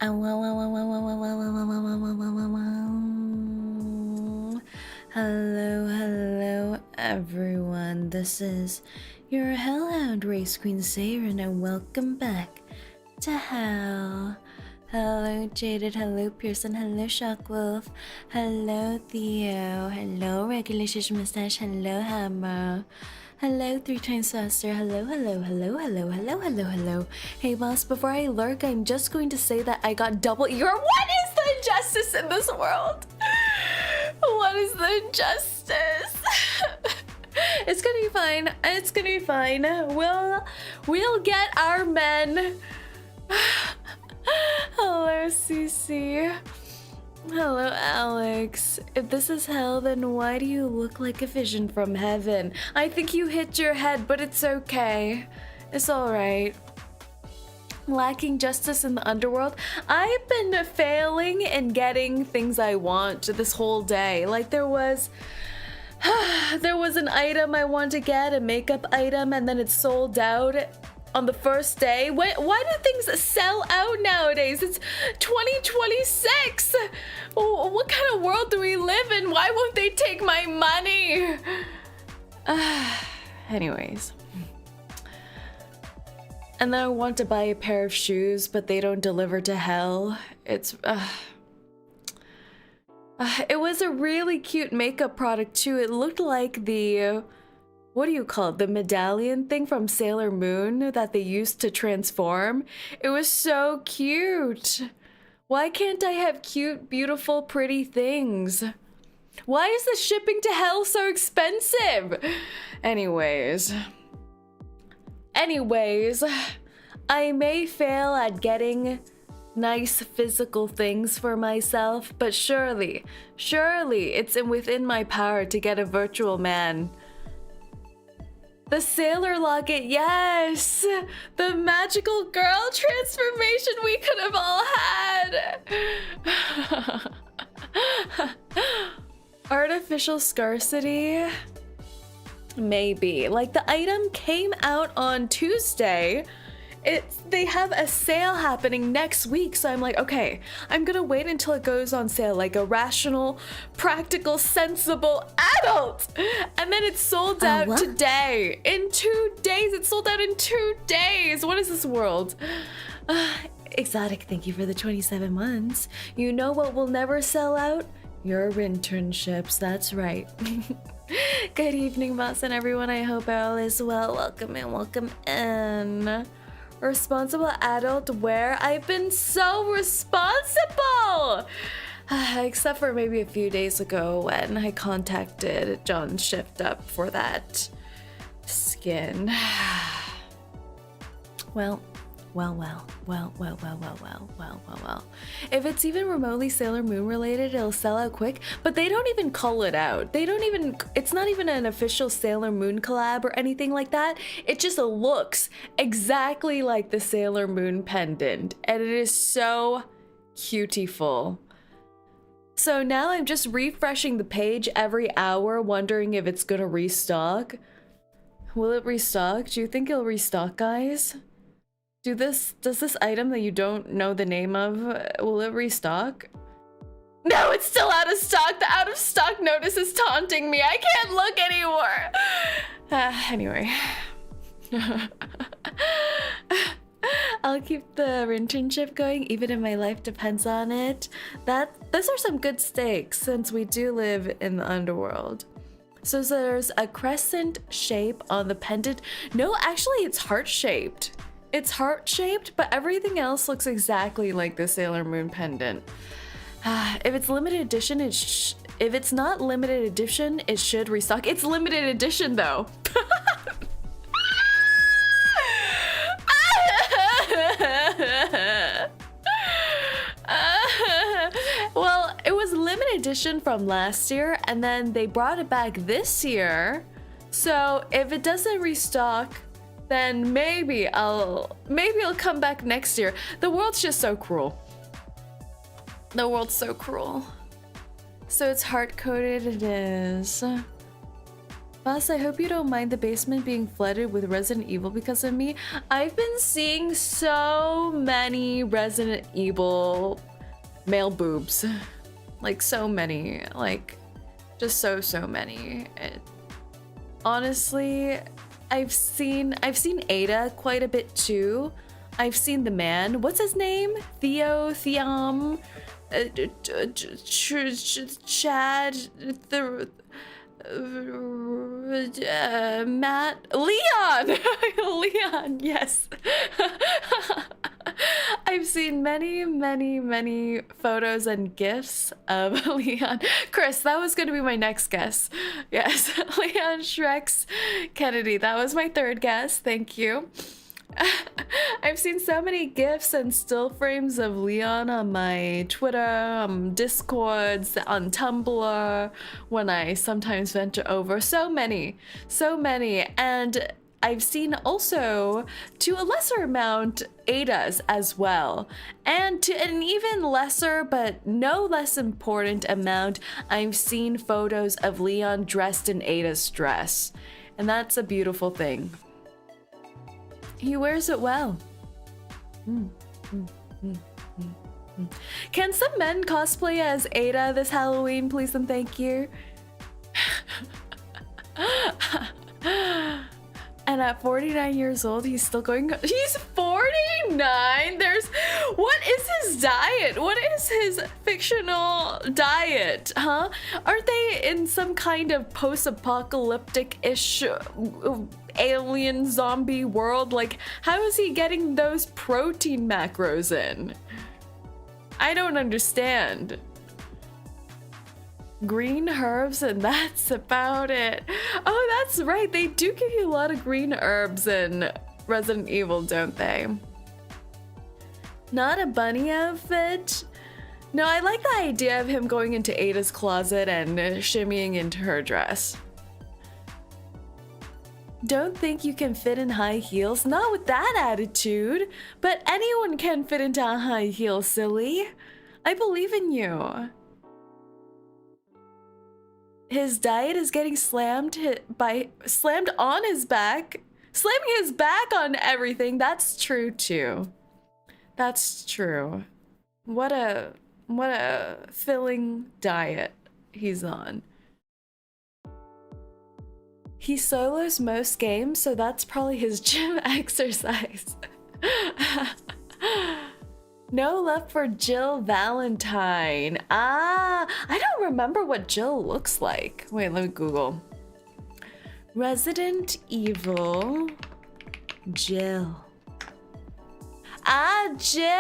Hello everyone. This is your Hellhound Race Queen Saerin, and welcome back to Hell. Hello Jaded, hello Pearson, hello Shockwolf, hello Theo, hello Regular Shish Mustache, hello Hammer, hello 3 times faster, hello. Hey boss, before I lurk, I'm just going to say that I got double ear. What is the injustice in this world? What is the injustice? It's gonna be fine. It's gonna be fine. We'll get our men. Hello CC. Hello Alex. If this is hell, then why do you look like a vision from heaven? I think you hit your head, but it's okay. It's alright. Lacking justice in the underworld. I've been failing in getting things I want this whole day. Like there was an item I wanted to get, a makeup item, and then it sold out on the first day. Why do things sell out nowadays? It's 2026. What kind of world do we live in? Why won't they take my money? Anyways. And then I want to buy a pair of shoes, but they don't deliver to hell. It's it was a really cute makeup product too. It looked like the, what do you call it? The medallion thing from Sailor Moon that they used to transform. It was so cute. Why can't I have cute, beautiful, pretty things? Why is the shipping to hell so expensive? Anyways, I may fail at getting nice physical things for myself, but surely it's within my power to get a virtual man. The sailor locket, yes! The magical girl transformation we could have all had! Artificial scarcity? Maybe. Like, the item came out on Tuesday. They have a sale happening next week, so I'm like, okay, I'm gonna wait until it goes on sale like a rational, practical, sensible adult. And then it's sold out today. In 2 days. It's sold out in 2 days. What is this world? Exotic, thank you for the 27 months. You know what will never sell out? Your internships, that's right. Good evening, boss, and everyone. I hope all is well. Welcome in. Responsible adult wear. I've been so responsible! Except for maybe a few days ago when I contacted John Shift Up for that skin. Well. If it's even remotely Sailor Moon related, it'll sell out quick, but they don't even call it out. It's not even an official Sailor Moon collab or anything like that. It just looks exactly like the Sailor Moon pendant, and it is so cutiful. So now I'm just refreshing the page every hour, wondering if it's gonna restock. Will it restock? Do you think it'll restock, guys? Does this item that you don't know the name of, will it restock? No, it's still out of stock. The out of stock notice is taunting me. I can't look anymore. Anyway. I'll keep the internship going even if my life depends on it. Those are some good stakes since we do live in the underworld. So there's a crescent shape on the pendant. No, actually it's heart-shaped. It's heart-shaped, but everything else looks exactly like the Sailor Moon pendant. If it's limited edition, if it's not limited edition, it should restock. It's limited edition, though. Well, it was limited edition from last year, and then they brought it back this year. So if it doesn't restock, then maybe I'll come back next year. The world's just so cruel. The world's so cruel. So it's hard-coded, it is. Boss, I hope you don't mind the basement being flooded with Resident Evil because of me. I've been seeing so many Resident Evil male boobs. Like so many. Like just so many. Honestly, I've seen Ada quite a bit too. I've seen the man. What's his name? Theom, Chad, Matt, Leon. Leon, yes. I've seen many photos and gifs of Leon. Chris, that was gonna be my next guess. Yes, Leon Shrex Kennedy. That was my third guess. Thank you. I've seen so many gifs and still frames of Leon on my Twitter, Discords, on Tumblr, when I sometimes venture over. So many. And I've seen also, to a lesser amount, Ada's as well. And to an even lesser but no less important amount, I've seen photos of Leon dressed in Ada's dress. And that's a beautiful thing. He wears it well. Can some men cosplay as Ada this Halloween, please and thank you? And at 49 years old, he's still going. He's 49? What is his diet? What is his fictional diet, huh? Aren't they in some kind of post-apocalyptic-ish alien zombie world? Like, how is he getting those protein macros in? I don't understand. Green herbs and that's about it. Oh, that's right. They do give you a lot of green herbs in Resident Evil, don't they? Not a bunny outfit? No, I like the idea of him going into Ada's closet and shimmying into her dress. Don't think you can fit in high heels? Not with that attitude. But anyone can fit into a high heel, silly. I believe in you. His diet is getting slammed on his back. Slamming his back on everything. That's true too. That's true. What a filling diet he's on. He solos most games, so that's probably his gym exercise. No love for Jill Valentine. Ah, I don't remember what Jill looks like. Wait, let me Google. Resident Evil Jill. Ah, Jill!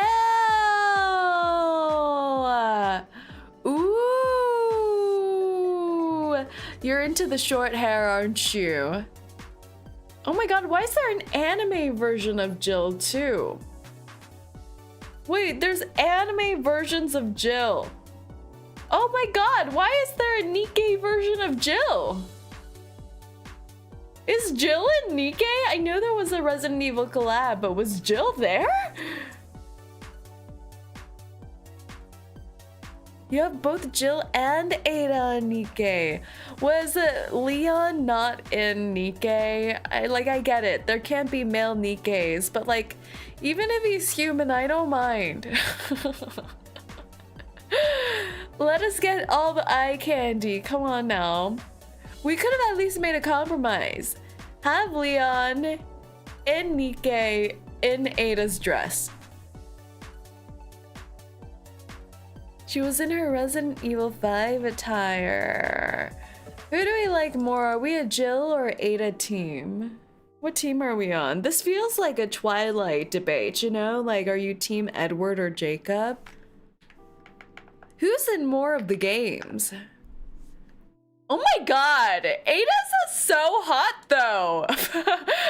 Ooh! You're into the short hair, aren't you? Oh my god, why is there an anime version of Jill too? Wait, there's anime versions of Jill. Oh my god, why is there a Nikkei version of Jill? Is Jill in Nikkei? I know there was a Resident Evil collab, but was Jill there? You have both Jill and Ada in Nikkei. Was Leon not in Nikkei? I get it. There can't be male Nikkeis, but like, even if he's human, I don't mind. Let us get all the eye candy. Come on now. We could have at least made a compromise. Have Leon in Nikkei in Ada's dress. She was in her Resident Evil 5 attire. Who do we like more? Are we a Jill or Ada team? What team are we on? This feels like a Twilight debate, you know? Like, are you team Edward or Jacob? Who's in more of the games? Oh my god! Ada's so hot though!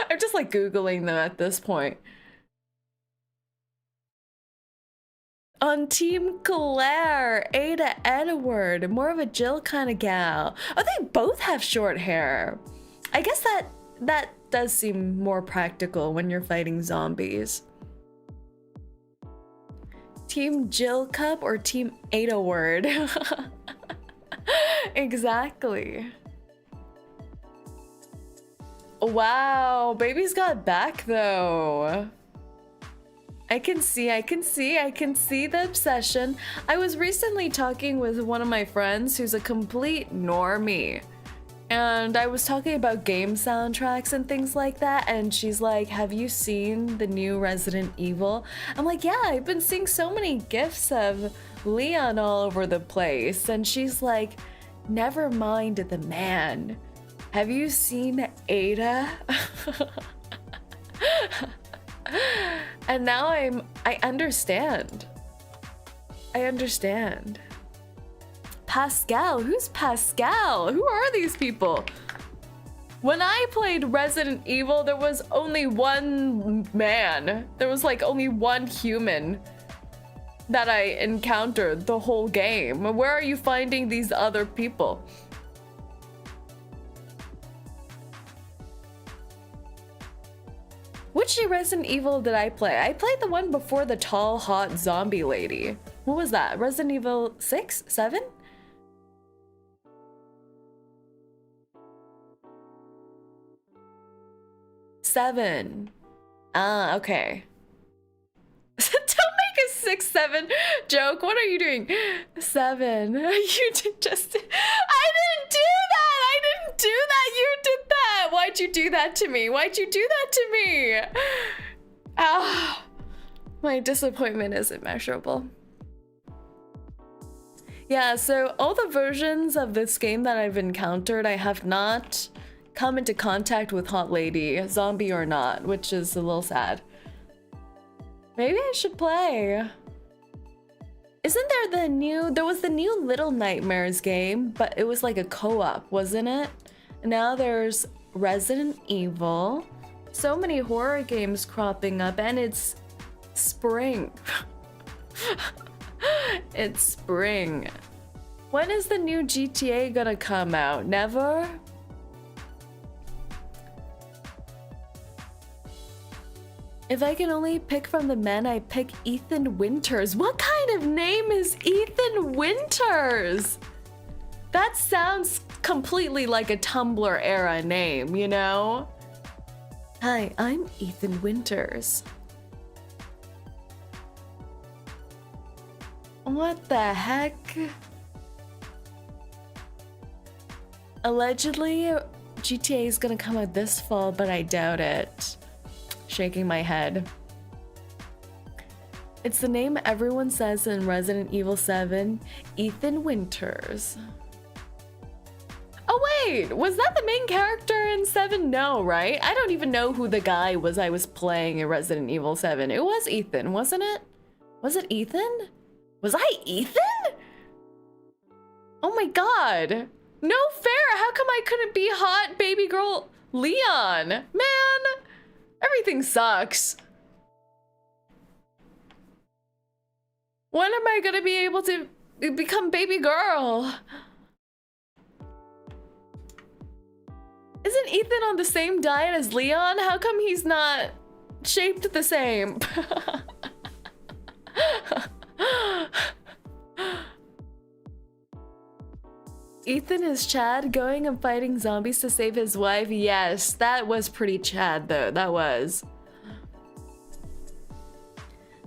I'm just like Googling them at this point. On Team Claire, Ada Edward, more of a Jill kind of gal. Oh, they both have short hair. I guess that does seem more practical when you're fighting zombies. Team Jill Cup or Team Ada Word? Exactly. Wow, baby's got back though. I can see the obsession. I was recently talking with one of my friends who's a complete normie. And I was talking about game soundtracks and things like that, and she's like, have you seen the new Resident Evil? I'm like, yeah, I've been seeing so many gifs of Leon all over the place. And she's like, never mind the man. Have you seen Ada? And now I understand. I understand. Pascal, who's Pascal? Who are these people? When I played Resident Evil, there was only one man. There was like only one human that I encountered the whole game. Where are you finding these other people? Which Resident Evil did I play? I played the one before the tall, hot zombie lady. What was that? Resident Evil 6? 7? Seven. Ah, okay. Don't make a 6-7 joke. What are you doing? 7. You did just. I didn't do that. I didn't do that. You did that. Why'd you do that to me? Why'd you do that to me? Ah, my disappointment is immeasurable. Yeah, so all the versions of this game that I've encountered, I have not come into contact with Hot Lady, zombie or not, which is a little sad. Maybe I should play. Isn't there there was the new Little Nightmares game, but it was like a co-op, wasn't it? And now there's Resident Evil. So many horror games cropping up, and it's spring. It's spring. When is the new GTA gonna come out? Never? If I can only pick from the men, I pick Ethan Winters. What kind of name is Ethan Winters? That sounds completely like a Tumblr era name, you know? Hi, I'm Ethan Winters. What the heck? Allegedly, GTA is gonna come out this fall, but I doubt it. Shaking my head. It's the name everyone says in Resident Evil 7, Ethan Winters. Oh wait, was that the main character in 7? No, right? I don't even know who the guy was I was playing in Resident Evil 7. It was Ethan, wasn't it? Was it Ethan? Was I Ethan? Oh my god. No fair, how come I couldn't be hot baby girl Leon? Man, everything sucks. When am I gonna be able to become baby girl? Isn't Ethan on the same diet as Leon? How come he's not shaped the same? Ethan is Chad going and fighting zombies to save his wife. Yes, that was pretty Chad though. That was.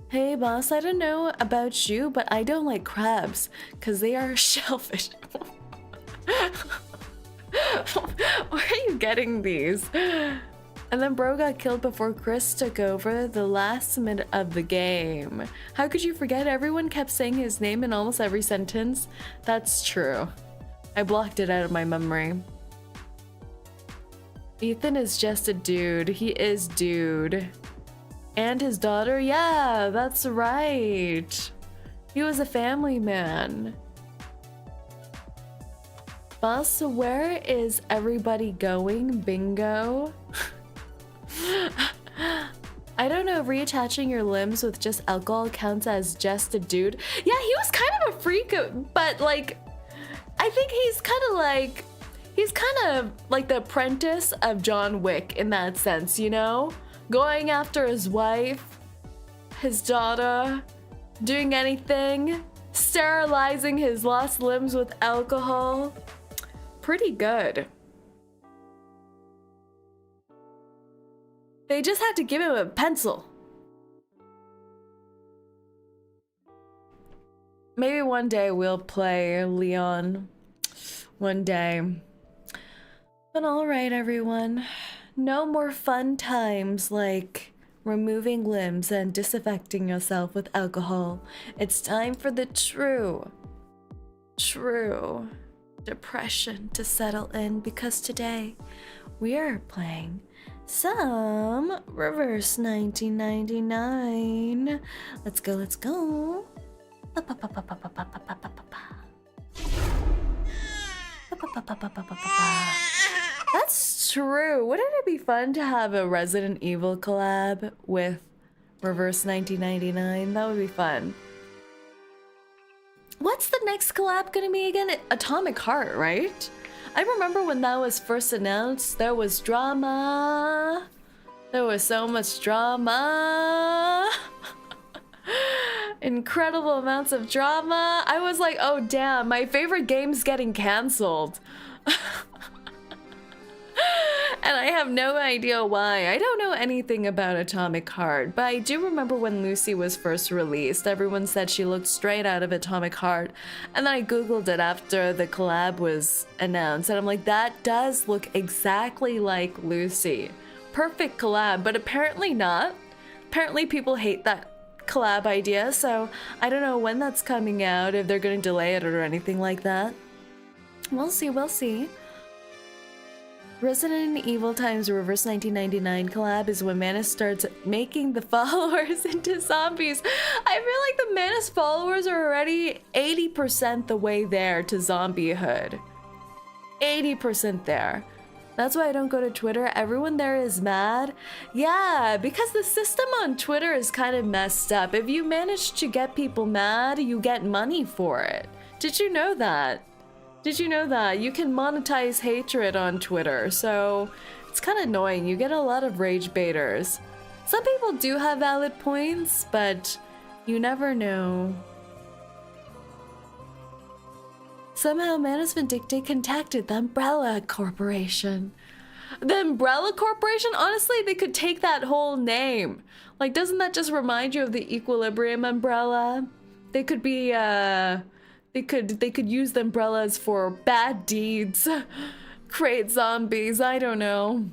Hey boss, I don't know about you, but I don't like crabs because they are shellfish. Where are you getting these? And then bro got killed before Chris took over the last minute of the game. How could you forget? Everyone kept saying his name in almost every sentence. That's true. I blocked it out of my memory. Ethan is just a dude. He is dude. And his daughter? Yeah, that's right. He was a family man. Boss, where is everybody going? Bingo. I don't know if reattaching your limbs with just alcohol counts as just a dude. Yeah, he was kind of a freak, but like, I think he's kind of like the apprentice of John Wick in that sense, you know? Going after his wife, his daughter, doing anything, sterilizing his lost limbs with alcohol. Pretty good. They just had to give him a pencil. Maybe one day we'll play Leon. One day. But alright, everyone. No more fun times like removing limbs and disaffecting yourself with alcohol. It's time for the true depression to settle in, because today we are playing some reverse 1999. Let's go, let's go. That's true. Wouldn't it be fun to have a Resident Evil collab with reverse 1999? That would be fun. What's the next collab gonna be again? Atomic Heart, right? I remember when that was first announced, there was drama. There was so much drama. Incredible amounts of drama. I was like, oh damn, my favorite game's getting cancelled. And I have no idea why. I don't know anything about Atomic Heart, but I do remember when Lucy was first released, everyone said she looked straight out of Atomic Heart. And then I googled it after the collab was announced, and I'm like, that does look exactly like Lucy. Perfect collab, but apparently not. Apparently people hate that collab idea, so I don't know when that's coming out, if they're gonna delay it or anything like that. We'll see, we'll see. Resident Evil times Reverse 1999 collab is when Manus starts making the followers into zombies. I feel like the Manus followers are already 80% the way there to zombiehood. 80% there. That's why I don't go to Twitter. Everyone there is mad. Yeah, because the system on Twitter is kind of messed up. If you manage to get people mad, you get money for it. Did you know that? Did you know that? You can monetize hatred on Twitter, so it's kind of annoying. You get a lot of rage baiters. Some people do have valid points, but you never know. Somehow Manus Vindicte contacted the Umbrella Corporation. The Umbrella Corporation? Honestly, they could take that whole name. Like, doesn't that just remind you of the Equilibrium umbrella? They could be, They could use the umbrellas for bad deeds, create zombies, I don't know.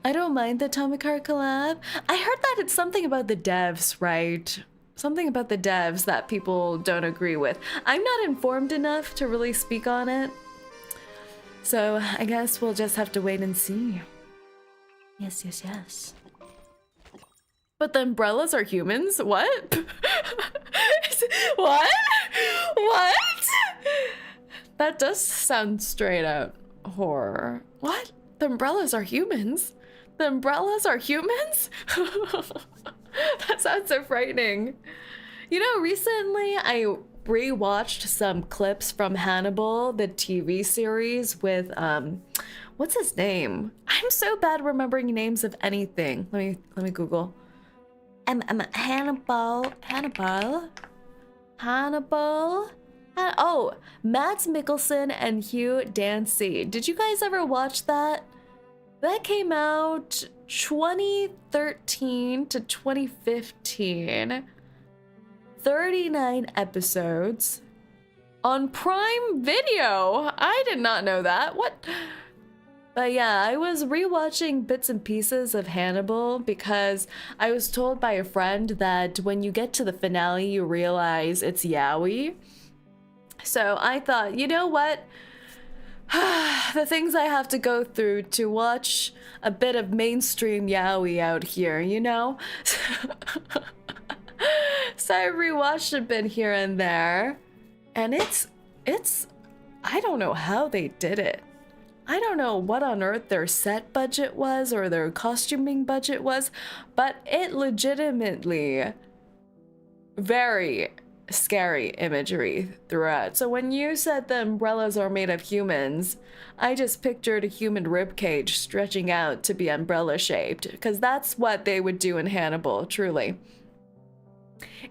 I don't mind the Atomic Heart collab. I heard that it's something about the devs, right? Something about the devs that people don't agree with. I'm not informed enough to really speak on it. So I guess we'll just have to wait and see. Yes, yes, yes. But the umbrellas are humans? What? What? What? That does sound straight out horror. What? The umbrellas are humans? The umbrellas are humans? That sounds so frightening. You know, recently I rewatched some clips from Hannibal, the TV series with, what's his name? I'm so bad remembering names of anything. Let me Google. Hannibal. Oh, Mads Mikkelsen and Hugh Dancy. Did you guys ever watch that? That came out 2013 to 2015. 39 episodes on Prime Video. I did not know that. What? But yeah, I was rewatching bits and pieces of Hannibal because I was told by a friend that when you get to the finale, you realize it's yaoi. So I thought, you know what? The things I have to go through to watch a bit of mainstream yaoi out here, you know? So I rewatched a bit here and there, and it's I don't know how they did it. I don't know what on earth their set budget was or their costuming budget was, but it legitimately very scary imagery throughout. So when you said the umbrellas are made of humans, I just pictured a human ribcage stretching out to be umbrella shaped, because that's what they would do in Hannibal, truly.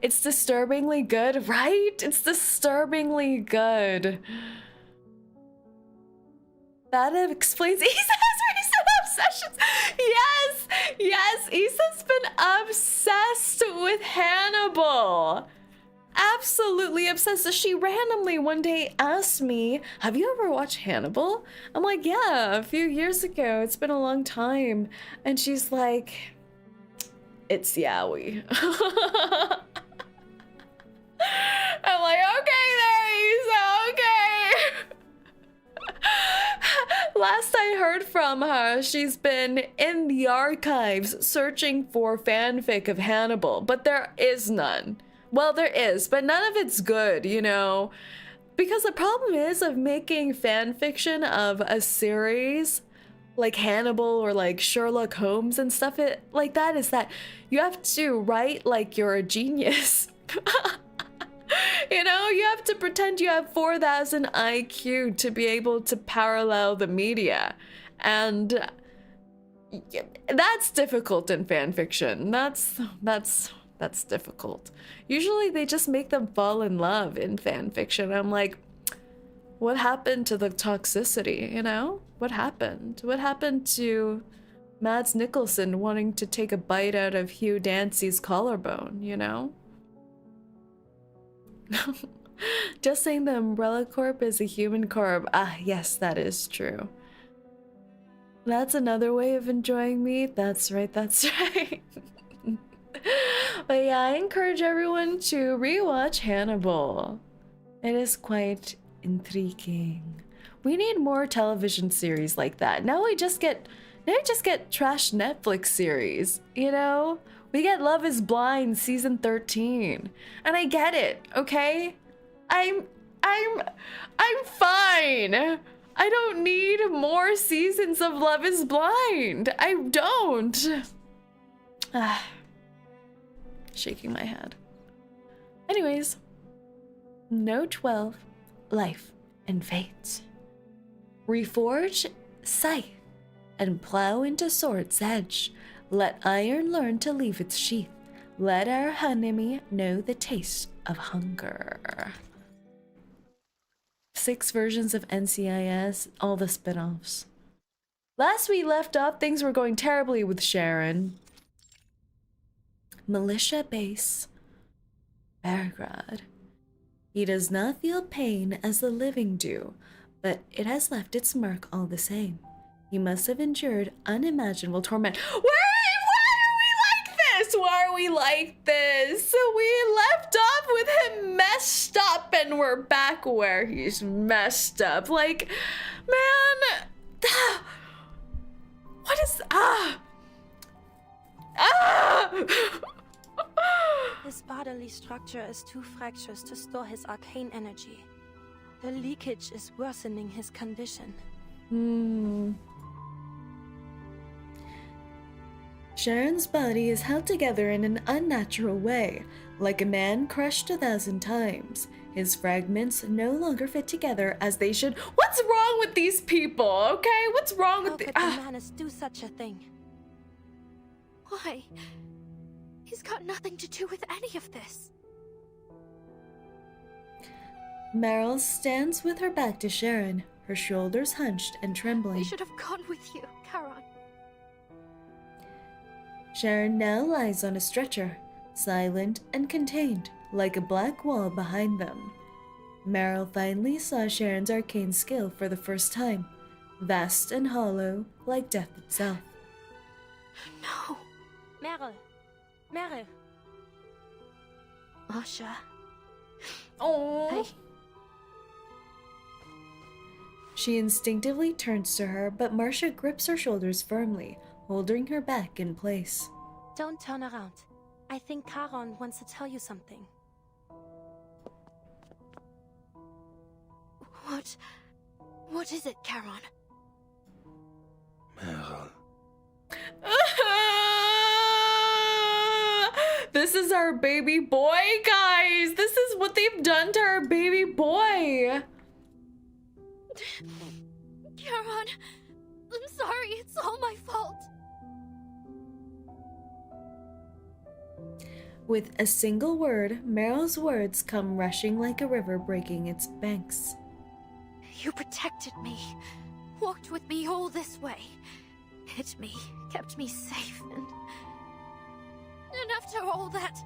It's disturbingly good, right? It's disturbingly good. That explains he says obsessions. Yes, yes, Issa's been obsessed with Hannibal. Absolutely obsessed. So she randomly one day asked me, have you ever watched Hannibal? I'm like, yeah, a few years ago. It's been a long time. And she's like, it's yaoi. I'm like, okay there, Issa, okay. Last I heard from her, she's been in the archives searching for fanfic of Hannibal, but there is none. Well, there is, but none of it's good, you know? Because the problem is of making fan fiction of a series like Hannibal or like Sherlock Holmes and stuff like that is that you have to write like you're a genius. You know, you have to pretend you have 4,000 IQ to be able to parallel the media. And that's difficult in fan fiction. That's difficult. Usually they just make them fall in love in fan fiction. I'm like, what happened to the toxicity, you know? What happened? What happened to Mads Mikkelsen wanting to take a bite out of Hugh Dancy's collarbone, you know? Just saying the Umbrella Corp is a human corp. Ah, yes, that is true. That's another way of enjoying meat. That's right, that's right. But yeah, I encourage everyone to rewatch Hannibal. It is quite intriguing. We need more television series like that. Now we just get trash Netflix series, you know? We get Love is Blind season 13. And I get it, okay? I'm fine. I don't need more seasons of Love is Blind. I don't. Shaking my head. Anyways, No 12, Life and Fate. Reforge scythe and plow into sword's edge. Let iron learn to leave its sheath. Let our enemy know the taste of hunger. 6 versions of NCIS, all the spin-offs. Last we left off, things were going terribly with Saerin. Militia base, Belgrade. He does not feel pain as the living do, but it has left its mark all the same. He must have endured unimaginable torment. Why are we like this? We left off with him messed up and we're back where he's messed up. Like, man, what is, His bodily structure is too fractious to store his arcane energy. The leakage is worsening his condition. Saerin's body is held together in an unnatural way, like a man crushed 1,000 times. His fragments no longer fit together as they should. What's wrong with these people, okay? What's wrong with the Manus do such a thing? Why? He's got nothing to do with any of this. Meryl stands with her back to Saerin, her shoulders hunched and trembling. We should have gone with you, 𝐒𝐿. Saerin now lies on a stretcher, silent and contained, like a black wall behind them. Meryl finally saw Saerin's arcane skill for the first time, vast and hollow, like death itself. No. Meryl. Masha. Oh. Hey. She instinctively turns to her, but Marcia grips her shoulders firmly, holding her back in place. Don't turn around. I think 𝐒𝐿 wants to tell you something. What is it, 𝐒𝐿? Meryl. This is our baby boy, guys! This is what they've done to our baby boy! 𝐒𝐿, I'm sorry, it's all my fault. With a single word, Meryl's words come rushing like a river breaking its banks. You protected me, walked with me all this way. hid me, kept me safe, and after all that,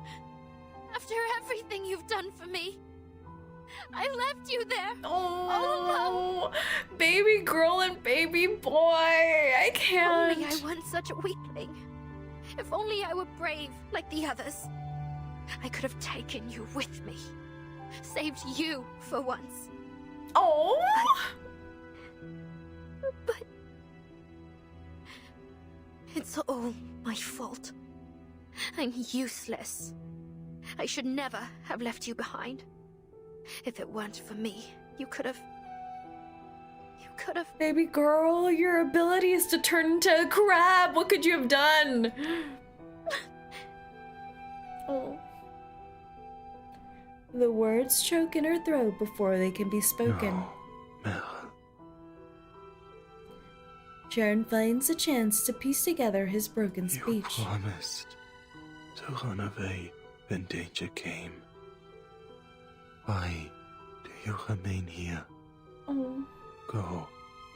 after everything you've done for me, I left you there, all alone. Baby girl and baby boy, I can't. If only I weren't such a weakling. If only I were brave like the others. I could have taken you with me. Saved you for once. Oh! But it's all my fault. I'm useless. I should never have left you behind. If it weren't for me, you could have... Baby girl, your ability is to turn into a crab. What could you have done? Oh. The words choke in her throat before they can be spoken. No, Mel. Sharon finds a chance to piece together his broken You speech. promised to run away when danger came. Why do you remain here? Oh. Go,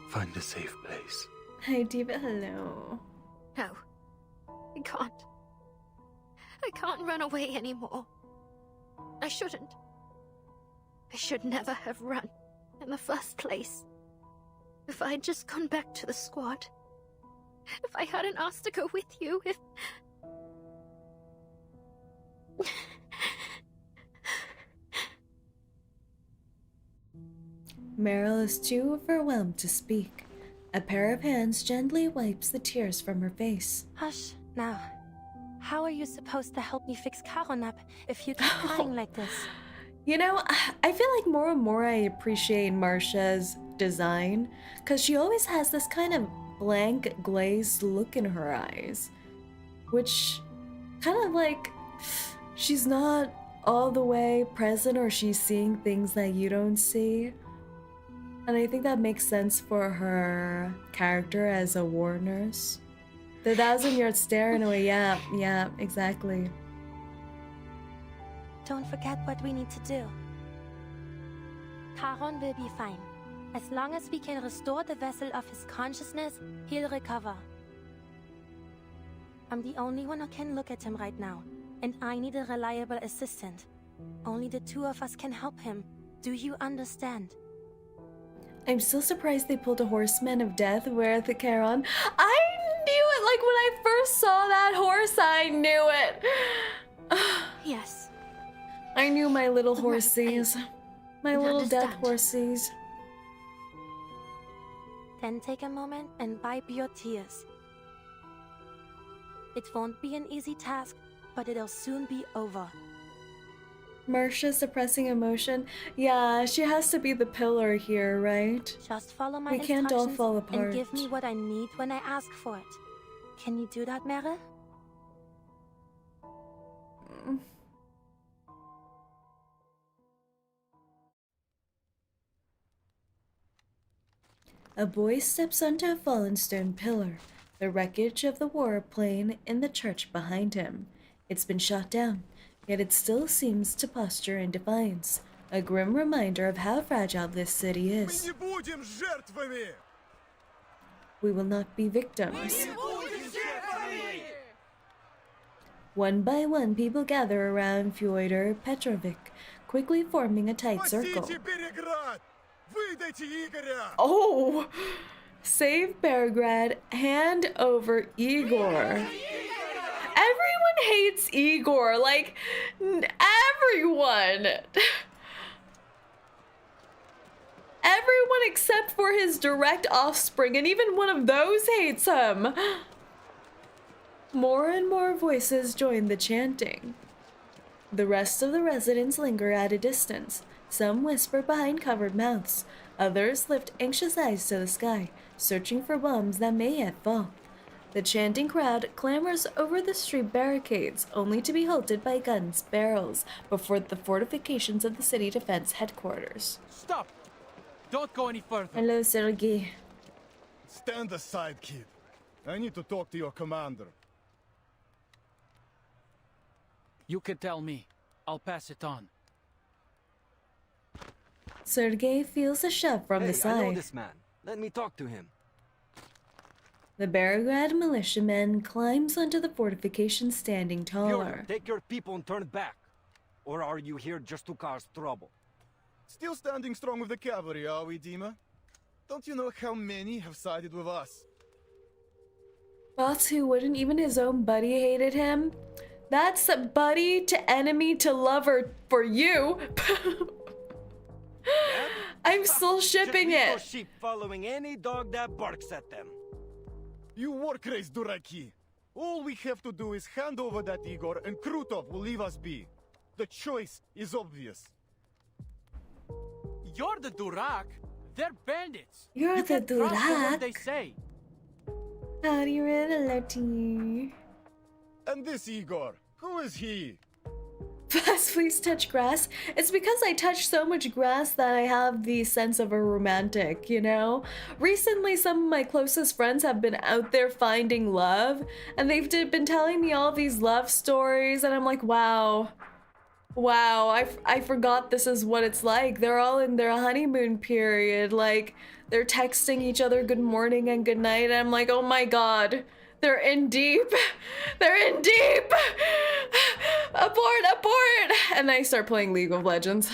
find a safe place. Hi, Diva. Hello. No, I can't. I can't run away anymore. I shouldn't. I should never have run in the first place. If I'd just gone back to the squad. If I hadn't asked to go with you, if... Meryl is too overwhelmed to speak. A pair of hands gently wipes the tears from her face. Hush, now. How are you supposed to help me fix 𝐂𝐴 if you keep crying like this? You know, I feel like more and more I appreciate Marcia's design, because she always has this kind of blank, glazed look in her eyes, which kind of like she's not all the way present, or she's seeing things that you don't see. And I think that makes sense for her character as a war nurse. The 1,000-yard stare in a way, yeah, exactly. Don't forget what we need to do. 𝐂𝐴 will be fine. As long as we can restore the vessel of his consciousness, he'll recover. I'm the only one who can look at him right now, and I need a reliable assistant. Only the two of us can help him. Do you understand? I'm still surprised they pulled a Horseman of Death with the Charon. I knew it! Like, when I first saw that horse, I knew it! Yes. I knew my little horsies. My little death understand. horsies. Then take a moment and wipe your tears. It won't be an easy task, but it'll soon be over. Marcia suppressing emotion. Yeah, she has to be the pillar here, right? Just follow my We can't all instructions fall and apart. give me what I need when I ask for it. Can you do that, Meryl? A boy steps onto a fallen stone pillar, the wreckage of the war plane in the church behind him. It's been shot down, yet it still seems to posture in defiance, a grim reminder of how fragile this city is. We will not be victims. One by one, people gather around Fyodor Petrovich, quickly forming a tight circle. Oh! Save Belgrade, hand over Igor. Everyone hates Igor, like, everyone. Everyone except for his direct offspring, and even one of those hates him. More and more voices join the chanting. The rest of the residents linger at a distance. Some whisper behind covered mouths. Others lift anxious eyes to the sky, searching for bombs that may yet fall. The chanting crowd clambers over the street barricades, only to be halted by guns, barrels, before the fortifications of the city defense headquarters. Stop! Don't go any further. Hello, Sergei. Stand aside, kid. I need to talk to your commander. You can tell me. I'll pass it on. Sergei feels a shove from the Hey, I know side. this man. Let me talk to him. The Barograd militiaman climbs onto the fortification standing taller. Take your people and turn back. Or are you here just to cause trouble? Still standing strong with the cavalry, are we, Dima? Don't you know how many have sided with us? Boss who wouldn't even his own buddy hated him? That's a buddy to enemy to lover for you. I'm still shipping Just leave it. those sheep following any dog that barks at them. You work race, Duraki. All we have to do is hand over that Igor and Krutov will leave us be. The choice is obvious. You're the Durak. They're bandits. You're You the can't trust the Durak. word they say. How do you really? And this Igor, who is he? Plus, please touch grass. It's because I touch so much grass that I have the sense of a romantic, you know? Recently, some of my closest friends have been out there finding love, and they've been telling me all these love stories, and I'm like, wow. Wow, I forgot this is what it's like. They're all in their honeymoon period, like, they're texting each other good morning and good night, and I'm like, oh my god. They're in deep. They're in deep. Abort, abort. And I start playing League of Legends.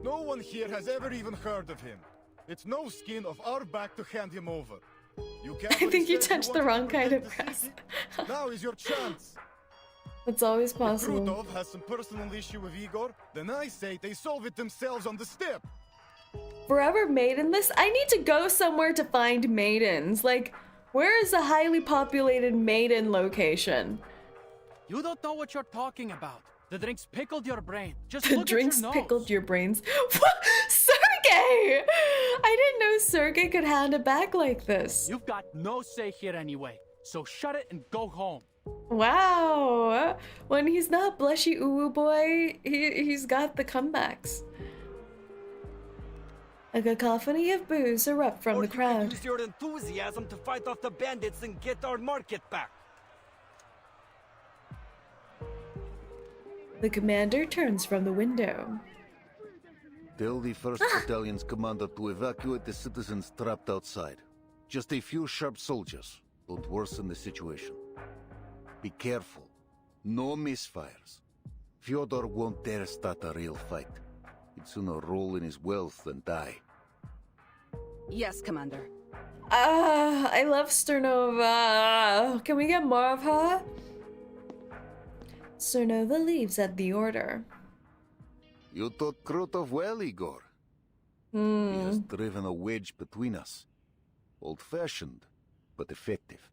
No one here has ever even heard of him. It's no skin of our back to hand him over. You I think you touched the wrong kind of protect the grass. city. Now is your chance. It's always If possible. Krutov has some personal issue with Igor, then I say they solve it themselves on the step. Forever maidenless? I need to go somewhere to find maidens. Like, where is a highly populated maiden location? You don't know what you're talking about. The drinks pickled your brain. Just The look drinks at your nose. pickled your brains. What? Sergey! I didn't know Sergey could hand it back like this. You've got no say here anyway. So shut it and go home. Wow. When he's not blushy uwu boy, he's got the comebacks. A cacophony of boos erupt from Or the you crowd. can use your enthusiasm to fight off the bandits and get our market back. The commander turns from the window. Tell the 1st Battalion's commander to evacuate the citizens trapped outside. Just a few sharp soldiers. Don't worsen the situation. Be careful. No misfires. Fyodor won't dare start a real fight. He'd sooner roll in his wealth than die. Yes, Commander. I love Sternova. Can we get more of her? Sternova leaves at the order. You taught Krutov well, Igor. He has driven a wedge between us. Old-fashioned, but effective.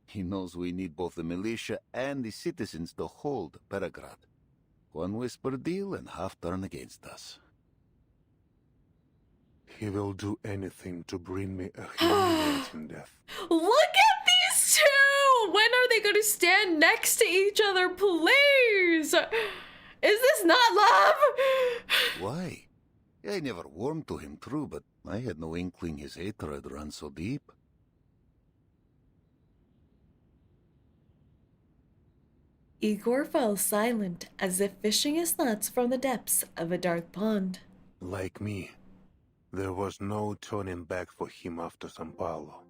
He knows we need both the militia and the citizens to hold Peregrad. One whisper deal and half turn against us. He will do anything to bring me a humiliating death. Look at these two! When are they going to stand next to each other, please? Is this not love? Why? I never warmed to him, true, but I had no inkling his hatred ran so deep. Igor falls silent, as if fishing his thoughts from the depths of a dark pond. Like me, there was no turning back for him after São Paulo.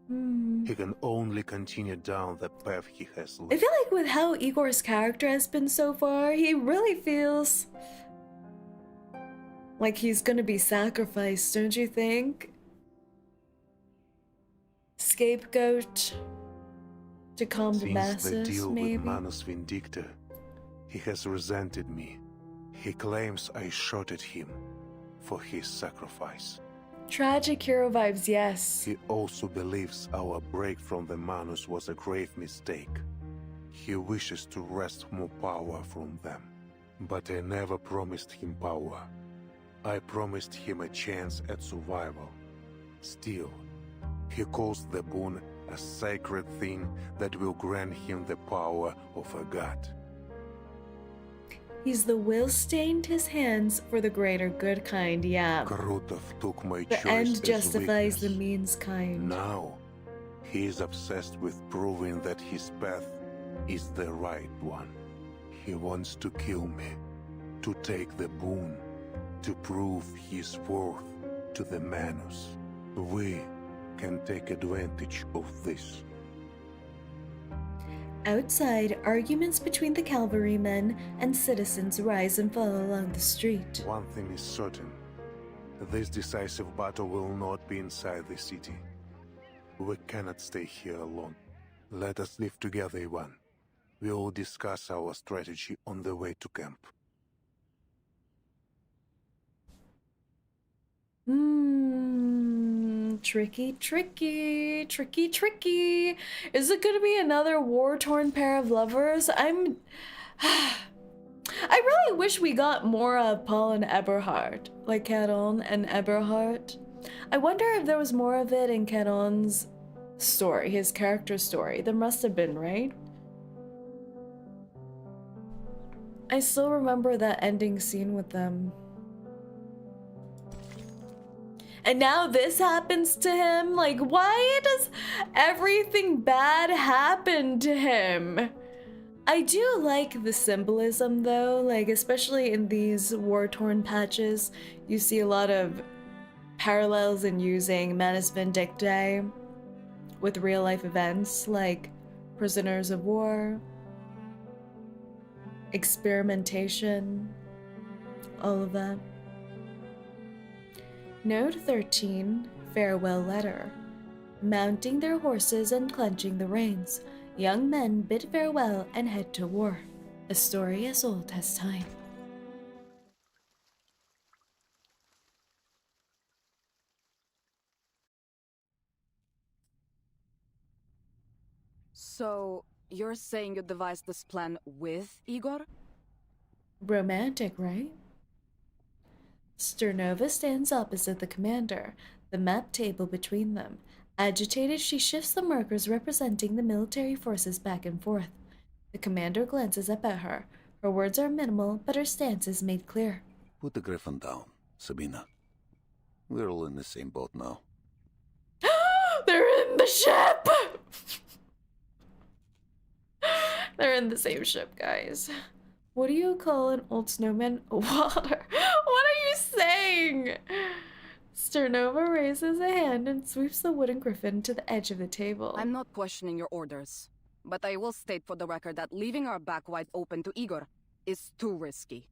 He can only continue down the path he has I led. feel like with how Igor's character has been so far, he really feels like he's gonna be sacrificed, don't you think? Scapegoat to calm the Since the masses, deal maybe? with Manus Vindicta, he has resented me. He claims I shot at him for his sacrifice. Tragic hero vibes, yes. He also believes our break from the Manus was a grave mistake. He wishes to wrest more power from them. But I never promised him power. I promised him a chance at survival. Still, he calls the boon a sacred thing that will grant him the power of a god. He's the will stained his hands for the greater good kind, yeah. Krutov took my The choice end as justifies the weakness. means kind. Now, he is obsessed with proving that his path is the right one. He wants to kill me, to take the boon, to prove his worth to the Manus. We can take advantage of this. Outside, arguments between the cavalrymen and citizens rise and fall along the street. One thing is certain. This decisive battle will not be inside the city. We cannot stay here alone. Let us live together, Ivan. We will discuss our strategy on the way to camp. Tricky, tricky, tricky, tricky. Is it gonna be another war-torn pair of lovers? I really wish we got more of Paul and Eberhard, like 𝐂𝐴TON and Eberhard. I wonder if there was more of it in 𝐂𝐴TON's story, his character story. There must have been, right? I still remember that ending scene with them. And now this happens to him? Like, why does everything bad happen to him? I do like the symbolism though, like especially in these war-torn patches, you see a lot of parallels in using Manus Vindictae with real-life events like prisoners of war, experimentation, all of that. Note 13, Farewell Letter. Mounting their horses and clenching the reins, young men bid farewell and head to war. A story as old as time. So, you're saying you devised this plan with Igor? Romantic, right? Sternova stands opposite the commander, the map table between them. Agitated, she shifts the markers representing the military forces back and forth. The commander glances up at her. Her words are minimal, but her stance is made clear. Put the Griffin down, Sabina. We're all in the same boat now. They're in the ship! They're in the same ship, guys. What do you call an old snowman? Water. What are you saying? Sternova raises a hand and sweeps the wooden griffin to the edge of the table. I'm not questioning your orders, but I will state for the record that leaving our back wide open to Igor is too risky.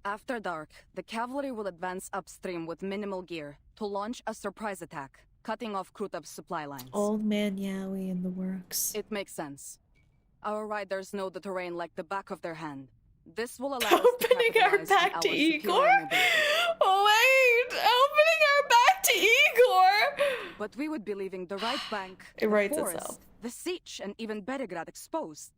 After dark, the cavalry will advance upstream with minimal gear to launch a surprise attack, cutting off Krutov's supply lines. Old man Yowie in the works. It makes sense. Our riders know the terrain like the back of their hand. This will allow us to Opening our capitalize back on to our Igor? superior mobility. Wait! Opening our back to Igor! But we would be leaving the right bank, It the writes forest, itself. the siege, and even Belgrade exposed.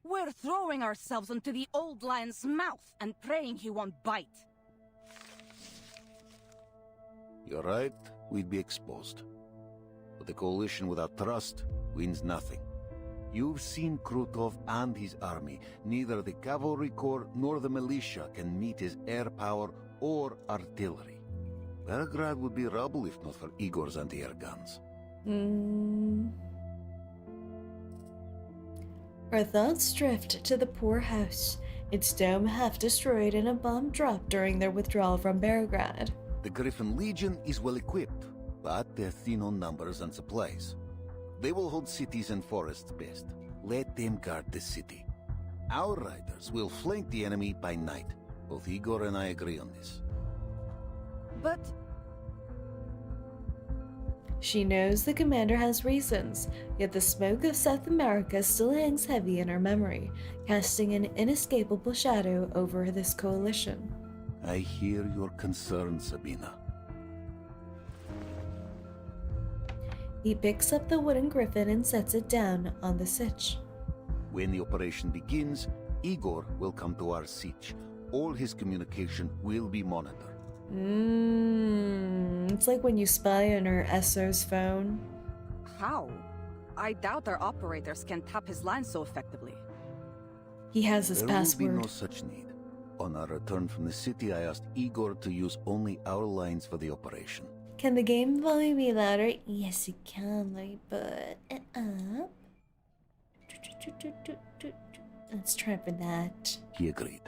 We're throwing ourselves into the old lion's mouth and praying he won't bite. You're right, we'd be exposed. But the coalition without trust wins nothing. You've seen Krutov and his army. Neither the cavalry corps nor the militia can meet his air power or artillery. Belgrade would be rubble if not for Igor's anti-air guns. Our thoughts drift to the poor house, its dome half destroyed and a bomb dropped during their withdrawal from Belgrade. The Griffin Legion is well equipped, but they're thin on numbers and supplies. They will hold cities and forests best. Let them guard the city. Our riders will flank the enemy by night. Both Igor and I agree on this. But She knows the commander has reasons, yet the smoke of South America still hangs heavy in her memory, casting an inescapable shadow over this coalition. I hear your concern, Sabina. He picks up the wooden griffin and sets it down on the sitch. When the operation begins, Igor will come to our siege. All his communication will be monitored. It's like when you spy on her SO's phone. how? I doubt our operators can tap his line so effectively. He has his There password. will be no such need. On our return from the city, I asked Igor to use only our lines for the operation. Can the game volume be louder? Yes, it can. Let me put it up. Let's try for that. He agreed.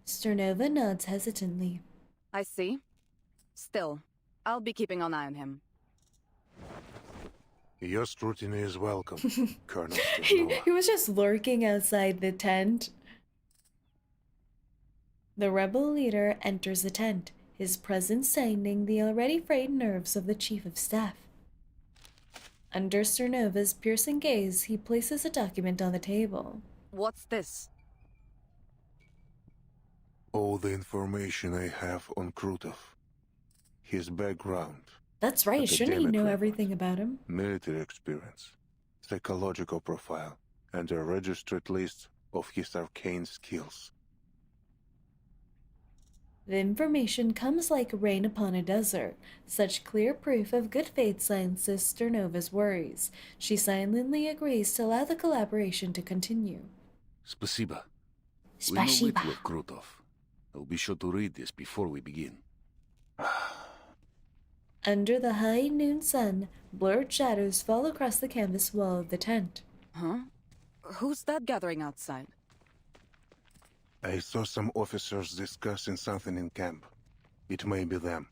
Sternova nods hesitantly. I see. Still, I'll be keeping an eye on him. Your scrutiny is welcome, Colonel he Sternova. was just lurking outside the tent. The rebel leader enters the tent, his presence sending the already frayed nerves of the chief of staff. Under Sternova's piercing gaze, he places a document on the table. What's this? All the information I have on Krutov. His background. That's right, shouldn't he academic know record, everything about him? Military experience, psychological profile, and a registered list of his arcane skills. The information comes like rain upon a desert. Such clear proof of good faith silences Sternova's worries. She silently agrees to allow the collaboration to continue. Spasiba. We know Spasiba. little of Krutov. I'll be sure to read this before we begin. Under the high noon sun, blurred shadows fall across the canvas wall of the tent. Huh? Who's that gathering outside? I saw some officers discussing something in camp. It may be them.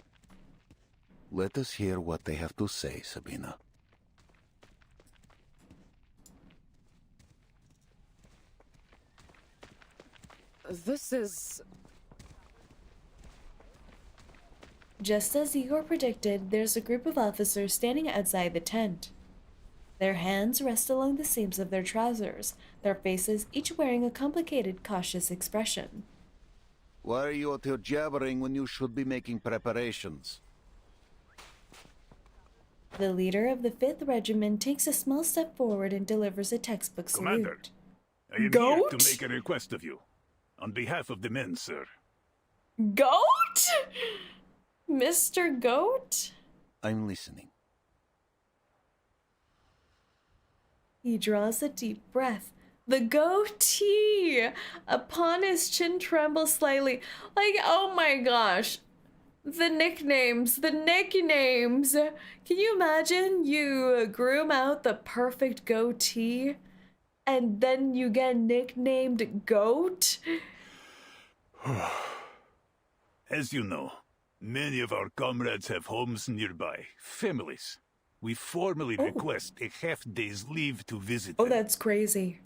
Let us hear what they have to say, Sabina. This is... Just as Igor predicted, there's a group of officers standing outside the tent. Their hands rest along the seams of their trousers, their faces each wearing a complicated, cautious expression. Why are you out here jabbering when you should be making preparations? The leader of the 5th Regiment takes a small step forward and delivers a textbook Commander, salute. I am Goat? here to make a request of you. On behalf of the men, sir. Goat? Mr. Goat? I'm listening. He draws a deep breath. The goatee upon his chin trembles slightly. Like, oh my gosh. The nicknames. Can you imagine you groom out the perfect goatee and then you get nicknamed Goat? As you know, many of our comrades have homes nearby, families. We formally request a half-day's leave to visit Oh, them. that's crazy.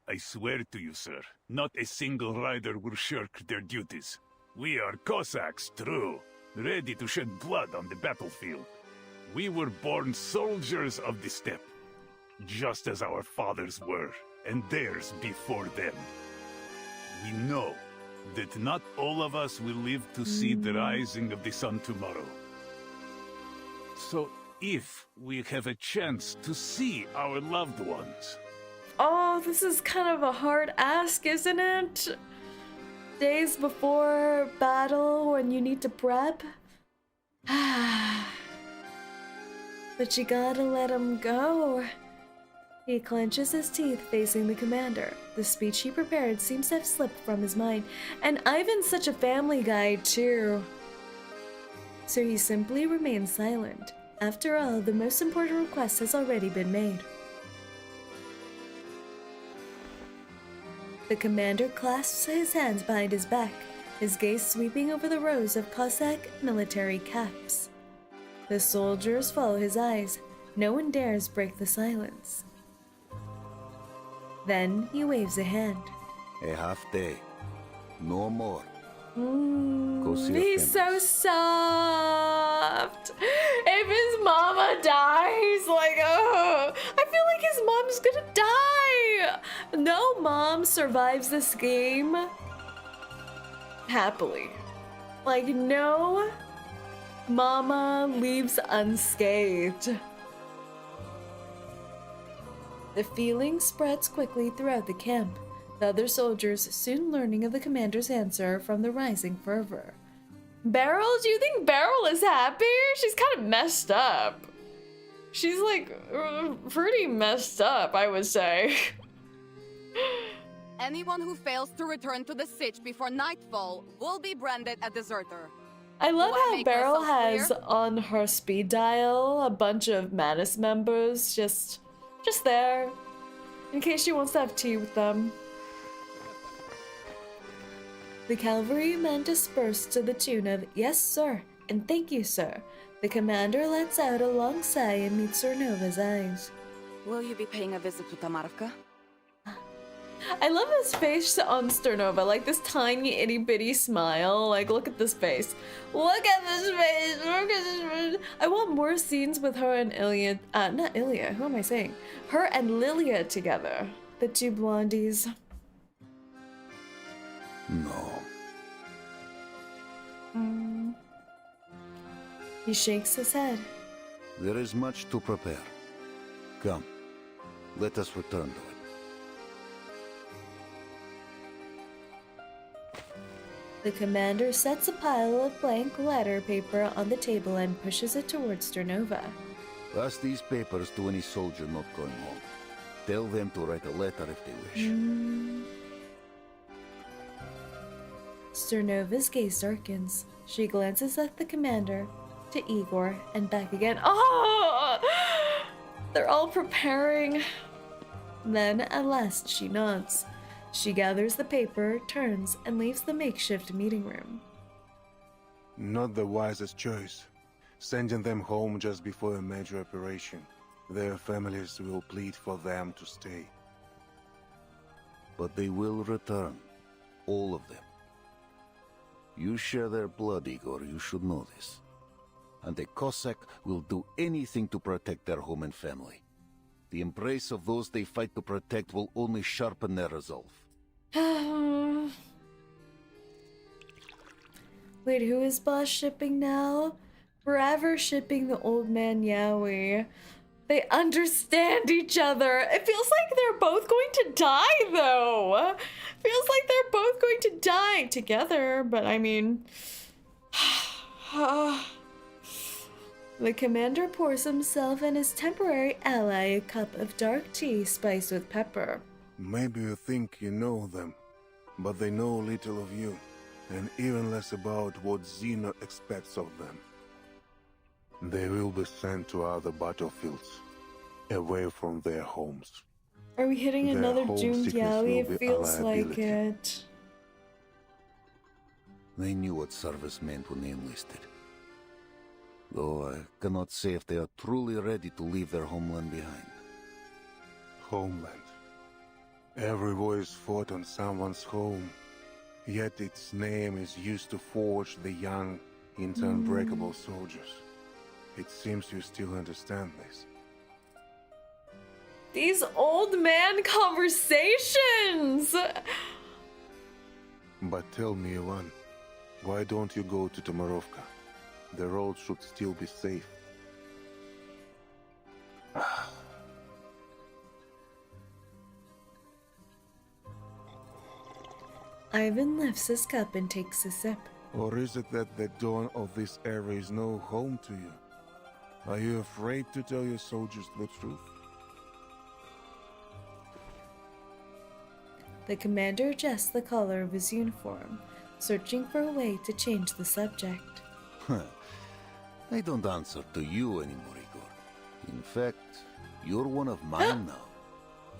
I swear to you, sir, not a single rider will shirk their duties. We are Cossacks, true, ready to shed blood on the battlefield. We were born soldiers of the steppe, just as our fathers were, and theirs before them. We know that not all of us will live to see the rising of the sun tomorrow. So, if we have a chance to see our loved ones... Oh, this is kind of a hard ask, isn't it? Days before battle when you need to prep. But you gotta let him go. He clenches his teeth, facing the commander. The speech he prepared seems to have slipped from his mind. And Ivan's such a family guy, too. So he simply remains silent. After all, the most important request has already been made. The commander clasps his hands behind his back, his gaze sweeping over the rows of Cossack military caps. The soldiers follow his eyes. No one dares break the silence. Then he waves a hand. A half day. No more. Go see your He's so families. soft. If his mama dies, like, oh, I feel like his mom's gonna die. No mom survives this game happily. Like, no mama leaves unscathed. The feeling spreads quickly throughout the camp. The other soldiers soon learning of the commander's answer from the rising fervor. Beryl? Do you think Beryl is happy? She's kind of messed up. She's like pretty messed up, I would say. Anyone who fails to return to the Sich before nightfall will be branded a deserter. I love Do I how make Beryl myself has clear? on her speed dial a bunch of Manus members just there in case she wants to have tea with them. The cavalrymen disperse to the tune of "Yes, sir," and "Thank you, sir." The commander lets out a long sigh and meets Cernova's eyes. Will you be paying a visit to Tamarka? I love this face on Sternova, like this tiny itty bitty smile. Like, look at this face. Look at this face. Look at this face. I want more scenes with her and Ilya. Not Ilya. Who am I saying? Her and Lilia together. The two blondies. No. He shakes his head. There is much to prepare. Come, let us return to it. The commander sets a pile of blank letter paper on the table and pushes it towards Sternova. Pass these papers to any soldier not going home. Tell them to write a letter if they wish. Sternova's gaze darkens. She glances at the commander, to Igor, and back again. Oh! They're all preparing. Then, at last, she nods. She gathers the paper, turns, and leaves the makeshift meeting room. Not the wisest choice. Sending them home just before a major operation. Their families will plead for them to stay. But they will return. All of them. You share their blood, Igor, you should know this. And a Cossack will do anything to protect their home and family. The embrace of those they fight to protect will only sharpen their resolve. Wait, who is boss shipping now? Forever shipping the old man Yowie. They understand each other. It feels like they're both going to die, though. Feels like they're both going to die together, but I mean... The commander pours himself and his temporary ally a cup of dark tea spiced with pepper. Maybe you think you know them, but they know little of you, and even less about what Xeno expects of them. They will be sent to other battlefields, away from their homes. Are we hitting Their another doomed homesickness Yowie? will It be a feels like liability. it. They knew what service meant when they enlisted. Though I cannot say if they are truly ready to leave their homeland behind. Homeland. Every war is fought on someone's home, yet its name is used to forge the young into unbreakable soldiers. It seems you still understand this. These old man conversations! But tell me, Ivan, why don't you go to Tomarovka? The road should still be safe. Ivan lifts his cup and takes a sip. Or is it that the dawn of this era is no home to you? Are you afraid to tell your soldiers the truth? The commander adjusts the collar of his uniform, searching for a way to change the subject. I don't answer to you anymore, Igor. In fact, you're one of mine now.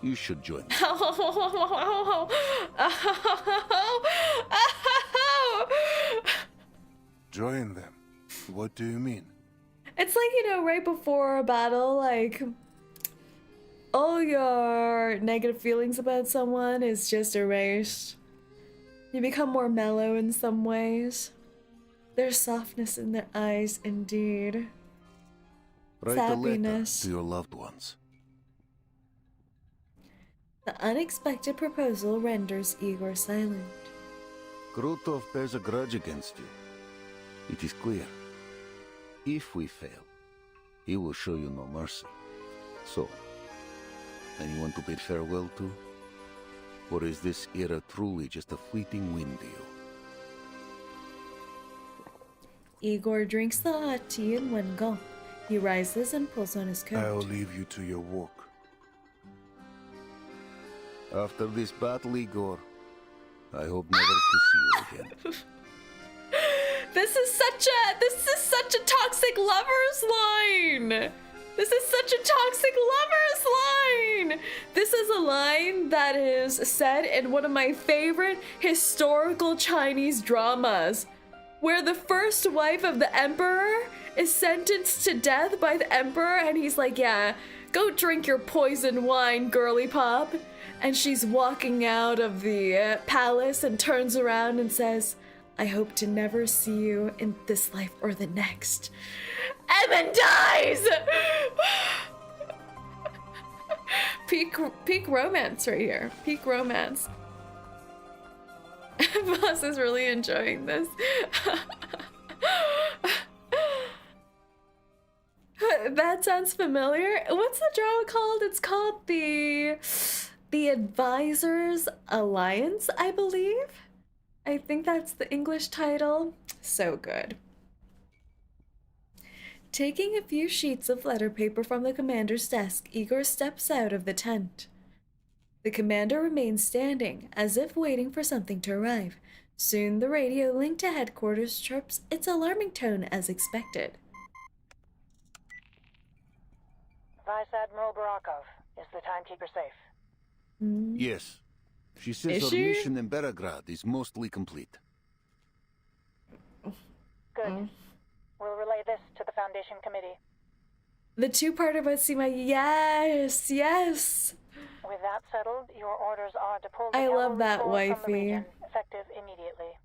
You should join me. Join them? What do you mean? It's like, you know, right before a battle, like, all your negative feelings about someone is just erased. You become more mellow in some ways. There's softness in their eyes, indeed. Write a letter Happiness. to your loved ones. The unexpected proposal renders Igor silent. Krutov bears a grudge against you. It is clear. If we fail, he will show you no mercy. So, anyone to bid farewell to? Or is this era truly just a fleeting whim to you? Igor drinks the hot tea in one gulp. He rises and pulls on his coat. I'll leave you to your work. After this battle, Igor, I hope never to see you again. This is such a toxic lover's line. This is such a toxic lovers line! This is a line that is said in one of my favorite historical Chinese dramas, where the first wife of the emperor is sentenced to death by the emperor, and he's like, yeah, go drink your poison wine, girly pop. And she's walking out of the palace and turns around and says, I hope to never see you in this life or the next. And then dies! Peak romance right here. Peak romance. Boss is really enjoying this. That sounds familiar. What's the drama called? It's called the Advisors Alliance, I believe. I think that's the English title. So good. Taking a few sheets of letter paper from the commander's desk, Igor steps out of the tent. The commander remains standing, as if waiting for something to arrive. Soon the radio linked to headquarters chirps its alarming tone as expected. Vice Admiral Barakov, is the timekeeper safe? Yes. She says our mission in Belgrade is mostly complete. Good. We'll relay this to the Foundation Committee. The two-part about Sima, yes, yes. With that settled, your orders are to pull the I love that cavalry force from the wifey. region, effective immediately.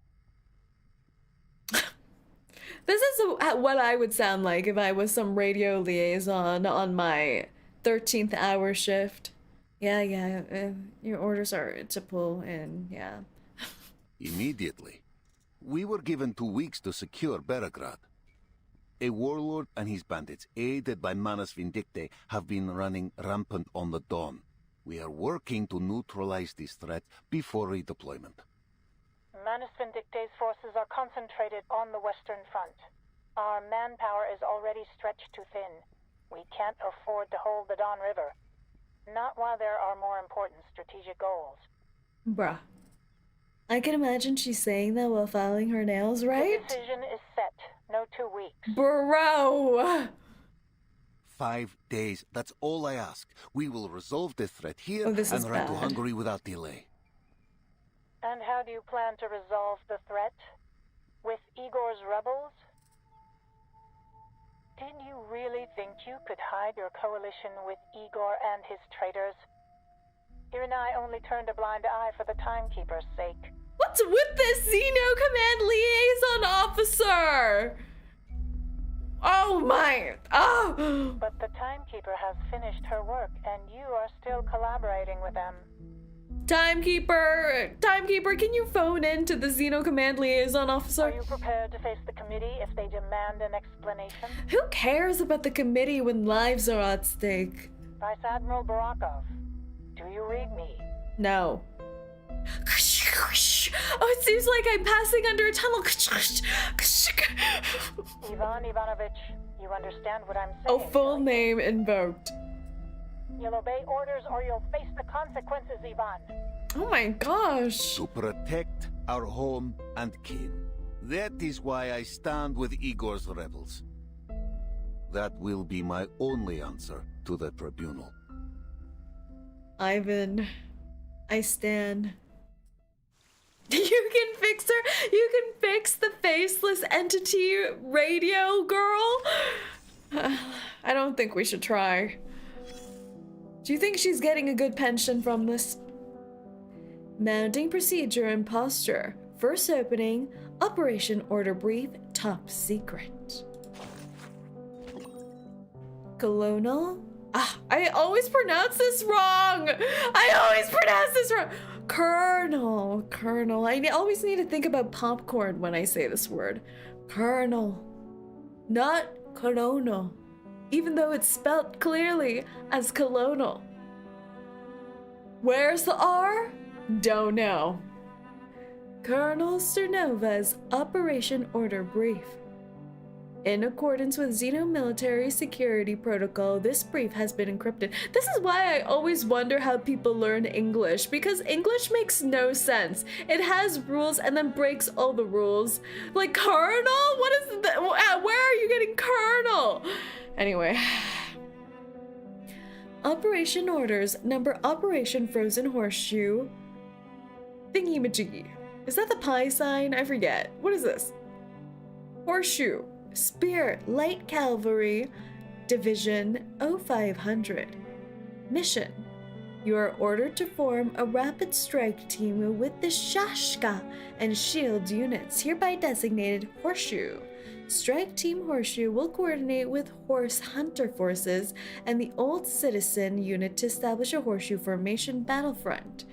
This is what I would sound like if I was some radio liaison on my 13th hour shift. Yeah, your orders are to pull in, yeah. Immediately. We were given 2 weeks to secure Belgrade. A warlord and his bandits, aided by Manus Vindictae, have been running rampant on the Dawn. We are working to neutralize this threat before redeployment. Manus Vindictae's forces are concentrated on the Western Front. Our manpower is already stretched too thin. We can't afford to hold the Don River. Not while there are more important strategic goals. Bruh. I can imagine she's saying that while filing her nails, right? The decision is set. No 2 weeks. Bro! 5 days, that's all I ask. We will resolve the threat here this and is run to bad. Hungary without delay. And how do you plan to resolve the threat? With Igor's rebels? Did you really think you could hide your coalition with Igor and his traitors? You and I only turned a blind eye for the timekeeper's sake. What's with this Xeno Command Liaison Officer? Oh my... Oh! But the timekeeper has finished her work, and you are still collaborating with them. Timekeeper, can you phone in to the Xeno Command Liaison Officer? Are you prepared to face the committee if they demand an explanation? Who cares about the committee when lives are at stake? Vice Admiral Barakov, do you read me? No. Oh, it seems like I'm passing under a tunnel. Ivan Ivanovich, you understand what I'm saying? Oh, full name invoked. You'll obey orders or you'll face the consequences, Ivan. Oh my gosh. To protect our home and kin. That is why I stand with Igor's rebels. That will be my only answer to the tribunal. Ivan, I stand. You can fix her? You can fix the faceless entity radio girl? I don't think we should try. Do you think she's getting a good pension from this? Mounting procedure and posture. First opening, Operation Order Brief, top secret. Colonel? Ah, I always pronounce this wrong! Colonel. I always need to think about popcorn when I say this word. Colonel. Not colonel. Even though it's spelt clearly as colonel. Where's the R? Don't know. Colonel Cernova's Operation Order Brief. In accordance with Xeno military security protocol, this brief has been encrypted. This is why I always wonder how people learn English, because English makes no sense. It has rules and then breaks all the rules. Like, Colonel? What is that? Where are you getting Colonel? Anyway, Operation orders number Operation Frozen Horseshoe thingy-majiggy. Is that the pi sign? I forget. What is this? Horseshoe. Spear Light Cavalry Division 0500. Mission. You are ordered to form a rapid strike team with the Shashka and Shield units, hereby designated Horseshoe. Strike Team Horseshoe will coordinate with Horse Hunter forces and the Old Citizen unit to establish a Horseshoe formation battlefront.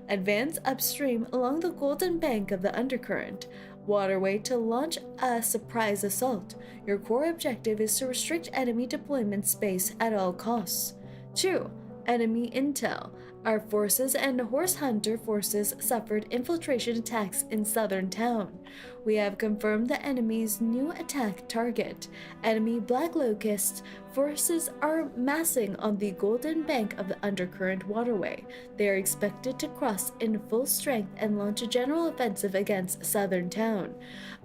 Advance upstream along the golden bank of the undercurrent waterway to launch a surprise assault. Your core objective is to restrict enemy deployment space at all costs. 2. Enemy intel. Our forces and Horse Hunter forces suffered infiltration attacks in southern town. We have confirmed the enemy's new attack target. Enemy Black Locust forces are massing on the golden bank of the undercurrent waterway. They are expected to cross in full strength and launch a general offensive against southern town.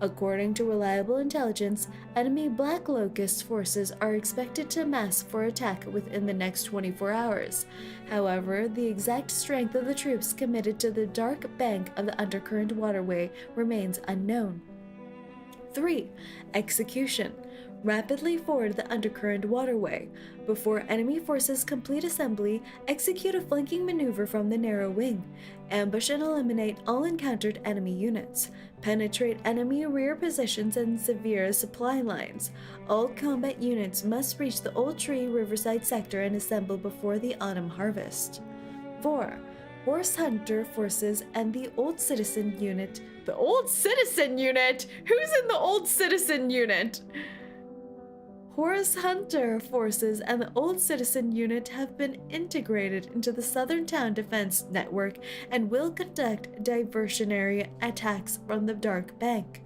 According to reliable intelligence, enemy Black Locust forces are expected to mass for attack within the next 24 hours. However, the exact strength of the troops committed to the dark bank of the undercurrent waterway remains unknown. 3. Execution. Rapidly ford the undercurrent waterway. Before enemy forces complete assembly, execute a flanking maneuver from the narrow wing. Ambush and eliminate all encountered enemy units. Penetrate enemy rear positions and severe supply lines. All combat units must reach the Old Tree Riverside sector and assemble before the autumn harvest. 4. Horse Hunter forces and the Old Citizen unit. The Old Citizen unit? Who's in the Old Citizen unit? Horse Hunter forces and the Old Citizen unit have been integrated into the Southern Town Defense Network and will conduct diversionary attacks from the Dark Bank.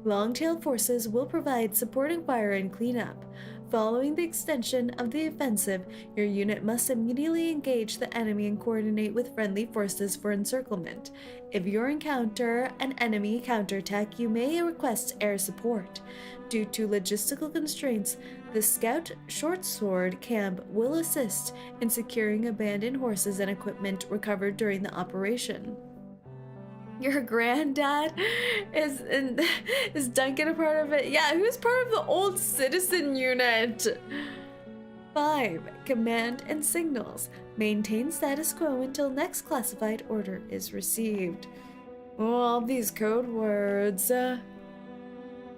Longtail forces will provide supporting fire and cleanup. Following the extension of the offensive, your unit must immediately engage the enemy and coordinate with friendly forces for encirclement. If you encounter an enemy counterattack, you may request air support. Due to logistical constraints, the Scout Short Sword Camp will assist in securing abandoned horses and equipment recovered during the operation. Your granddad is Duncan a part of it? Yeah, who's part of the Old Citizen unit? 5. Command and signals. Maintain status quo until next classified order is received. All these code words.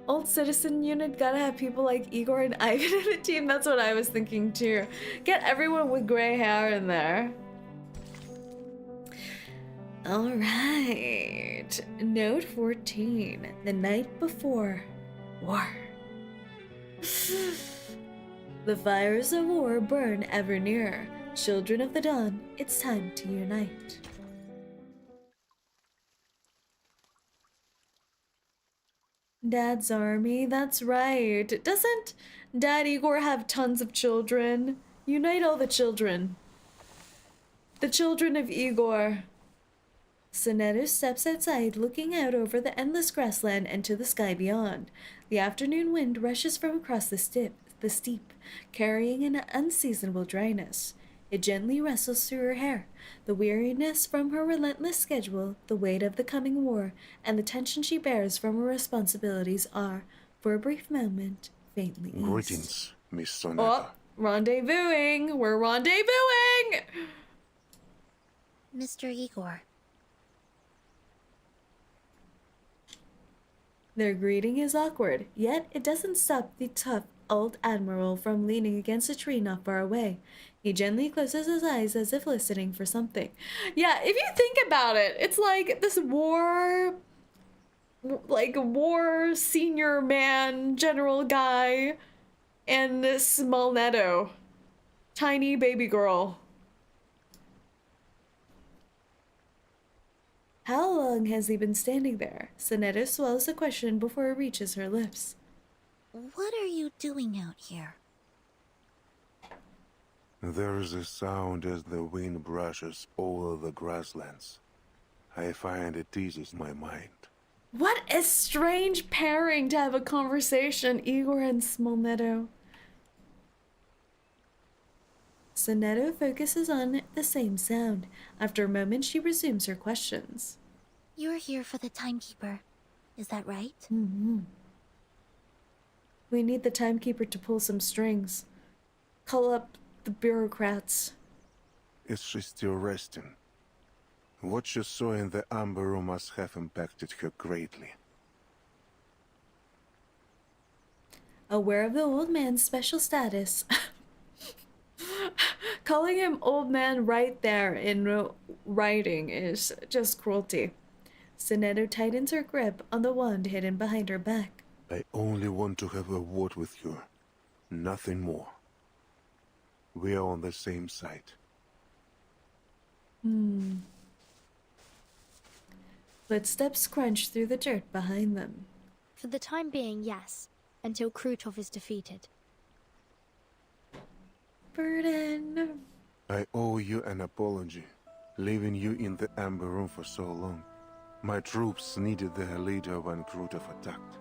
Old Citizen unit, gotta have people like Igor and Ivan in the team. That's what I was thinking too. Get everyone with gray hair in there. Alright. Note 14. The night before war. The fires of war burn ever nearer. Children of the dawn, it's time to unite. Dad's army, that's right. Doesn't Dad Igor have tons of children? Unite all the children. The children of Igor. Soneto steps outside, looking out over the endless grassland and to the sky beyond. The afternoon wind rushes from across the steep, carrying an unseasonable dryness. It gently rustles through her hair. The weariness from her relentless schedule, the weight of the coming war, and the tension she bears from her responsibilities are, for a brief moment, faintly eased. Greetings, Miss Sonata. Oh, rendezvousing! We're rendezvousing! Mr. Igor. Their greeting is awkward, yet it doesn't stop the tough old admiral from leaning against a tree not far away. He gently closes his eyes as if listening for something. Yeah, if you think about it, it's like this war senior man, general guy, and this small Netto, tiny baby girl. How long has he been standing there? Sonetta swallows the question before it reaches her lips. What are you doing out here? There is a sound as the wind brushes over the grasslands. I find it eases my mind. What a strange pairing to have a conversation, Igor and Smolnetto. Sonetto focuses on the same sound. After a moment, she resumes her questions. You're here for the timekeeper. Is that right? Mm-hmm. We need the timekeeper to pull some strings. Call up the bureaucrats. Is she still resting? What she saw in the amber room must have impacted her greatly. Aware of the old man's special status. Calling him old man right there in writing is just cruelty. Sonetto tightens her grip on the wand hidden behind her back. I only want to have a word with you. Nothing more. We are on the same side. Footsteps crunch through the dirt behind them. For the time being, yes. Until 𝐒𝐴𝐻 is defeated. Burden. I owe you an apology, leaving you in the amber room for so long. My troops needed their leader when 𝐒𝐻 attacked.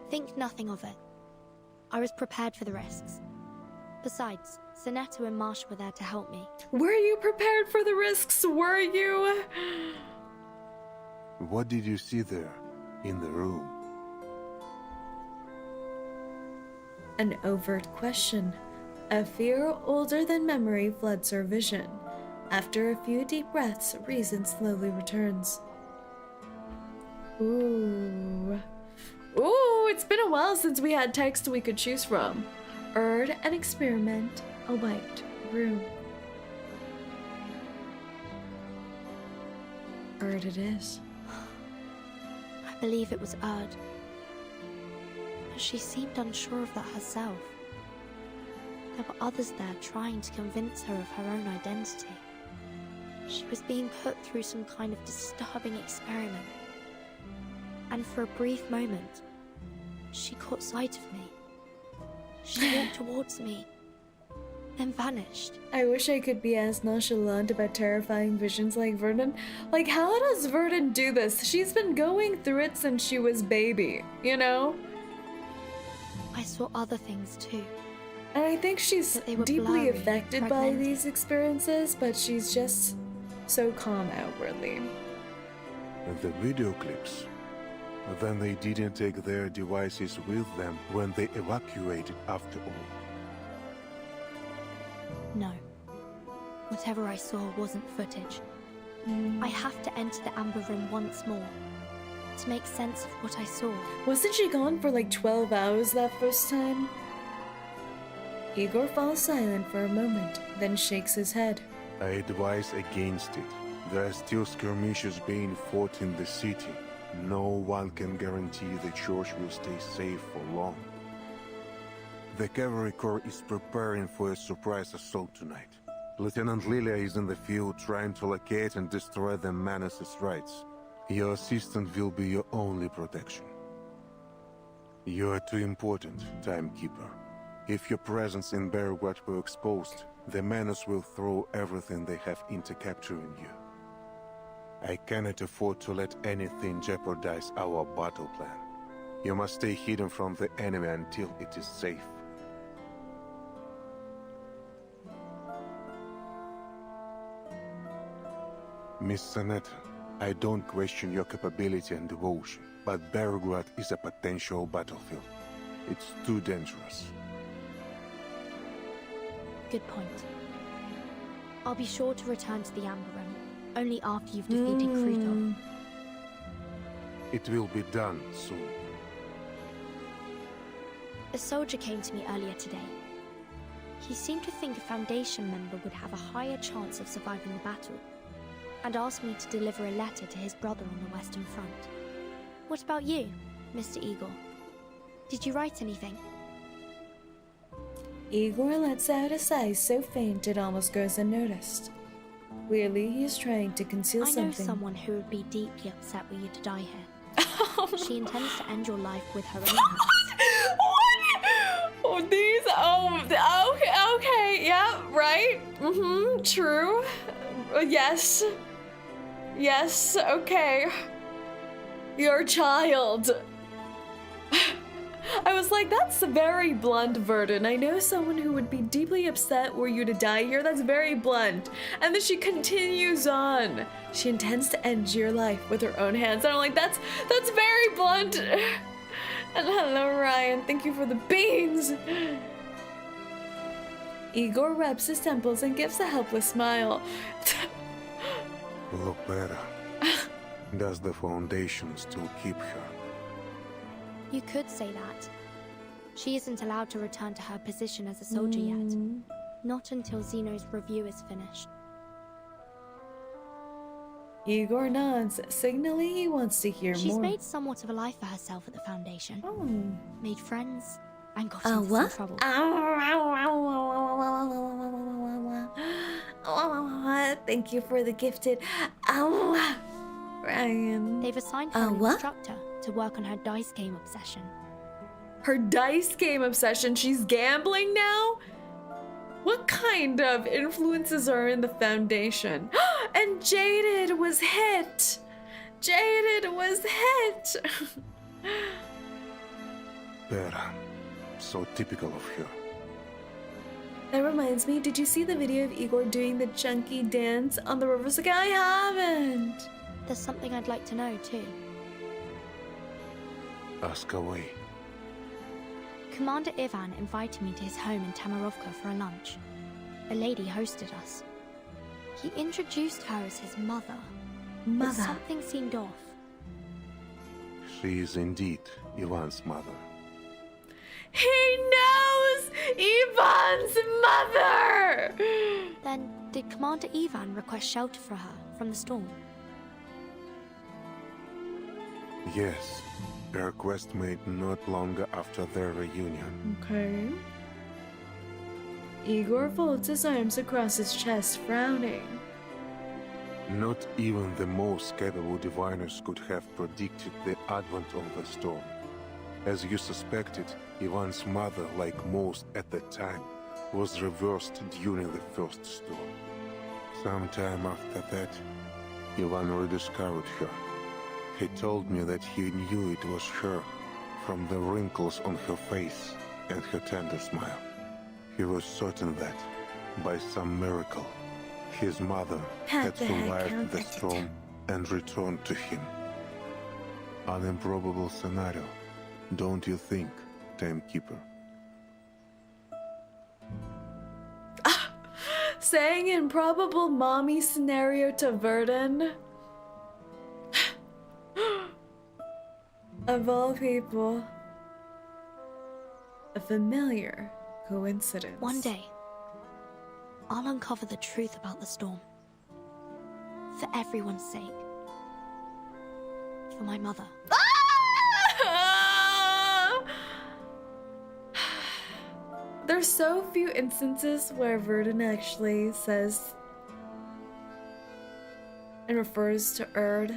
Think nothing of it. I was prepared for the risks. Besides, Sonetto and Marsh were there to help me. Were you prepared for the risks? Were you? What did you see there, in the room? An overt question. A fear older than memory floods her vision. After a few deep breaths, reason slowly returns. Ooh. Ooh, it's been a while since we had text we could choose from. Erd, an experiment, a white room. Erd it is. I believe it was Erd. But she seemed unsure of that herself. There were others there trying to convince her of her own identity. She was being put through some kind of disturbing experiment. And for a brief moment, she caught sight of me. She walked towards me, then vanished. I wish I could be as nonchalant about terrifying visions like Verdun. Like, how does Verdun do this? She's been going through it since she was baby, you know? I saw other things too. And I think she's deeply blurry, affected by fragmented. these experiences, but she's just so calm outwardly. And the video clips. Then they didn't take their devices with them when they evacuated after all. No. Whatever I saw wasn't footage. I have to enter the amber room once more to make sense of what I saw. Wasn't she gone for like 12 hours that first time? Igor falls silent for a moment, then shakes his head. I advise against it. There are still skirmishes being fought in the city. No one can guarantee the church will stay safe for long. The cavalry corps is preparing for a surprise assault tonight. Lieutenant Lilia is in the field trying to locate and destroy the Manus' rights. Your assistant will be your only protection. You are too important, Timekeeper. If your presence in Belgrade were exposed, the Manus will throw everything they have into capturing you. I cannot afford to let anything jeopardize our battle plan. You must stay hidden from the enemy until it is safe. Miss Sonetto, I don't question your capability and devotion, but Belgrade is a potential battlefield. It's too dangerous. Good point. I'll be sure to return to the amber room, only after you've defeated 𝐒𝐻. It will be done soon. A soldier came to me earlier today. He seemed to think a Foundation member would have a higher chance of surviving the battle, and asked me to deliver a letter to his brother on the Western Front. What about you, Mr. Igor? Did you write anything? Igor lets out a sigh so faint it almost goes unnoticed. Clearly, he is trying to conceal I know something. someone who would be deeply upset were you to die here. She intends to end your life with her own hands. Oh, these. Okay, yeah, right. True. Yes. Yes, okay. Your child. I was like, that's very blunt, Verdun. I know someone who would be deeply upset were you to die here. That's very blunt. And then she continues on. She intends to end your life with her own hands. And I'm like, that's very blunt. And hello, Ryan. Thank you for the beans. Igor rubs his temples and gives a helpless smile. Look better. Does the Foundation still keep her? You could say that. She isn't allowed to return to her position as a soldier yet. Not until Zeno's review is finished. Igor nods, signaling he wants to hear more. She's made somewhat of a life for herself at the Foundation. Made friends and got into some trouble. Thank you for the gifted. Ryan. They've assigned her an instructor to work on her dice game obsession. Her dice game obsession? She's gambling now? What kind of influences are in the Foundation? And Jaded was hit! Jaded was hit! Vera. So typical of her. That reminds me, did you see the video of Igor doing the chunky dance on the river? Like, I haven't! There's something I'd like to know, too. Ask away. Commander Ivan invited me to his home in Tamarovka for a lunch. A lady hosted us. He introduced her as his mother. But something seemed off. She is indeed Ivan's mother. He knows Ivan's mother! Then, did Commander Ivan request shelter for her from the storm? Yes. A request made not long after their reunion. Okay. Igor folds his arms across his chest, frowning. Not even the most capable diviners could have predicted the advent of the storm. As you suspected, Ivan's mother, like most at the time, was reversed during the first storm. Sometime after that, Ivan rediscovered her. He told me that he knew it was her from the wrinkles on her face and her tender smile. He was certain that, by some miracle, his mother had survived the storm and returned to him. An improbable scenario, don't you think, Timekeeper? Saying improbable mommy scenario to Verdun? Of all people, a familiar coincidence. One day, I'll uncover the truth about the storm. For everyone's sake. For my mother. There's so few instances where Verdun actually says and refers to Erd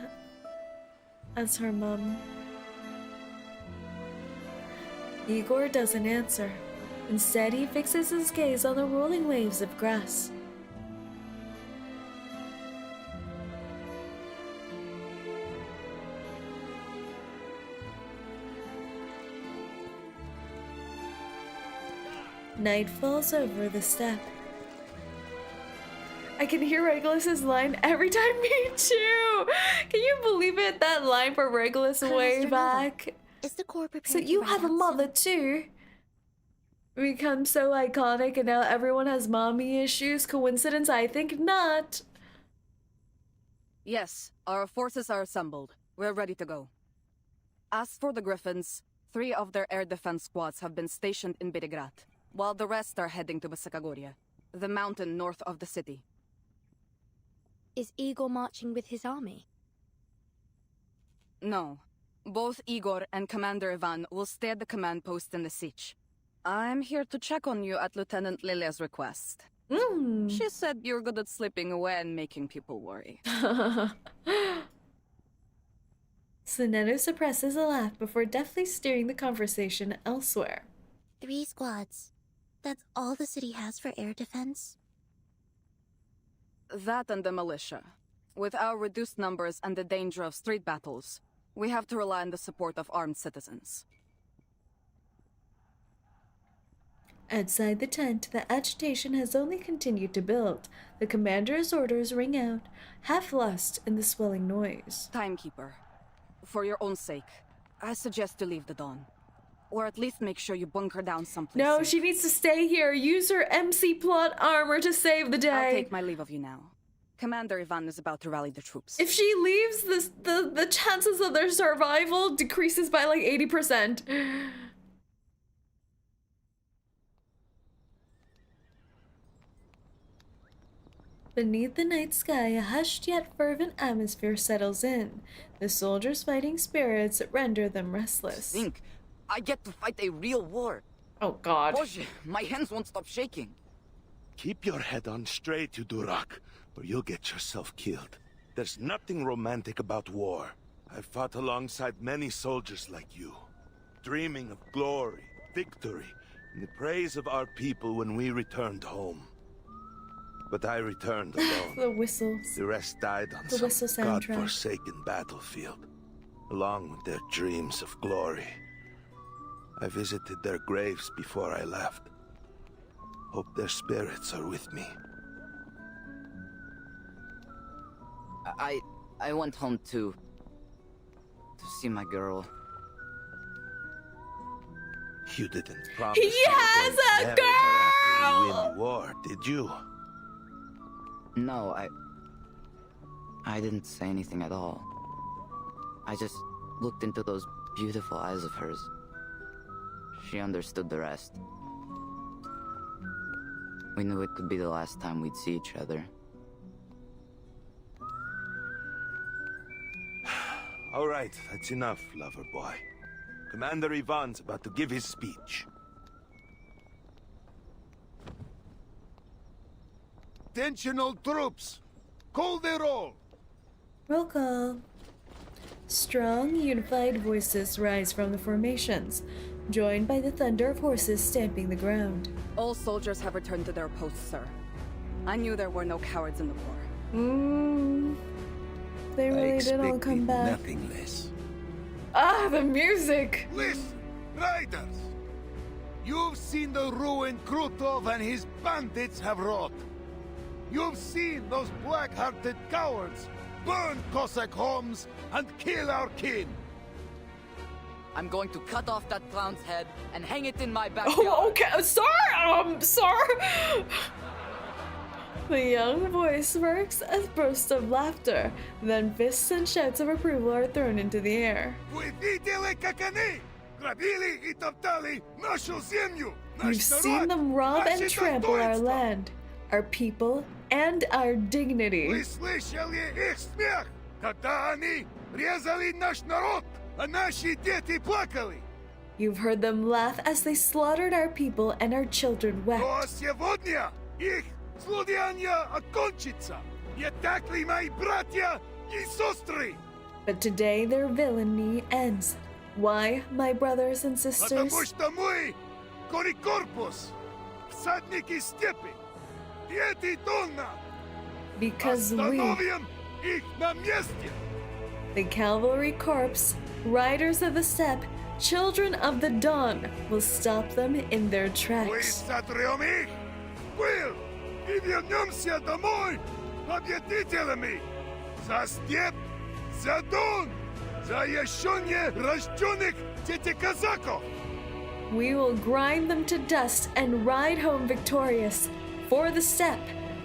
as her mom. Igor doesn't answer. Instead, he fixes his gaze on the rolling waves of grass. Night falls over the steppe. I can hear Regulus's line every time, me too! Can you believe it? That line for Regulus way back. Is the Corps prepared So you to have a ride out mother too? Become so iconic and now everyone has mommy issues. Coincidence? I think not. Yes, our forces are assembled. We're ready to go. As for the Griffins, 3 of their air defense squads have been stationed in Belgrad, while the rest are heading to Masakagoria, the mountain north of the city. Is Igor marching with his army? No. Both Igor and Commander Ivan will stay at the command post in the siege. I'm here to check on you at Lieutenant Lilia's request. She said you're good at slipping away and making people worry. Sonetto suppresses a laugh before deftly steering the conversation elsewhere. 3 squads. That's all the city has for air defense? That and the militia. With our reduced numbers and the danger of street battles, we have to rely on the support of armed citizens. Outside the tent, the agitation has only continued to build. The commander's orders ring out, half lost in the swelling noise. Timekeeper, for your own sake, I suggest to leave the dawn. Or at least make sure you bunker down someplace No, safe. she needs to stay here. Use her MC plot armor to save the day. I'll take my leave of you now. Commander Ivan is about to rally the troops. If she leaves, the chances of their survival decreases by like 80%. Beneath the night sky, a hushed yet fervent atmosphere settles in. The soldiers' fighting spirits render them restless. Think, I get to fight a real war. Oh God. Boże, my hands won't stop shaking. Keep your head on straight, you Durak, or you'll get yourself killed. There's nothing romantic about war. I've fought alongside many soldiers like you, dreaming of glory, victory, and the praise of our people when we returned home. But I returned alone. The whistles. The rest died on The some whistle soundtrack. godforsaken battlefield, along with their dreams of glory. I visited their graves before I left. Hope their spirits are with me. I went home to see my girl. You didn't promise He you were has going to a marry her after you girl! win the war, did you? No, I didn't say anything at all. I just looked into those beautiful eyes of hers. She understood the rest. We knew it could be the last time we'd see each other. All right, that's enough, lover boy. Commander Ivan's about to give his speech. Attention all troops! Call the roll! Roll call. Strong, unified voices rise from the formations, joined by the thunder of horses stamping the ground. All soldiers have returned to their posts, sir. I knew there were no cowards in the war. They really did all come back. Nothing less. Ah, the music! Listen, riders! You've seen the ruin 𝐒𝐡𝐚𝐭 and his bandits have wrought. You've seen those black-hearted cowards burn Cossack homes and kill our kin. I'm going to cut off that clown's head and hang it in my backyard. Oh, okay. Sir! Sir! The young voice works a burst of laughter. Then fists and shouts of approval are thrown into the air. You've seen them rob and trample our land, our people, and our dignity. You've heard them laugh as they slaughtered our people and our children wept. But today their villainy ends. Why, my brothers and sisters? Because we, the cavalry corps, riders of the steppe, children of the dawn, will stop them in their tracks. We will grind them to dust and ride home victorious, for the steppe,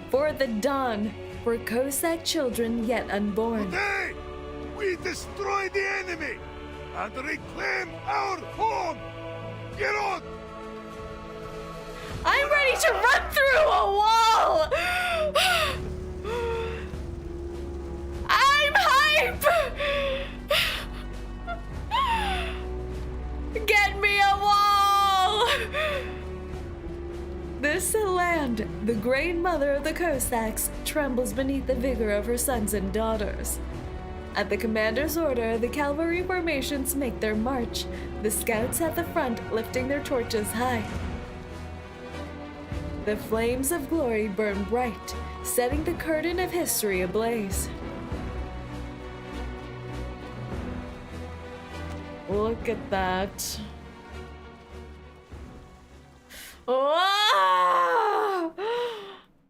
for the dawn, for Cossack children yet unborn. Today, we destroy the enemy and reclaim our home. Get on! I'm ready to run through a wall! I'm hype! Get me a wall! This land, the great mother of the Cossacks, trembles beneath the vigor of her sons and daughters. At the commander's order, the cavalry formations make their march, the scouts at the front lifting their torches high. The flames of glory burn bright, setting the curtain of history ablaze. Look at that. Oh,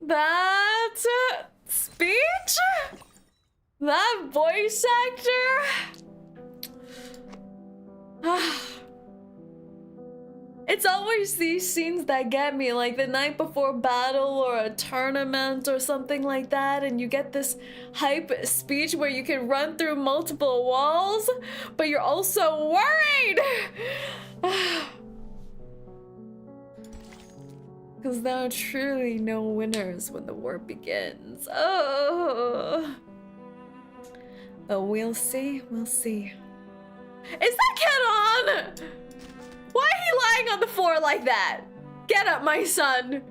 that speech? That voice actor? It's always these scenes that get me, like the night before battle or a tournament or something like that, and you get this hype speech where you can run through multiple walls, but you're also worried! Because there are truly no winners when the war begins. Oh! But we'll see, we'll see. Is that 𝐂𝐚𝐭? Why are you lying on the floor like that? Get up, my son.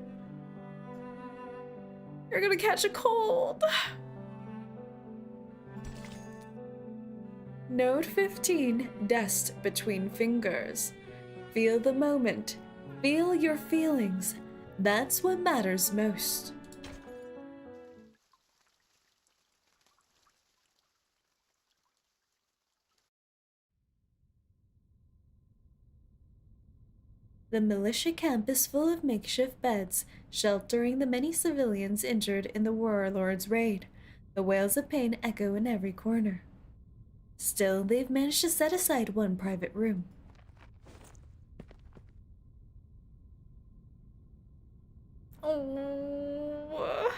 You're gonna catch a cold. Note 15, dust between fingers. Feel the moment. Feel your feelings. That's what matters most. The militia camp is full of makeshift beds, sheltering the many civilians injured in the warlord's raid. The wails of pain echo in every corner. Still, they've managed to set aside one private room. Oh.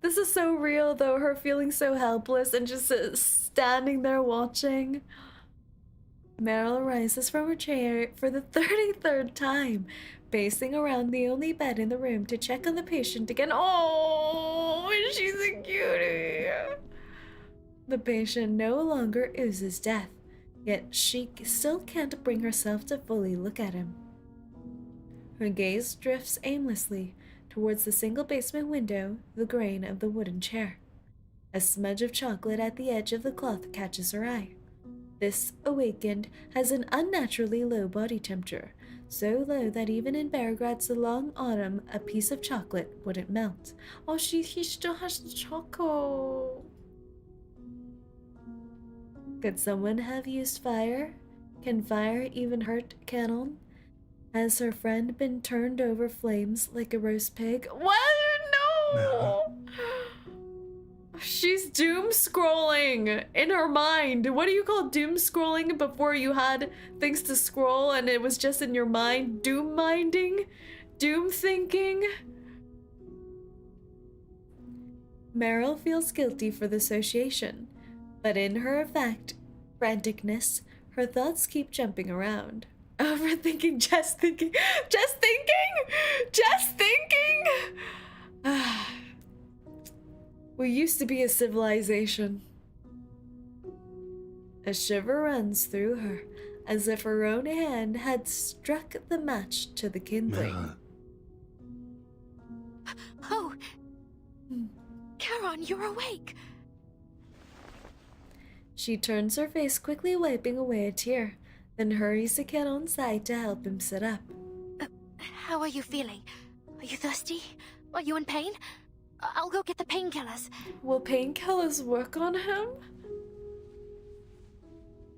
This is so real, though, her feeling so helpless and just standing there watching. Meryl rises from her chair for the 33rd time, pacing around the only bed in the room to check on the patient again. Oh, she's a cutie. The patient no longer oozes death, yet she still can't bring herself to fully look at him. Her gaze drifts aimlessly towards the single basement window, the grain of the wooden chair. A smudge of chocolate at the edge of the cloth catches her eye. This awakened has an unnaturally low body temperature, so low that even in Beargrad's long autumn, a piece of chocolate wouldn't melt. Oh, he still has the choco. Could someone have used fire? Can fire even hurt 𝐂𝐚𝐭? Has her friend been turned over flames like a roast pig? What? No! She's doom scrolling in her mind. What do you call doom scrolling before you had things to scroll and it was just in your mind? Doom minding? Doom thinking? Meryl feels guilty for the association, but in her franticness, her thoughts keep jumping around. Overthinking, just thinking, just thinking, just thinking! We used to be a civilization. A shiver runs through her, as if her own hand had struck the match to the kindling. Oh! 𝐂𝐚𝐭, you're awake! She turns her face, quickly wiping away a tear, then hurries to 𝐂𝐚𝐭's side to help him sit up. How are you feeling? Are you thirsty? Are you in pain? I'll go get the painkillers. Will painkillers work on him?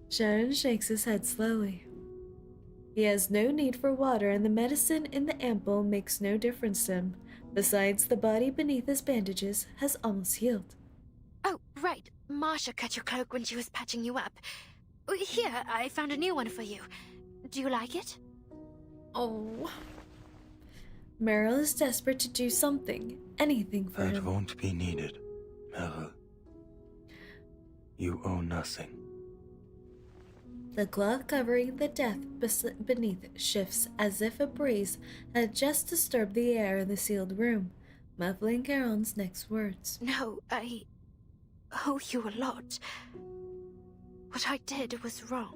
Saerin shakes his head slowly. He has no need for water, and the medicine in the ampoule makes no difference to him. Besides, the body beneath his bandages has almost healed. Oh, right. Marsha cut your cloak when she was patching you up. Here, I found a new one for you. Do you like it? Oh. Meryl is desperate to do something, anything for him. That won't be needed, Meryl. You owe nothing. The cloth covering the death beneath shifts as if a breeze had just disturbed the air in the sealed room, muffling 𝐂𝐚𝐭's next words. No, I owe you a lot. What I did was wrong.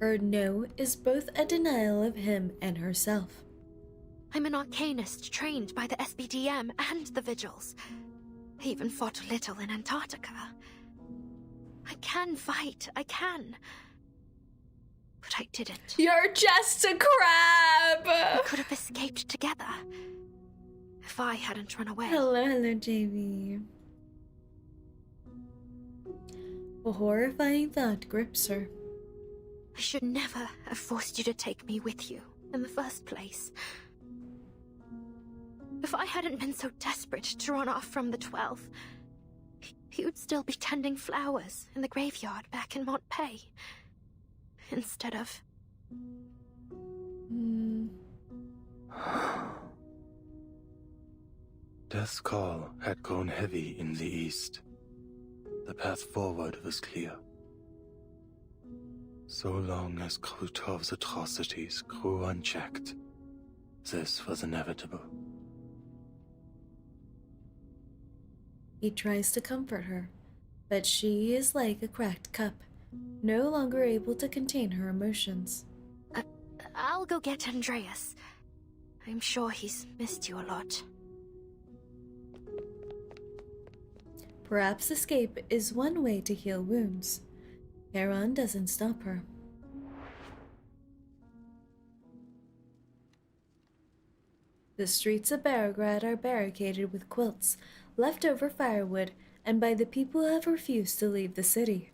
Her no is both a denial of him and herself. I'm an arcanist trained by the SBDM and the Vigils. I even fought a little in Antarctica. I can fight, I can. But I didn't. You're just a crab! We could have escaped together. If I hadn't run away. Hello, JV. A horrifying thought grips her. I should never have forced you to take me with you in the first place. If I hadn't been so desperate to run off from the 12, you'd still be tending flowers in the graveyard back in Montpay. Instead of... Death's call had grown heavy in the east. The path forward was clear. So long as 𝐒𝐡𝐚𝐭's atrocities grew unchecked, this was inevitable. He tries to comfort her, but she is like a cracked cup, no longer able to contain her emotions. I'll go get Andreas. I'm sure he's missed you a lot. Perhaps escape is one way to heal wounds. Heron doesn't stop her. The streets of Beograd are barricaded with quilts, leftover firewood, and by the people who have refused to leave the city.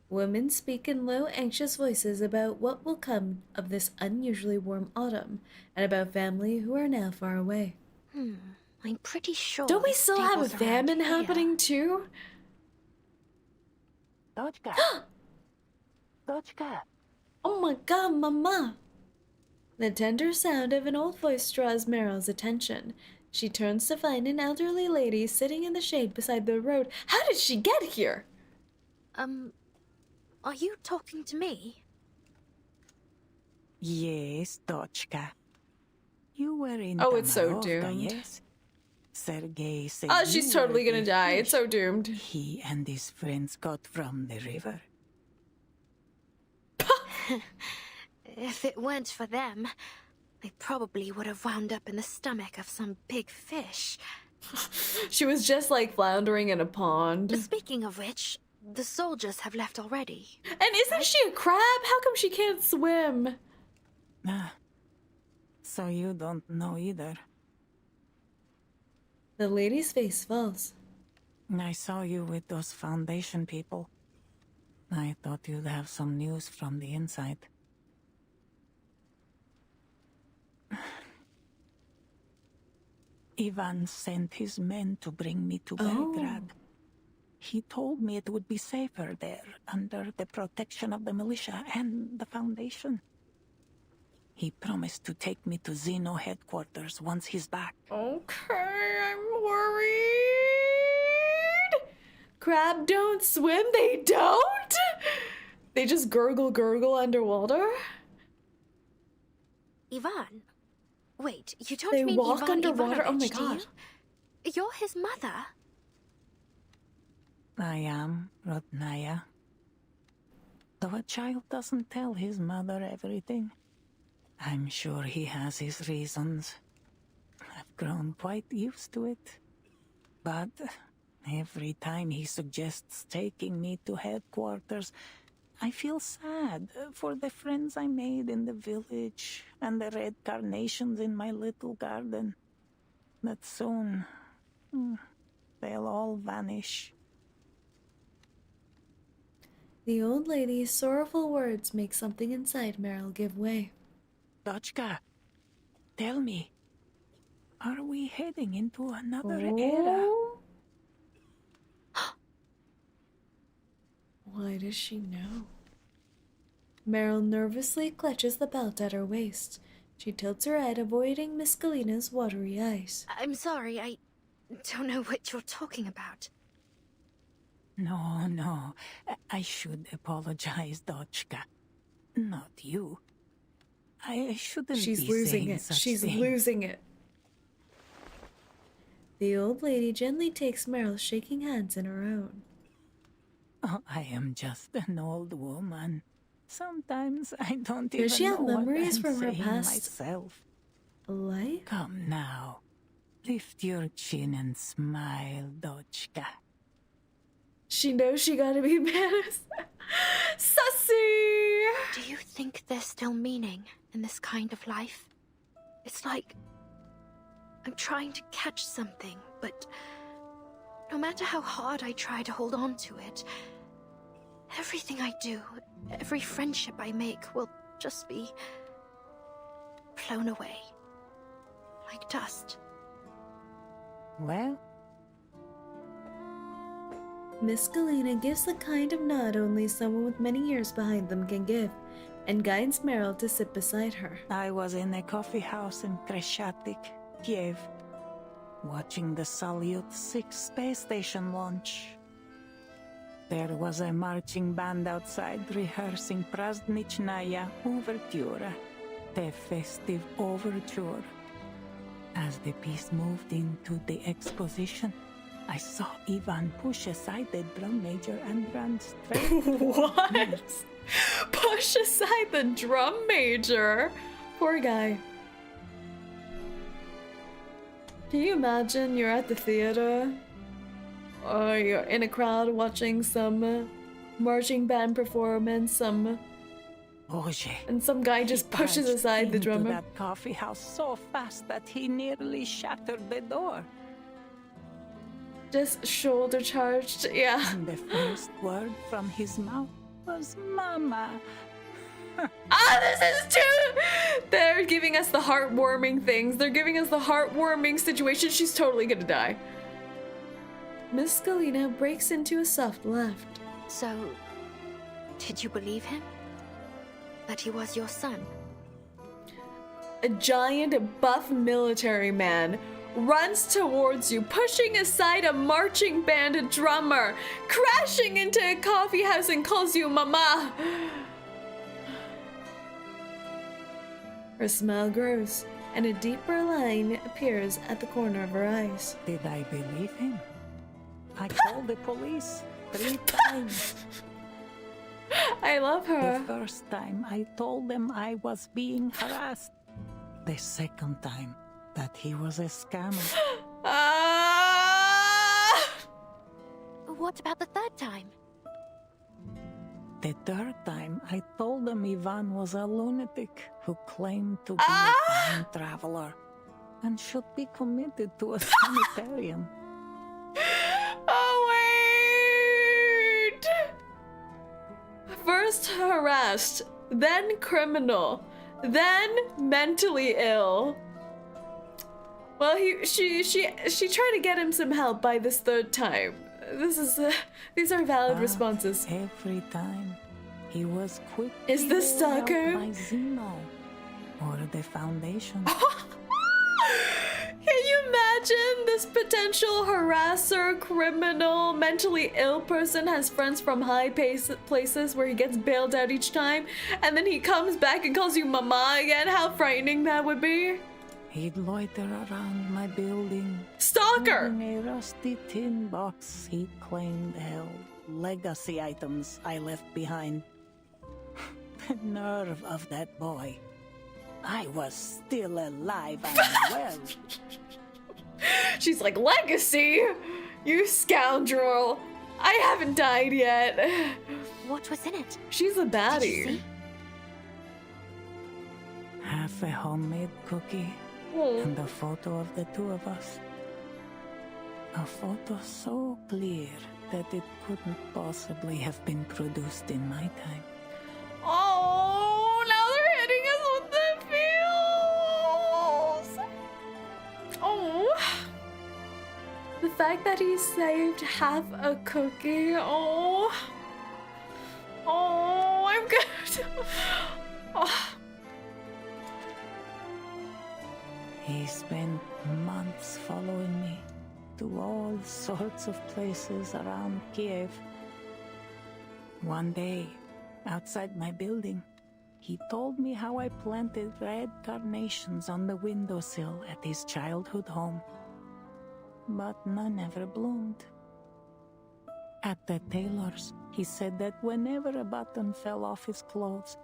Women speak in low, anxious voices about what will come of this unusually warm autumn, and about family who are now far away. I'm pretty sure... Don't we still have a stables around famine here. happening too? 𝐂𝐡𝐚𝐭. 𝐂𝐡𝐚𝐭. Oh my god, mama! The tender sound of an old voice draws Meryl's attention. She turns to find an elderly lady sitting in the shade beside the road. How did she get here? Are you talking to me? Yes, 𝐂𝐡𝐚𝐭. You were in Oh, it's so Tamarovka, doomed. yes? Sergei said Oh, you she's were totally gonna the die. It's so fish doomed. He and his friends got from the river. If it weren't for them, they probably would have wound up in the stomach of some big fish. She was just like floundering in a pond. Speaking of which, the soldiers have left already. And isn't she a crab? How come she can't swim? Ah, so you don't know either. The lady's face falls. I saw you with those Foundation people. I thought you'd have some news from the inside. Ivan sent his men to bring me to Belgrade. He told me it would be safer there, under the protection of the militia and the Foundation. He promised to take me to Xeno headquarters once he's back. Okay, I'm worried. Crab don't swim? They don't? They just gurgle underwater? Ivan? Wait, you don't They mean walk Ivan underwater? Oh my Ivanovich, do god. you? You're his mother. I am, Rodnaya. Though a child doesn't tell his mother everything, I'm sure he has his reasons. I've grown quite used to it. But every time he suggests taking me to headquarters, I feel sad for the friends I made in the village and the red carnations in my little garden. But soon, they'll all vanish. The old lady's sorrowful words make something inside Meryl give way. 𝐂𝐡𝐚𝐭, tell me, are we heading into another era? Why does she know? Meryl nervously clutches the belt at her waist. She tilts her head, avoiding Miss Galina's watery eyes. I'm sorry, I don't know what you're talking about. No, I should apologize, 𝐂𝐡𝐚𝐭. Not you. I shouldn't She's be losing saying it. such She's things. losing it. The old lady gently takes Meryl's shaking hands in her own. Oh, I am just an old woman. Sometimes I don't Does even she know have what memories I'm from her saying past myself. life? Come now, lift your chin and smile, 𝐂𝐡𝐚𝐭. She knows she gotta be mad. Sussy! Do you think there's still meaning in this kind of life? It's like I'm trying to catch something, but no matter how hard I try to hold on to it, Everything I do, every friendship I make will just be blown away. Like dust. Well? Miss 𝐒𝐚₭ gives the kind of nod only someone with many years behind them can give, and guides Meryl to sit beside her. I was in a coffee house in Kreshchatyk, Kiev, watching the Salyut 6 space station launch. There was a marching band outside rehearsing Prazdnichnaya Ouverture, the festive overture. As the piece moved into the exposition, I saw Ivan push aside the drum major and run straight. What? Push aside the drum major? Poor guy. Can you imagine you're at the theater? Or you're in a crowd watching some marching band performance, and some guy just pushes aside the drummer. That coffee house so fast that he nearly shattered the door. Just shoulder charged, yeah. And the first word from his mouth was "Mama." This is too. They're giving us the heartwarming things. They're giving us the heartwarming situation. She's totally gonna die. Miss 𝐒𝐚₭ breaks into a soft laugh. So, did you believe him? That he was your son? A giant, buff military man runs towards you, pushing aside a marching band drummer, crashing into a coffee house and calls you Mama. Her smile grows, and a deeper line appears at the corner of her eyes. Did I believe him? I called the police 3 times. I love her. The first time I told them I was being harassed. The second time that he was a scammer. What about the third time? The third time I told them Ivan was a lunatic who claimed to be a time traveler and should be committed to a sanitarium. Oh, wait! First harassed, then criminal, then mentally ill. Well, she tried to get him some help by this third time. These are valid responses. Every time he was quick. Is this stalker? My Zemo or the Foundation. Can you imagine this potential harasser, criminal, mentally ill person has friends from high places where he gets bailed out each time, and then he comes back and calls you Mama again? How frightening that would be. He'd loiter around my building. Stalker! In a rusty tin box he claimed held legacy items I left behind. The nerve of that boy. I was still alive and well. She's like, legacy? You scoundrel. I haven't died yet. What was in it? She's a baddie. Did you see? Half a homemade cookie and a photo of the two of us. A photo so clear that it couldn't possibly have been produced in my time. Oh, now they're hitting us with the feels. Oh. The fact that he saved half a cookie. Oh. Oh, I'm good. Oh. He spent months following me to all sorts of places around Kiev. One day, outside my building, he told me how I planted red carnations on the windowsill at his childhood home. But none ever bloomed. At the tailor's, he said that whenever a button fell off his clothes,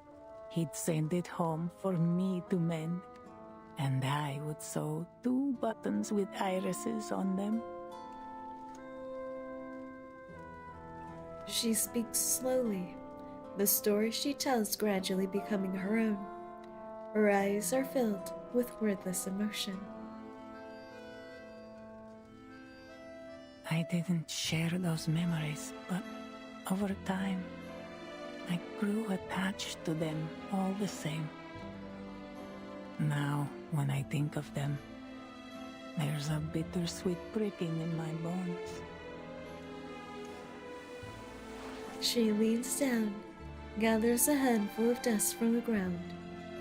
he'd send it home for me to mend. And I would sew 2 buttons with irises on them. She speaks slowly, the story she tells gradually becoming her own. Her eyes are filled with wordless emotion. I didn't share those memories, but over time, I grew attached to them all the same. Now, when I think of them, there's a bittersweet pricking in my bones. She leans down, gathers a handful of dust from the ground,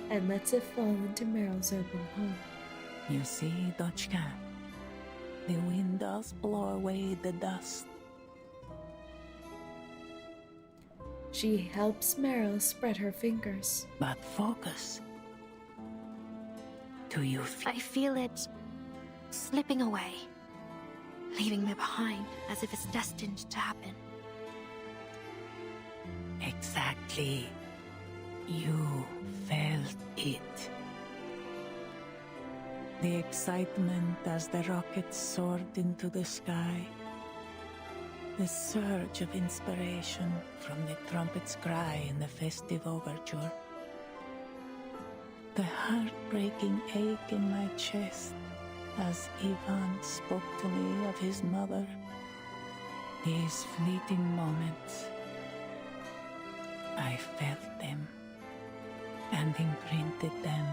and lets it fall into Meryl's open palm. You see, 𝐂𝐡𝐚𝐭, the wind does blow away the dust. She helps Meryl spread her fingers. But focus. Do you feel? I feel it slipping away, leaving me behind as if it's destined to happen. Exactly. You felt it. The excitement as the rockets soared into the sky. The surge of inspiration from the trumpet's cry in the festive overture. The heartbreaking ache in my chest as Ivan spoke to me of his mother. These fleeting moments, I felt them and imprinted them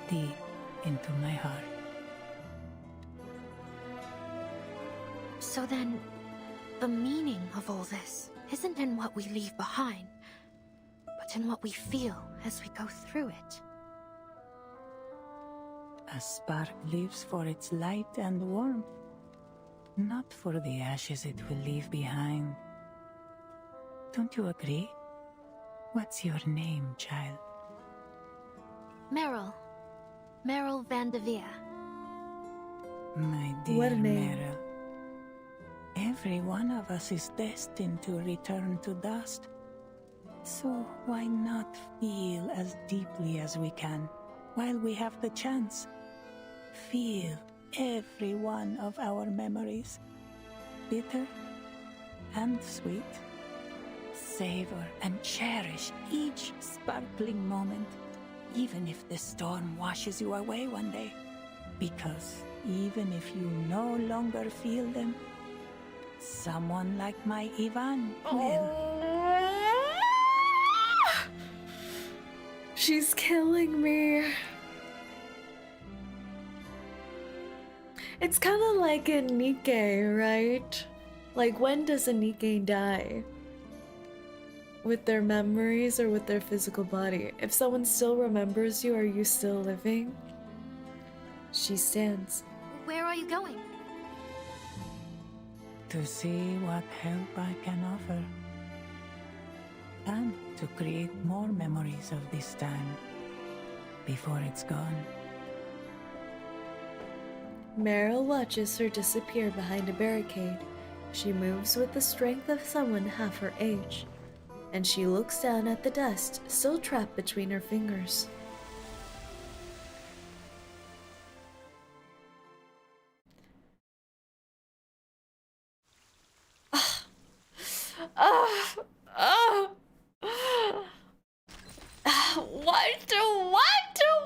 deep into my heart. So then, the meaning of all this isn't in what we leave behind, but in what we feel as we go through it. A spark lives for its light and warmth, not for the ashes it will leave behind. Don't you agree? What's your name, child? Meryl. Meryl van de Veer. My dear What a name. Meryl. Every one of us is destined to return to dust. So why not feel as deeply as we can while we have the chance? Feel every one of our memories, bitter and sweet. Savor and cherish each sparkling moment, even if the storm washes you away one day. Because even if you no longer feel them, someone like my Ivan will. She's killing me. It's kind of like in 𝐒𝐿𝐴, right? Like, when does a 𝐒𝐿𝐴 die? With their memories or with their physical body? If someone still remembers you, are you still living? She stands. Where are you going? To see what help I can offer. And to create more memories of this time before it's gone. Meryl watches her disappear behind a barricade. She moves with the strength of someone half her age, and she looks down at the dust still trapped between her fingers.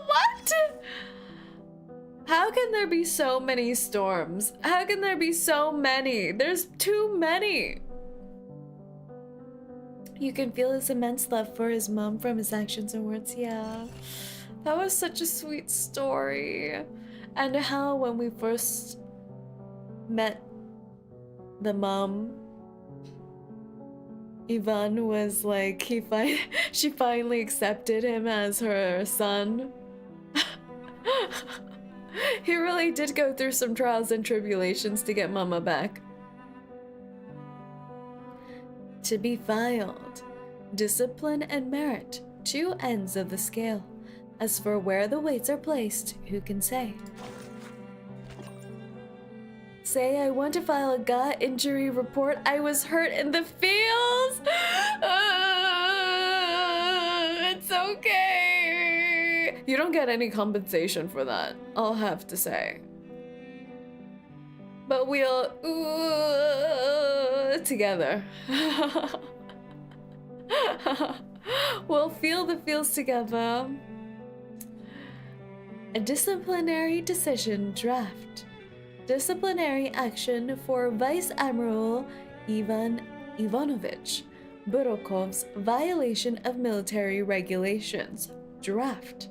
What? How can there be so many storms? How can there be so many? There's too many. You can feel his immense love for his mom from his actions and words. Yeah, that was such a sweet story. And how when we first met the mom, Ivan was like, she finally accepted him as her son. He really did go through some trials and tribulations to get Mama back. To be filed. Discipline and merit, two ends of the scale. As for where the weights are placed, who can say? Say, I want to file a gut injury report. I was hurt in the fields. It's okay. You don't get any compensation for that, I'll have to say. But we'll together. We'll feel the feels together. A disciplinary decision draft. Disciplinary action for Vice Admiral Ivan Ivanovich, Budakov's violation of military regulations. Draft.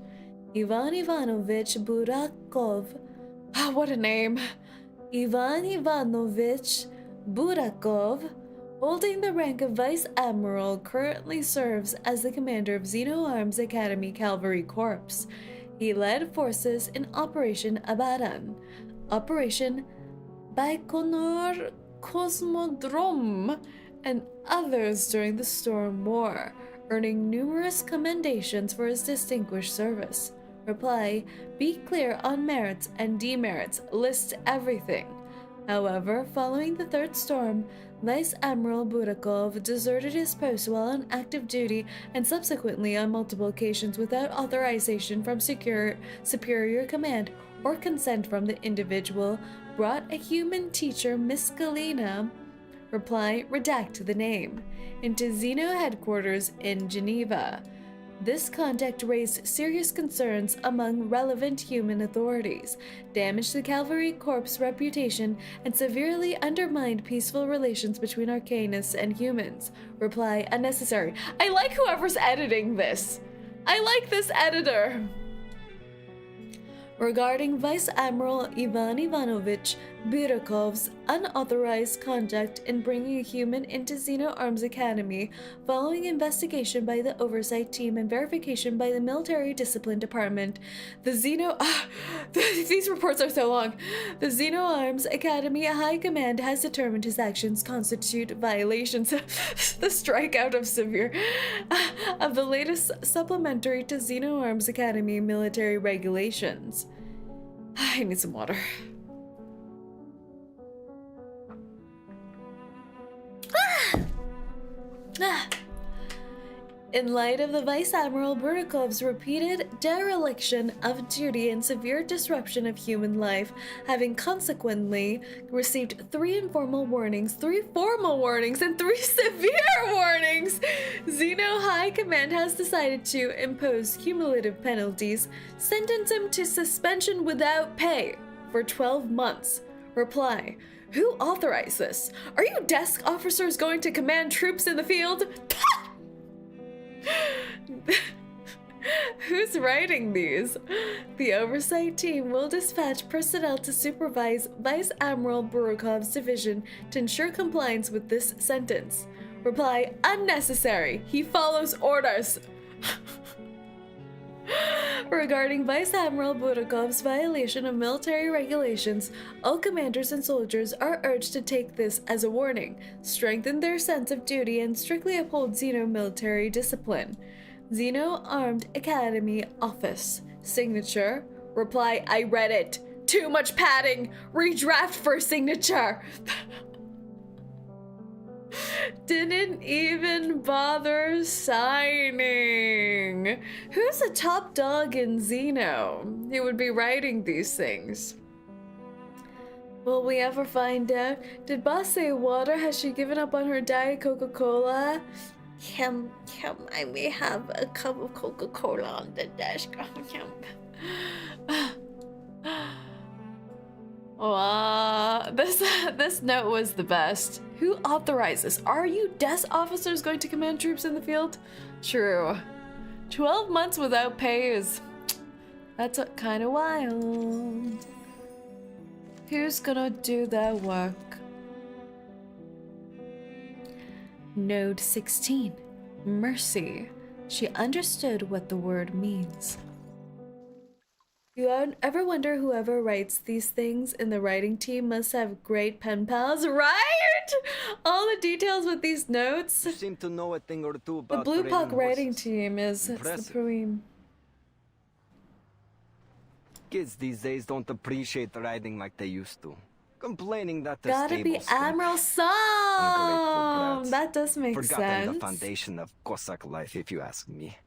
Ivan Ivanovich Budakov. Ah, what a name. Ivan Ivanovich Budakov, holding the rank of Vice Admiral, currently serves as the commander of 𝐒𝐴𝐚 Academy Cavalry Corps. He led forces in Operation Abadan, Operation Baikonur Cosmodrome, and others during the Storm War, earning numerous commendations for his distinguished service. Reply: be clear on merits and demerits. List everything. However, following the third storm, Vice Admiral Budakov deserted his post while on active duty and subsequently on multiple occasions without authorization from superior command or consent from the individual, brought a human teacher, Miss Galena, reply, redact the name, into 𝐒𝐚 headquarters in Geneva. This conduct raised serious concerns among relevant human authorities, damaged the Cavalry Corps' reputation, and severely undermined peaceful relations between arcanists and humans. Reply: unnecessary. I like whoever's editing this. I like this editor. Regarding Vice Admiral Ivan Ivanovich Budakov's unauthorized conduct in bringing a human into 𝐒𝐴𝐚 Academy, following investigation by the oversight team and verification by the military discipline department, the these reports are so long. The 𝐒𝐴𝐚 Academy High Command has determined his actions constitute violations the strikeout of severe of the latest supplementary to 𝐒𝐴𝐚 Academy military regulations. I need some water. In light of the Vice Admiral Budakov's repeated dereliction of duty and severe disruption of human life, having consequently received 3 informal warnings, 3 formal warnings, and 3 severe warnings, 𝐒𝐴𝐚 High Command has decided to impose cumulative penalties, sentence him to suspension without pay for 12 months. Reply: who authorized this? Are you desk officers going to command troops in the field? Who's writing these? The oversight team will dispatch personnel to supervise Vice Admiral Burakov's division to ensure compliance with this sentence. Reply: unnecessary. He follows orders. Regarding Vice Admiral Budakov's violation of military regulations, all commanders and soldiers are urged to take this as a warning, strengthen their sense of duty, and strictly uphold 𝐒𝐴𝐚 military discipline. 𝐒𝐴𝐚 Academy Office. Signature. Reply: I read it. Too much padding. Redraft for signature. Didn't even bother signing. Who's the top dog in 𝐒𝐚? He would be writing these things. Will we ever find out? Did Boss say water? Has she given up on her Diet Coca-Cola? I may have a cup of Coca-Cola on the desk. This note was the best. Who authorizes? Are you desk officers going to command troops in the field? True. 12 months without pay is... that's kind of wild. Who's gonna do that work? Node 16. Mercy. She understood what the word means. You ever wonder whoever writes these things in the writing team must have great pen pals, right? All the details with these notes. You seem to know a thing or two about the Blue Puck writing horses. team is the Preem. Kids these days don't appreciate riding like they used to. Complaining that the Gotta be Admiral Sam. That does make sense. Forgotten the foundation of Cossack life, if you ask me.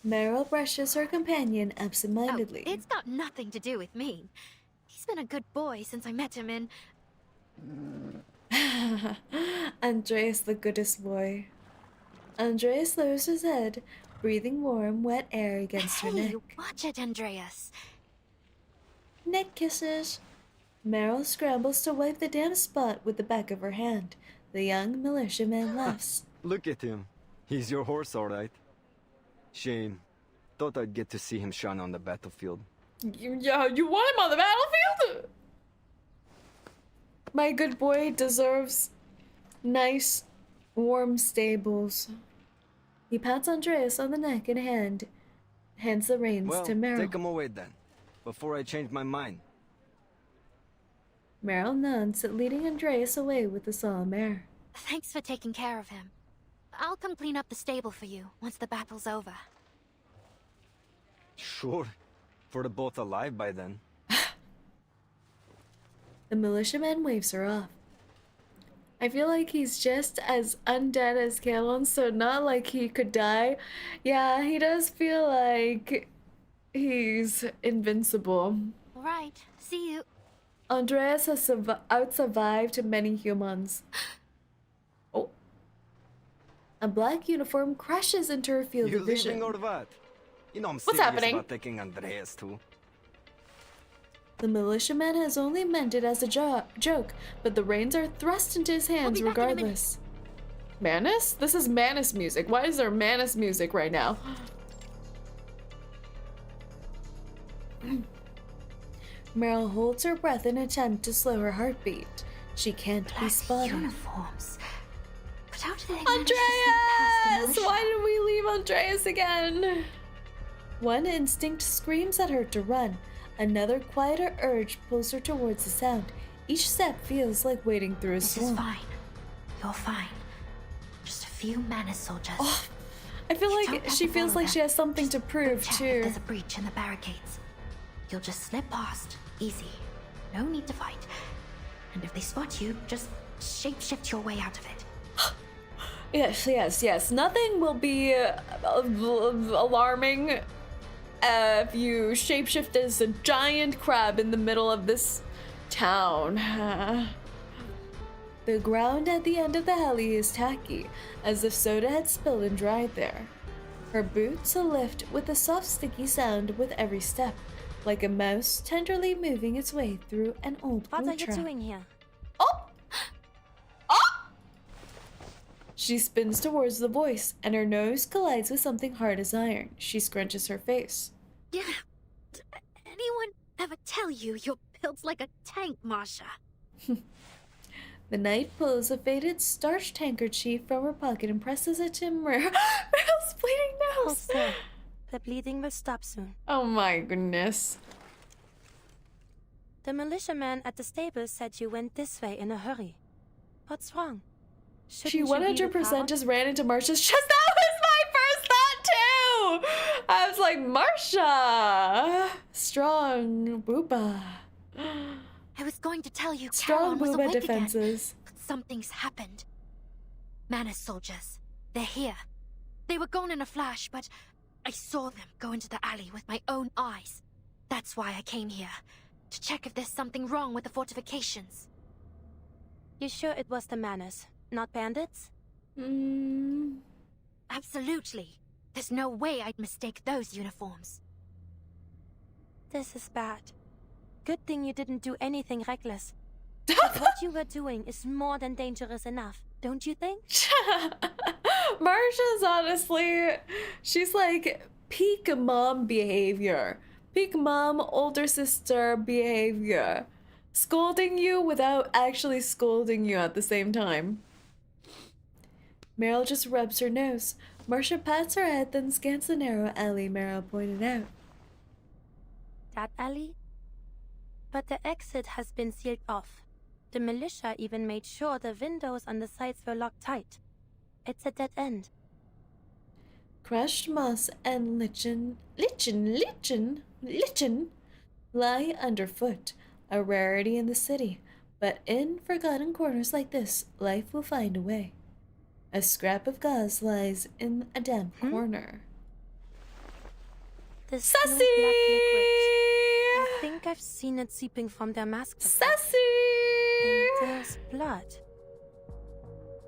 Meryl brushes her companion absentmindedly. Oh, it's got nothing to do with me. He's been a good boy since I met him in... Andreas, the goodest boy. Andreas lowers his head, breathing warm, wet air against her neck. Watch it, Andreas. Neck kisses. Meryl scrambles to wipe the damp spot with the back of her hand. The young militiaman laughs. Look at him. He's your horse, all right. Shame. Thought I'd get to see him shine on the battlefield. Yeah, you want him on the battlefield? My good boy deserves nice, warm stables. He pats Andreas on the neck and hands the reins Well, to Meryl. take him away then, before I change my mind. Meryl nods, leading Andreas away with a solemn air. Thanks for taking care of him. I'll come clean up the stable for you once the battle's over. Sure. For the both alive by then. The militiaman waves her off. I feel like he's just as undead as 𝐂𝐚, so not like he could die. Yeah, he does feel like he's invincible. Alright, see you. Andreas has out-survived many humans. Oh. A black uniform crashes into her field You of vision. leaving or what? You know I'm What's serious happening? about taking Andreas too. The militiaman has only meant it as a joke, but the reins are thrust into his hands regardless. Manus? This is Manus music. Why is there Manus music right now? Meryl holds her breath in an attempt to slow her heartbeat. She can't be spotted. Uniforms. But how did they Andreas! Why did we leave Andreas again? One instinct screams at her to run. Another quieter urge pulls her towards the sound. Each step feels like wading through a swamp. This is fine. You're fine. Just a few Manus soldiers. Oh, I feel like she feels like she has something to prove Check too. if there's a breach in the barricades. You'll just slip past. Easy. No need to fight. And if they spot you, just shapeshift your way out of it. Yes. Nothing will be alarming if you shapeshift as a giant crab in the middle of this town. The ground at the end of the alley is tacky, as if soda had spilled and dried there. Her boots lift with a soft, sticky sound with every step, like a mouse tenderly moving its way through an old What glue are you trap. doing here? She spins towards the voice, and her nose collides with something hard as iron. She scrunches her face. Yeah. Did anyone ever tell you you're built like a tank, Masha? The knight pulls a faded, starched handkerchief from her pocket and presses it to Meryl's bleeding nose. Oh, sir. The bleeding will stop soon. Oh my goodness. The militiaman at the stable said you went this way in a hurry. What's wrong? She Shouldn't you be the 100% power? just ran into Marsha's chest. That was my first thought too! I was like, Marsha! Strong booba. I was going to tell you Strong Caron was booba awake defenses. again, but something's happened. Manus soldiers. They're here. They were gone in a flash, but I saw them go into the alley with my own eyes. That's why I came here. To check if there's something wrong with the fortifications. You sure it was the Manus, not bandits? Absolutely. There's no way I'd mistake those uniforms. This is bad. Good thing you didn't do anything reckless. But what you were doing is more than dangerous enough, don't you think? Marsha's honestly, she's like peak mom behavior. Peak mom, older sister behavior. Scolding you without actually scolding you at the same time. Meryl just rubs her nose. Marsha pats her head, then scans the narrow alley Meryl pointed out. That alley? But the exit has been sealed off. The militia even made sure the windows on the sides were locked tight. It's a dead end. Crushed moss and lichen lie underfoot, a rarity in the city. But in forgotten corners like this, life will find a way. A scrap of gauze lies in a damp corner. This Sassy! blue black liquid. I think I've seen it seeping from their mask. Sassy! And there's blood.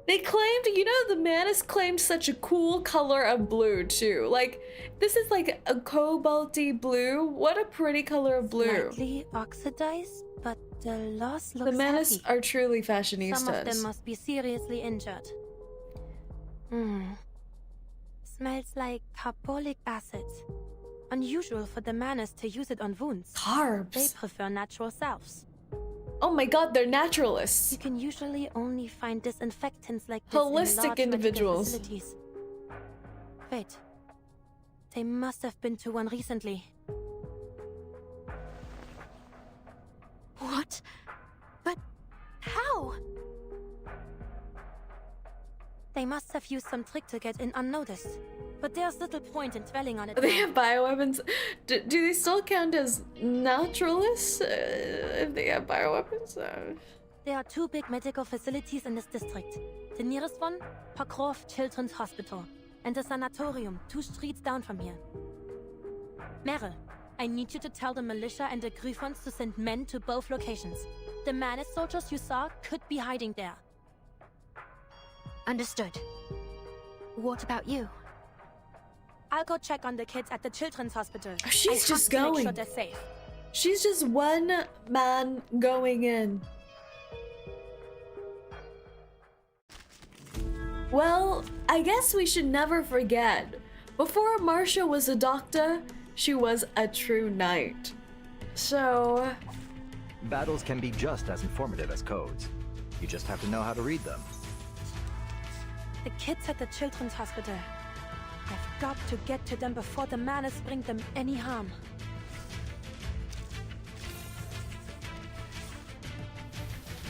They claimed, you know, the Manus claimed such a cool color of blue too. Like, this is like a cobalty blue. What a pretty color of blue. Slightly oxidized, but The loss The looks Manus heavy. are truly fashionistas. Some of them must be seriously injured. Smells like carbolic acid. Unusual for the Manus to use it on wounds. Carbs. They prefer natural salves. Oh my god, they're naturalists. You can usually only find disinfectants like this Holistic in large individuals. medical facilities. Wait. They must have been to one recently. What? But how? They must have used some trick to get in unnoticed. But there's little point in dwelling on it. They now. have bioweapons. Do they still count as naturalists if they have bioweapons? There are 2 big medical facilities in this district. The nearest one, Pakrof Children's Hospital, and the sanatorium 2 streets down from here. Meryl, I need you to tell the militia and the Griffons to send men to both locations. The Manus soldiers you saw could be hiding there. Understood. What about you? I'll go check on the kids at the children's hospital. Oh, she's I just have to going. make sure they're safe. She's just one man going in. Well, I guess we should never forget. Before Marcia was a doctor, she was a true knight. So... Battles can be just as informative as codes. You just have to know how to read them. The kids at the children's hospital. I've got to get to them before the Manus bring them any harm.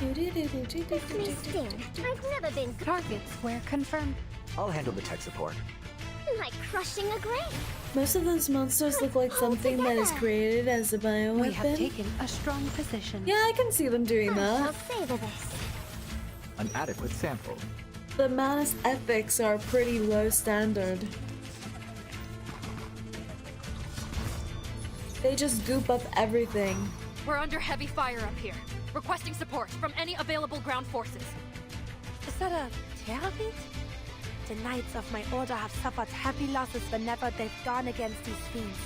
I've never been targets were confirmed. I'll handle the tech support. Like crushing a grape. most of those monsters look like something that is created as a bioweapon. We have taken a strong position. Yeah, I can see them doing that. Savor this. An adequate sample. The Manus ethics are pretty low standard. They just goop up everything. We're under heavy fire up here. Requesting support from any available ground forces. Is that a terrorist? The knights of my order have suffered heavy losses whenever they've gone against these fiends.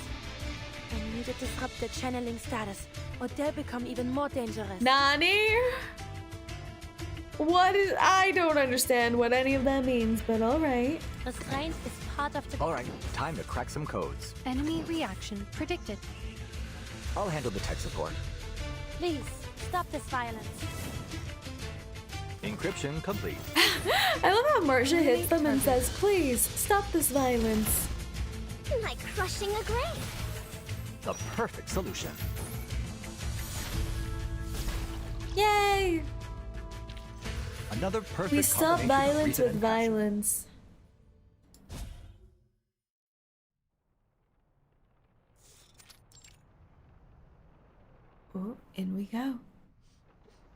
I need to disrupt their channeling status, or they'll become even more dangerous. Nani? What is... I don't understand what any of that means, but alright. Refrain is part of the... Alright, time to crack some codes. Enemy reaction predicted. I'll handle the tech support. Please, stop this violence. Encryption complete. I love how Marcia hits them and says, please, stop this violence. Like crushing a grape. The perfect solution. Yay! Another perfect We stop combination of violence reason with and passion. violence. Oh, in we go.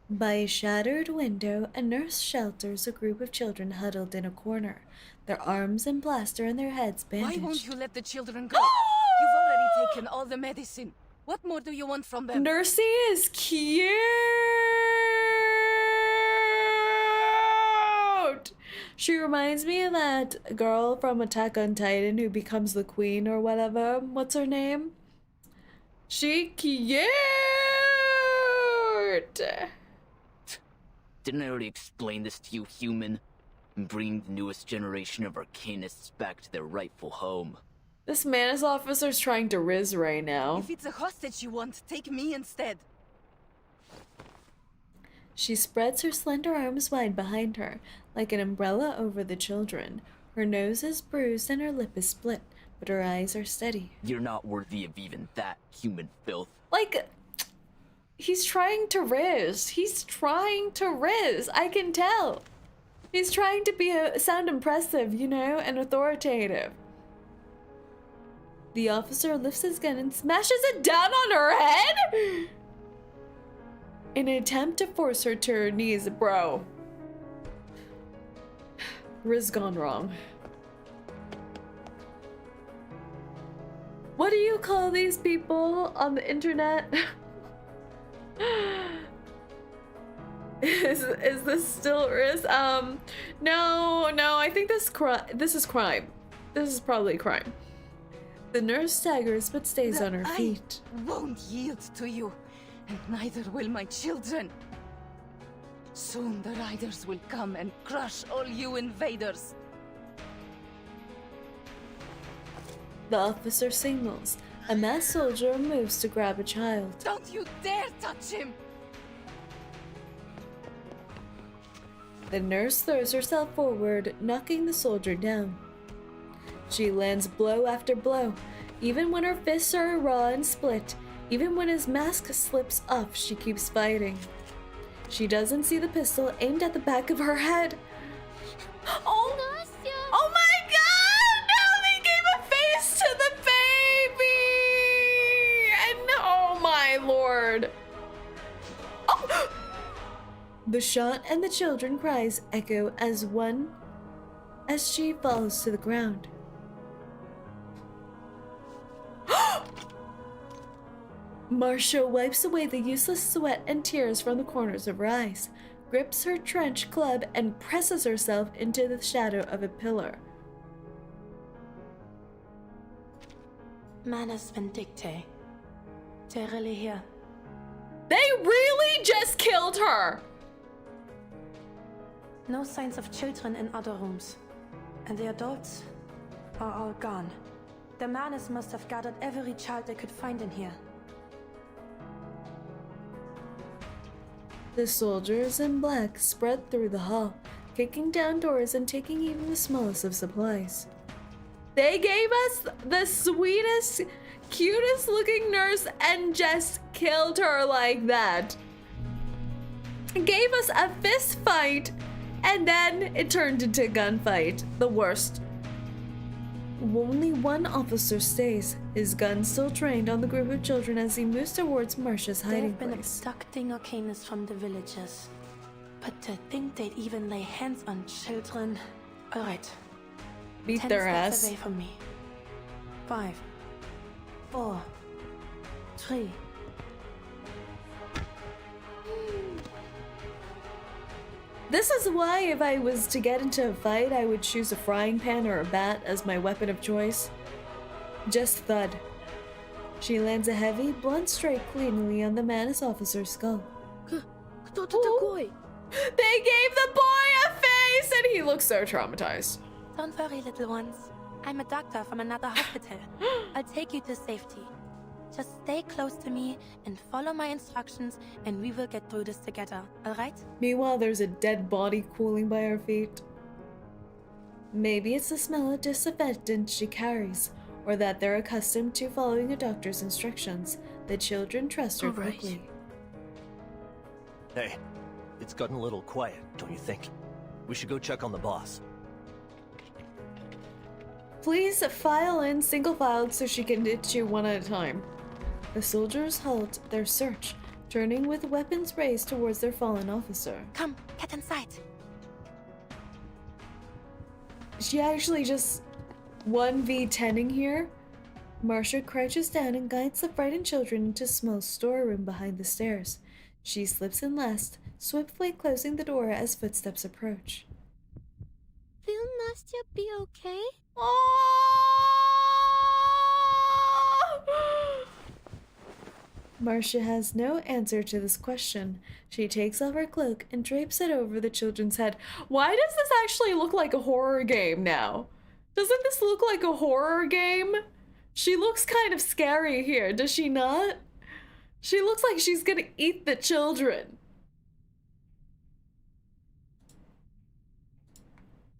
By a shattered window, a nurse shelters a group of children huddled in a corner, their arms and plaster and their heads bandaged. Why won't you let the children go? You've already taken all the medicine. What more do you want from them? Nursey is cute! She reminds me of that girl from Attack on Titan who becomes the queen or whatever. What's her name? She cute! Didn't I already explain this to you, human? I'm bringing the newest generation of arcanists back to their rightful home. This Manus officer's trying to Riz right now. If it's a hostage you want, take me instead. She spreads her slender arms wide behind her, like an umbrella over the children. Her nose is bruised and her lip is split, but her eyes are steady. You're not worthy of even that, human filth. Like, he's trying to Riz. He's trying to Riz. I can tell. He's trying to sound impressive, you know, and authoritative. The officer lifts his gun and smashes it down on her head in an attempt to force her to her knees. Bro. Riz gone wrong. What do you call these people on the internet? Is this still Riz? No, I think this is crime. This is probably crime. The nurse staggers but stays on her feet. I won't yield to you. and neither will my children. Soon the riders will come and crush all you invaders. The officer signals. A masked soldier moves to grab a child. Don't you dare touch him! The nurse throws herself forward, knocking the soldier down. She lands blow after blow. Even when her fists are raw and split, even when his mask slips off, she keeps fighting. She doesn't see the pistol aimed at the back of her head. Oh my god! No, they gave a face to the baby! And oh my lord! Oh! The shot and the children's cries echo as one as she falls to the ground. Marcia wipes away the useless sweat and tears from the corners of her eyes, grips her trench club, and presses herself into the shadow of a pillar. Manus Vindictae. They're really here. They really just killed her! No signs of children in other rooms. And the adults are all gone. The Manus must have gathered every child they could find in here. The soldiers in black spread through the hall, kicking down doors and taking even the smallest of supplies. They gave us the sweetest, cutest looking nurse and just killed her like that. Gave us a fist fight, and then it turned into a gunfight. The worst. Only one officer stays, his gun still trained on the group of children as he moves towards Marcia's hiding They've been place. abducting Arcanis from the villages. But to think they'd even lay hands on children. Alright. Beat 10 their steps ass. away from me. 5, 4, 3. This is why if I was to get into a fight, I would choose a frying pan or a bat as my weapon of choice. Just thud. She lands a heavy, blunt strike cleanly on the Manus officer's skull. Ooh. They gave the boy a face and he looks so traumatized. Don't worry, little ones. I'm a doctor from another hospital. I'll take you to safety. Just stay close to me and follow my instructions and we will get through this together, alright? Meanwhile, there's a dead body cooling by her feet. Maybe it's the smell of disinfectant she carries, or that they're accustomed to following a doctor's instructions. The children trust her quickly. Hey, it's gotten a little quiet, don't you think? We should go check on the boss. Please file in single-filed so she can hit you one at a time. The soldiers halt their search, turning with weapons raised towards their fallen officer. Come, get inside. She actually just 1v10ing here. Marcia crouches down and guides the frightened children into a small storeroom behind the stairs. She slips in last, swiftly closing the door as footsteps approach. Will Nastya be okay? Marcia has no answer to this question. She takes off her cloak and drapes it over the children's head. Why does this actually look like a horror game now? Doesn't this look like a horror game? She looks kind of scary here, does she not? She looks like she's gonna eat the children.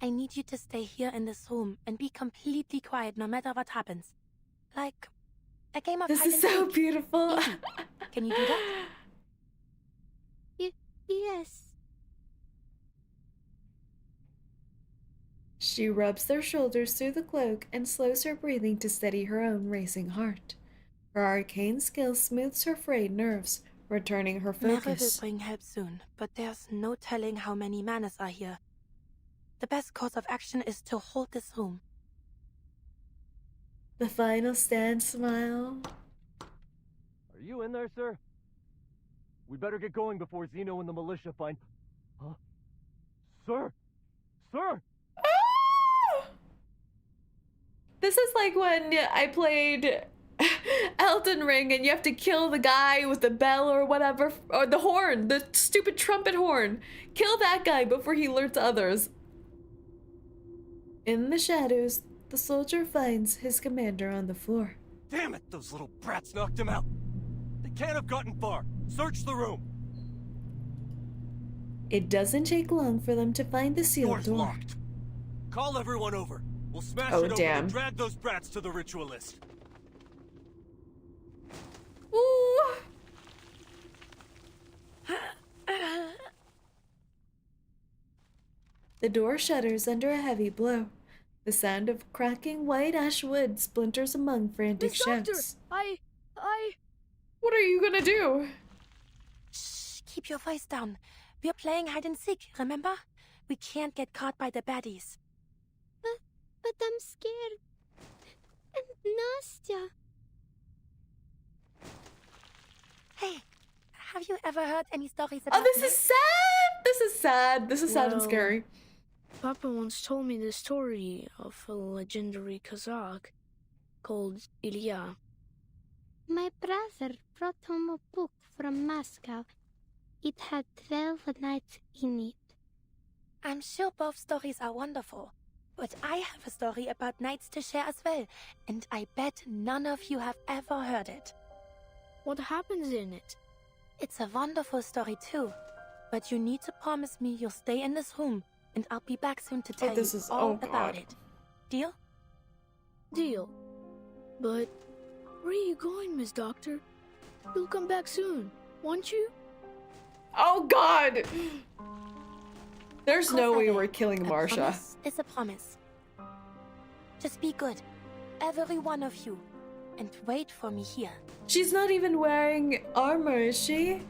I need you to stay here in this room and be completely quiet no matter what happens. Like a game of This hide is and so seek. beautiful. Easy. Can you do that? Yes. She rubs their shoulders through the cloak and slows her breathing to steady her own racing heart. Her arcane skill smooths her frayed nerves, returning her Mary will focus. bring help soon, but there's no telling how many Manus are here. The best course of action is to hold this room. The final stand smile. Are you in there, sir? We better get going before Zeno and the militia find... Huh? Sir? Sir? This is like when I played Elden Ring and you have to kill the guy with the bell or whatever, or the horn, the stupid trumpet horn. Kill that guy before he alerts others. In the shadows, the soldier finds his commander on the floor. Damn it, those little brats knocked him out. They can't have gotten far. Search the room. It doesn't take long for them to find the sealed Door's door. locked. Call everyone over. We'll smash Oh, it open damn. and drag those brats to the ritualist. Ooh. The door shudders under a heavy blow. The sound of cracking white ash wood splinters among frantic Miss Doctor, shouts. What are you gonna do? Shh, keep your voice down. We're playing hide and seek, remember? We can't get caught by the baddies. But I'm scared. And Nastya. Hey, have you ever heard any stories about... Oh, this is sad! This is sad. This is sad and scary. Papa once told me the story of a legendary Kazakh called Ilya. My brother brought home a book from Moscow. It had 12 nights in it. I'm sure both stories are wonderful, but I have a story about nights to share as well, and I bet none of you have ever heard it. What happens in it? It's a wonderful story too, but you need to promise me you'll stay in this room, and I'll be back soon to tell you all about it. Deal? Deal. But where are you going, Miss Doctor? You'll come back soon, won't you? Oh God! There's Of no course way I will. we're killing A Marsha. promise is a promise. Just be good, every one of you, and wait for me here. She's not even wearing armor, is she?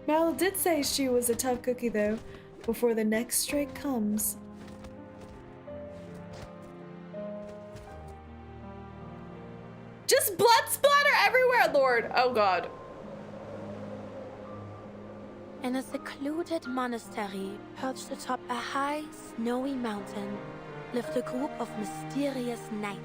Mal did say she was a tough cookie though, before the next strike comes. Just blood splatter everywhere, Lord! Oh God. In a secluded monastery perched atop a high, snowy mountain lived a group of mysterious knights.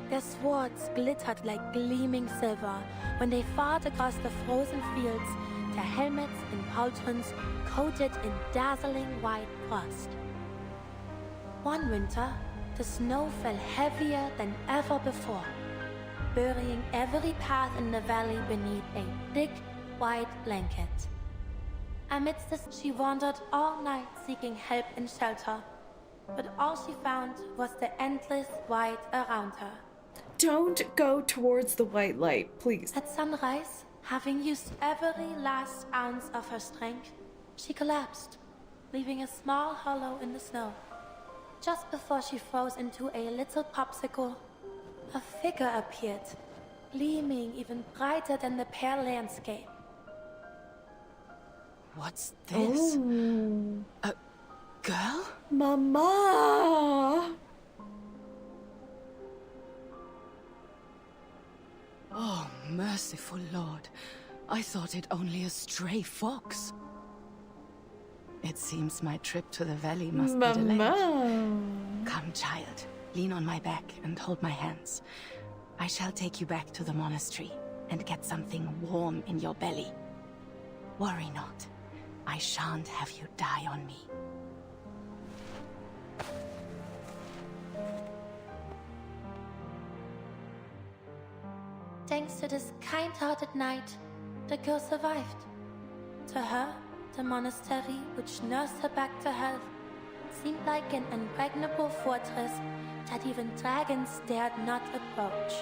Their swords glittered like gleaming silver when they fought across the frozen fields, their helmets and pauldrons coated in dazzling white frost. One winter, the snow fell heavier than ever before, burying every path in the valley beneath a thick, white blanket. Amidst this, she wandered all night seeking help and shelter, but all she found was the endless white around her. Don't go towards the white light, please. At sunrise, having used every last ounce of her strength, she collapsed, leaving a small hollow in the snow. Just before she froze into a little popsicle, a figure appeared, gleaming even brighter than the pale landscape. What's this? Oh. A girl? Mama! Oh, merciful Lord. I thought it only a stray fox. It seems my trip to the valley must be delayed. Come, child. Lean on my back and hold my hands. I shall take you back to the monastery and get something warm in your belly. Worry not. I shan't have you die on me. Thanks to this kind-hearted knight, the girl survived. To her, the monastery, which nursed her back to health, seemed like an impregnable fortress that even dragons dared not approach.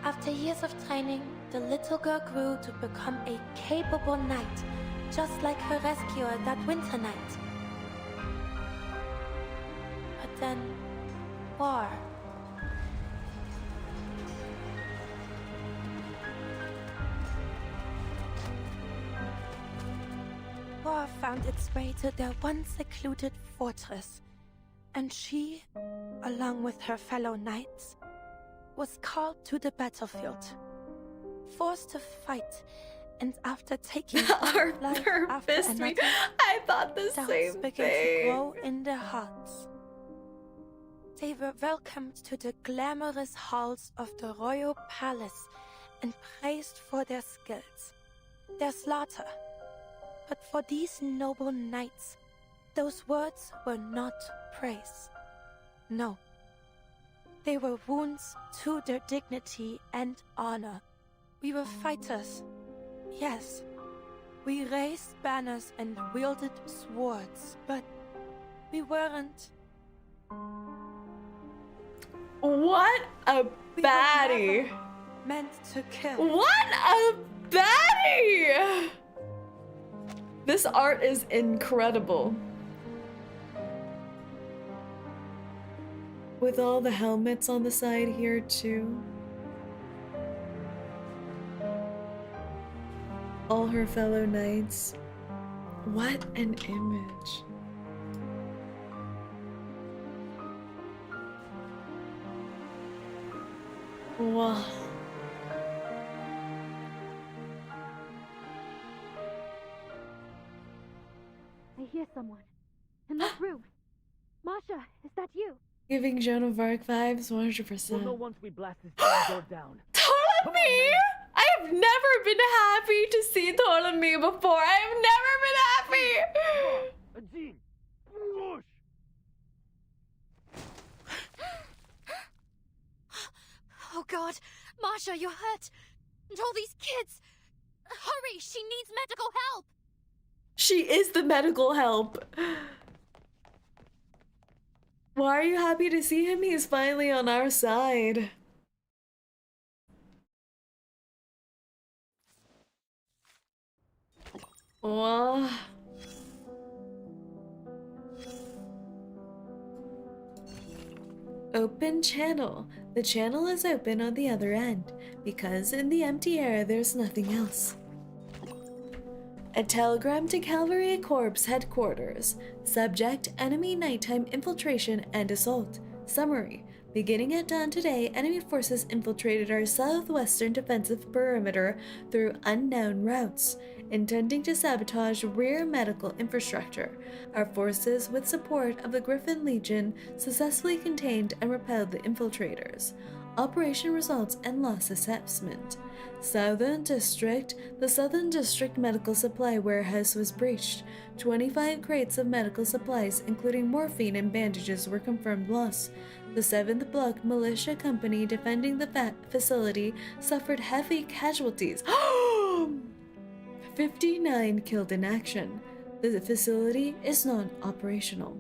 After years of training, the little girl grew to become a capable knight, just like her rescuer that winter night. But then, war. War found its way to their once secluded fortress, and she, along with her fellow knights, was called to the battlefield. Forced to fight, and after taking one life after fist me. another, I thought the doubts same began thing. to grow in their hearts. They were welcomed to the glamorous halls of the royal palace and praised for their skills, their slaughter. But for these noble knights, those words were not praise. No. They were wounds to their dignity and honor. We were fighters. Yes. We raised banners and wielded swords, but we weren't. What a baddie. We were never meant to kill. What a baddie! This art is incredible. With all the helmets on the side here too. All her fellow knights. What an image. Wow. I hear someone. In that room. Masha, is that you? Giving Joan of Arc vibes 100%. We'll know once we blast this door down. Ptolemy! I have never been happy to see Ptolemy before. I have never been happy! Jean, push! Oh god, Masha, you're hurt. And all these kids. Hurry, she needs medical help. She is the medical help. Why are you happy to see him? He's finally on our side. Oh. Open channel. The channel is open on the other end, because in the empty air there's nothing else. A telegram to Cavalry Corps headquarters. Subject: enemy nighttime infiltration and assault. Summary: beginning at dawn today, enemy forces infiltrated our southwestern defensive perimeter through unknown routes, intending to sabotage rear medical infrastructure. Our forces, with support of the Griffin Legion, successfully contained and repelled the infiltrators. Operation results and loss assessment. Southern District. The Southern District Medical Supply Warehouse was breached. 25 crates of medical supplies, including morphine and bandages, were confirmed lost. The 7th Block Militia Company defending the facility suffered heavy casualties. 59 killed in action. The facility is non-operational.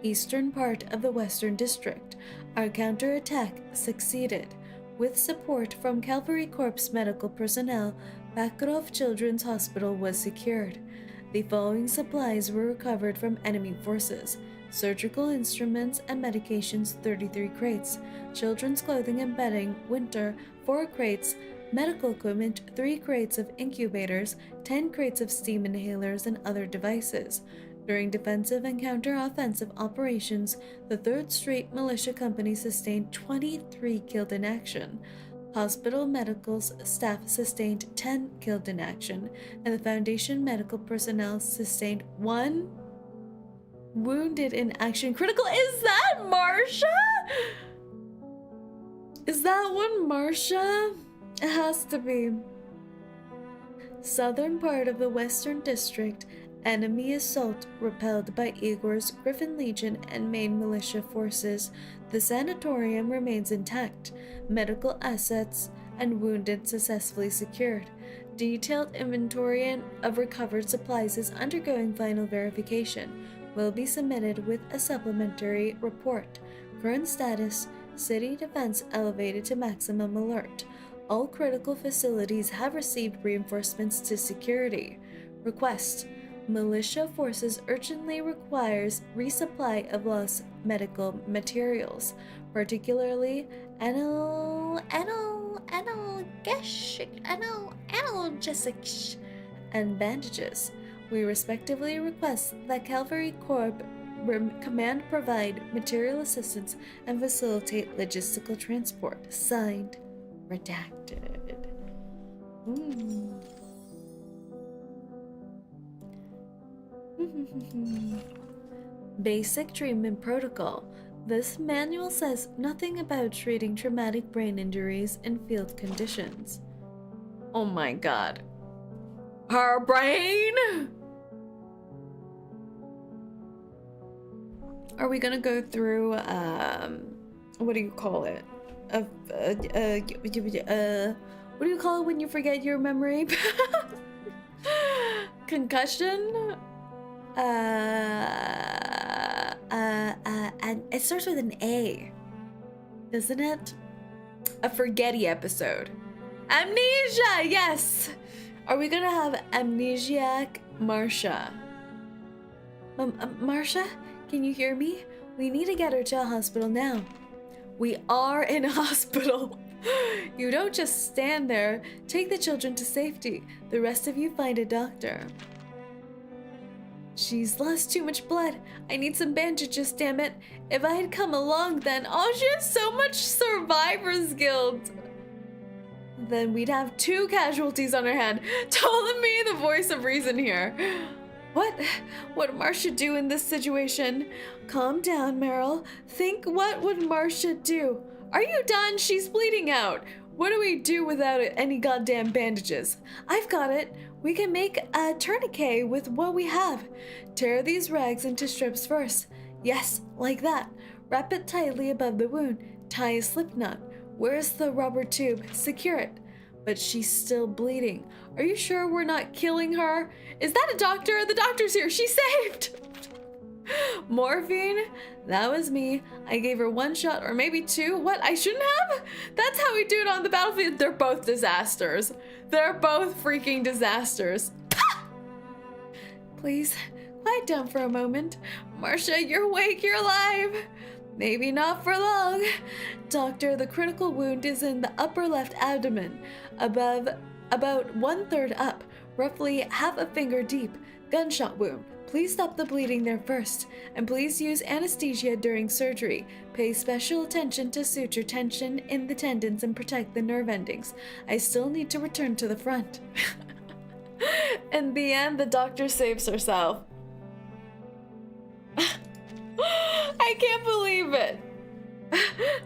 Eastern part of the Western District. Our counterattack succeeded. With support from Cavalry Corps medical personnel, Bakarov Children's Hospital was secured. The following supplies were recovered from enemy forces: surgical instruments and medications 33 crates, children's clothing and bedding winter 4 crates, medical equipment 3 crates of incubators, 10 crates of steam inhalers and other devices. During defensive and counter-offensive operations, the 3rd Street Militia Company sustained 23 killed in action. Hospital medical staff sustained 10 killed in action, and the Foundation medical personnel sustained 1 wounded in action. Critical. Is that Marsha? Is that one Marsha? It has to be. Southern part of the Western District. Enemy assault repelled by Igor's Griffin Legion and main militia forces. The sanatorium remains intact. Medical assets and wounded successfully secured. Detailed inventory of recovered supplies is undergoing final verification. Will be submitted with a supplementary report. Current status: city defense elevated to maximum alert. All critical facilities have received reinforcements to security. Request: militia forces urgently requires resupply of lost medical materials, particularly analgesics and bandages. We respectively request that Cavalry Corps Command provide material assistance and facilitate logistical transport. Signed, redacted. Basic treatment protocol. This manual says nothing about treating traumatic brain injuries in field conditions. Oh my god. Her brain? Are we gonna go through, what do you call it? What do you call it when you forget your memory? Concussion? And it starts with an A, doesn't it? A forgetty episode. Amnesia, yes! Are we gonna have amnesiac Marcia? Marcia, can you hear me? We need to get her to a hospital now. We are in a hospital. You don't just stand there. Take the children to safety. The rest of you find a doctor. She's lost too much blood. I need some bandages, damn it. If I had come along then, oh, she has so much survivor's guilt. Then we'd have 2 casualties on her hand. Ptolemy, the voice of reason here. What would Marcia do in this situation? Calm down, Meryl. Think, what would Marcia do? Are you done? She's bleeding out. What do we do without any goddamn bandages? I've got it. We can make a tourniquet with what we have. Tear these rags into strips first. Yes, like that. Wrap it tightly above the wound. Tie a slip knot. Where's the rubber tube? Secure it. But she's still bleeding. Are you sure we're not killing her? Is that a doctor? The doctor's here. She's saved. Morphine? That was me. I gave her 1 shot or maybe 2. What? I shouldn't have? That's how we do it on the battlefield. They're both disasters. They're both freaking disasters. Please, quiet down for a moment. Marcia, you're awake. You're alive. Maybe not for long. Doctor, the critical wound is in the upper left abdomen, above about 1/3 up, roughly half a finger deep. Gunshot wound. Please stop the bleeding there first, and please use anesthesia during surgery. Pay special attention to suture tension in the tendons and protect the nerve endings. I still need to return to the front. In the end, the doctor saves herself. I can't believe it.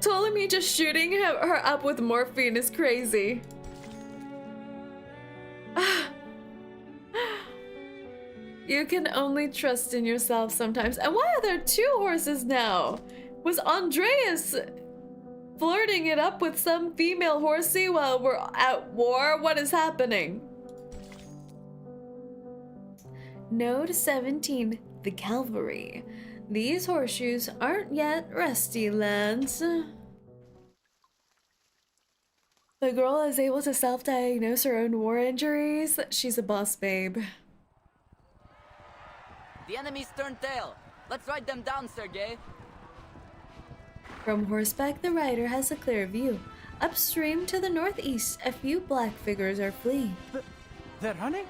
Ptolemy just shooting her up with morphine is crazy. You can only trust in yourself sometimes. And why are there 2 horses now? Was Andreas flirting it up with some female horsey while we're at war? What is happening? Node 17, the cavalry. These horseshoes aren't yet rusty, lads. The girl is able to self-diagnose her own war injuries. She's a boss babe. The enemy's turned tail. Let's ride them down, Sergei. From horseback, the rider has a clear view. Upstream to the northeast, a few black figures are fleeing. They're running?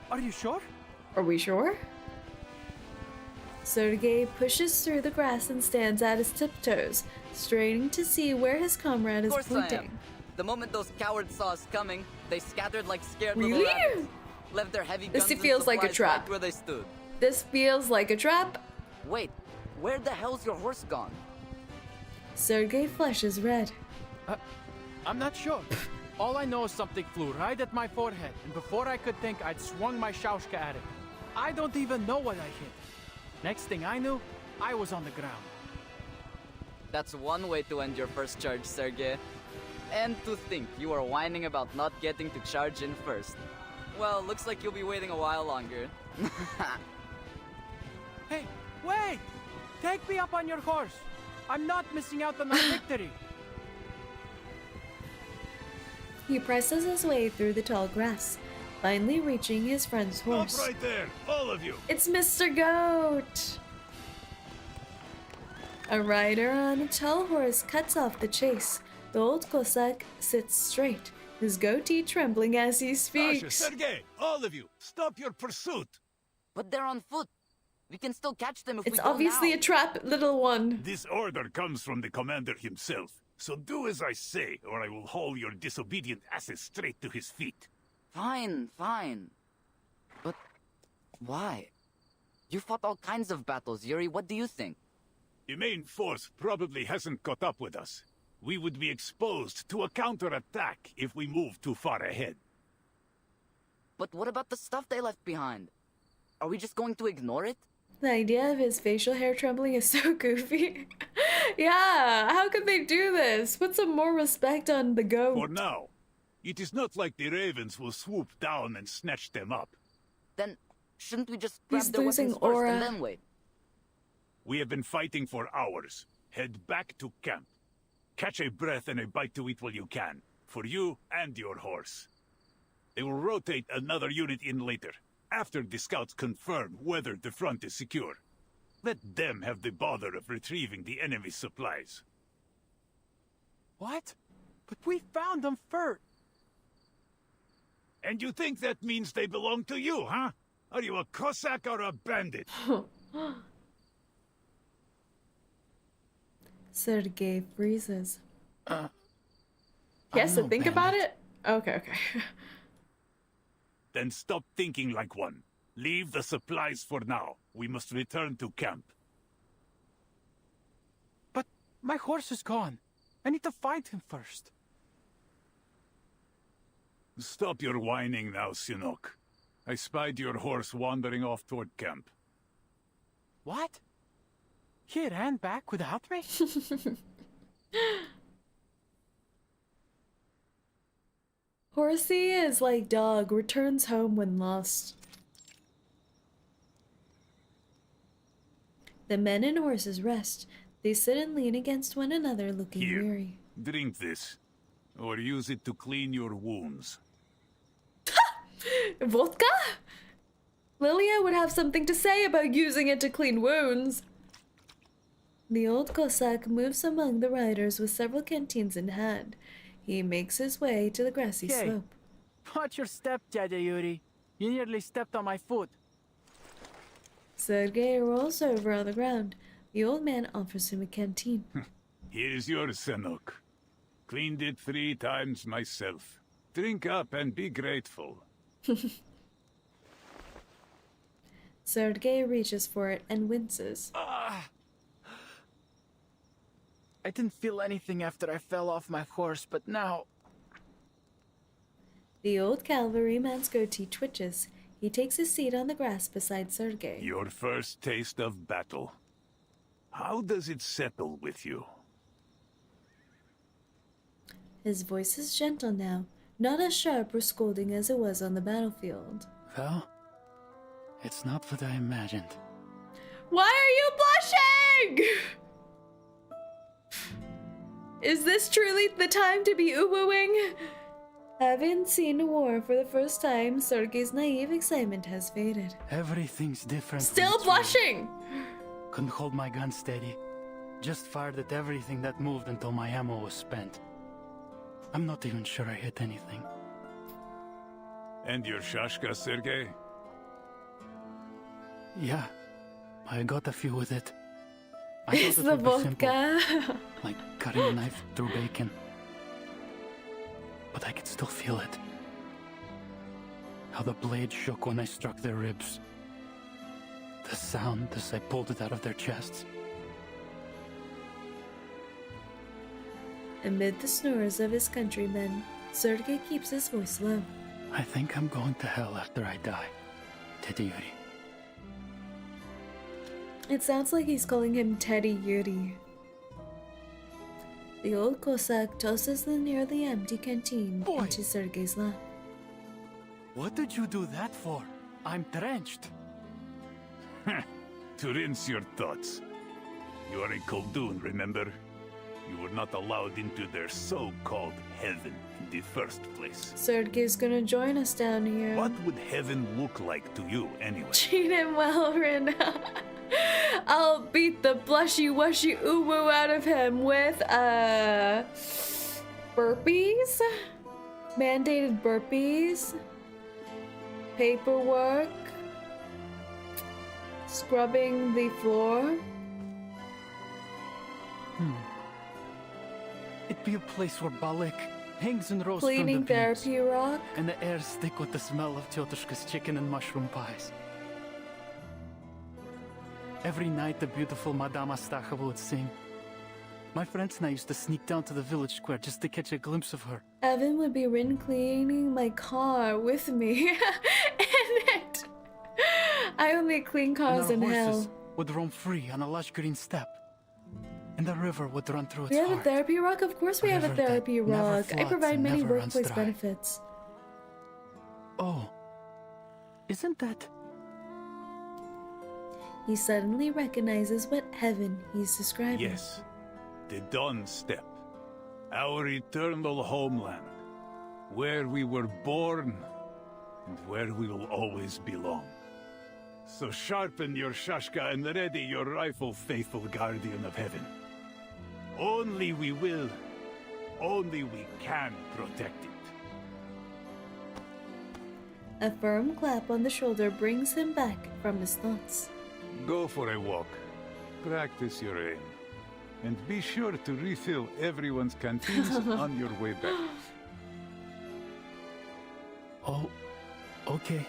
Are you sure? Are we sure? Sergei pushes through the grass and stands at his tiptoes, straining to see where his comrade is pointing. Of course I am. The moment those cowards saw us coming, they scattered like scared Really? little rabbits. Left their heavy guns This feels like a trap. right where they stood. This feels like a trap. Wait, where the hell's your horse gone? Sergei flushes red. I'm not sure. All I know is something flew right at my forehead, and before I could think, I'd swung my shaushka at it. I don't even know what I hit. Next thing I knew, I was on the ground. That's one way to end your first charge, Sergei. And to think you are whining about not getting to charge in first. Well, looks like you'll be waiting a while longer. Hey, wait! Take me up on your horse. I'm not missing out on my victory. He presses his way through the tall grass, finally reaching his friend's horse. Stop right there, all of you! It's Mr. Goat! A rider on a tall horse cuts off the chase. The old Cossack sits straight, his goatee trembling as he speaks. Sasha, Sergei, all of you, stop your pursuit! But they're on foot. We can still catch them if we go It's now. obviously a trap, little one. This order comes from the commander himself, so do as I say, or I will haul your disobedient asses straight to his feet. Fine, fine. But why? You fought all kinds of battles, Yuri. What do you think? The main force probably hasn't caught up with us. We would be exposed to a counterattack if we move too far ahead. But what about the stuff they left behind? Are we just going to ignore it? The idea of his facial hair trembling is so goofy. Yeah, how could they do this? Put some more respect on the goat. For now, it is not like the ravens will swoop down and snatch them up. Then shouldn't we just grab He's their losing weapons first aura. and then wait? We have been fighting for hours. Head back to camp. Catch a breath and a bite to eat while you can. For you and your horse. They will rotate another unit in later, after the scouts confirm whether the front is secure. Let them have the bother of retrieving the enemy's supplies. What? But we found them first. And you think that means they belong to you, huh? Are you a Cossack or a bandit? Sergei freezes. He has I'm to no think about bandit. it? Okay. Then stop thinking like one. Leave the supplies for now. We must return to camp. But my horse is gone. I need to find him first. Stop your whining now, 𝐂𝐚𝐭. I spied your horse wandering off toward camp. What? He ran back without me? Horsey is like dog, returns home when lost. The men and horses rest. They sit and lean against one another, looking Here, weary. drink this. Or use it to clean your wounds. Vodka? Lilia would have something to say about using it to clean wounds. The old Cossack moves among the riders with several canteens in hand. He makes his way to the grassy Hey, slope. watch your step, Dada Yuri. You nearly stepped on my foot. Sergei rolls over on the ground. The old man offers him a canteen. Here's yours, 𝐂𝐚𝐭. Cleaned it 3 times myself. Drink up and be grateful. Sergei reaches for it and winces. I didn't feel anything after I fell off my horse, but now... The old cavalryman's goatee twitches. He takes a seat on the grass beside Sergei. Your first taste of battle. How does it settle with you? His voice is gentle now, not as sharp or scolding as it was on the battlefield. Well, it's not what I imagined. Why are you blushing? Is this truly the time to be uwooing? Having seen war for the first time, Sergei's naive excitement has faded. Everything's different. Still blushing! Couldn't hold my gun steady. Just fired at everything that moved until my ammo was spent. I'm not even sure I hit anything. And your shashka, Sergei? Yeah, I got a few with it. I It's thought the it would be simple, vodka. like cutting a knife through bacon. But I could still feel it. How the blade shook when I struck their ribs. The sound as I pulled it out of their chests. Amid the snores of his countrymen, Sergei keeps his voice low. I think I'm going to hell after I die, Teddy Yuri. It sounds like he's calling him Teddy Yuri. The old Cossack tosses the nearly empty canteen into Sergei's lap. What did you do that for? I'm drenched. To rinse your thoughts. You are a Khaldun, remember? You were not allowed into their so-called heaven in the first place. Sergei's gonna join us down here. What would heaven look like to you, anyway? Treat him well, Rina. I'll beat the blushy-wushy uwu out of him with, burpees? Mandated burpees? Paperwork? Scrubbing the floor? It'd be a place where Balik hangs and roasts Cleaning from the beams, therapy rock? and the air thick with the smell of 𝐒𝐡𝐚𝐭 chicken and mushroom pies. Every night the beautiful Madame Astacheva would sing. My friends and I used to sneak down to the village square just to catch a glimpse of her. Evan would be cleaning my car with me. And I only clean cars in and our hell. horses would roam free on a lush green steppe. And the river would run through its We have heart. a therapy rock? Of course we have a river that therapy never rock. I floods provide and many never runs workplace dry. benefits. Oh, isn't that... He suddenly recognizes what heaven he's describing. Yes, the Dawn Steppe, our eternal homeland, where we were born and where we will always belong. So sharpen your shashka and ready your rifle, faithful guardian of heaven. Only we will, only we can protect it. A firm clap on the shoulder brings him back from his thoughts. Go for a walk, practice your aim, and be sure to refill everyone's canteens on your way back. Oh, okay.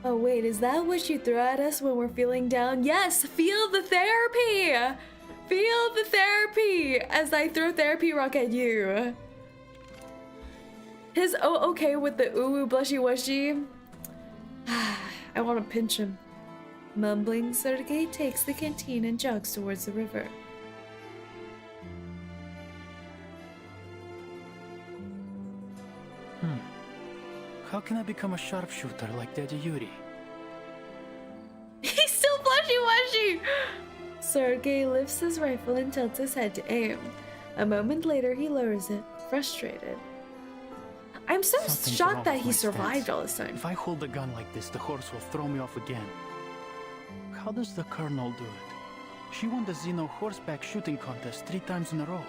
Oh wait, is that what you throw at us when we're feeling down? Yes, feel the therapy! Feel the therapy as I throw therapy rock at you. His oh okay with the ooh blushy washy. I want to pinch him. Mumbling, Sergei takes the canteen and jogs towards the river. How can I become a sharpshooter like Daddy Yuri? He's still blushy-washy! Sergei lifts his rifle and tilts his head to aim. A moment later, he lowers it, frustrated. I'm so Something's shocked wrong that with he my survived stance. all this time. If I hold a gun like this, the horse will throw me off again. How does the Colonel do it? She won the Xeno horseback shooting contest 3 times in a row.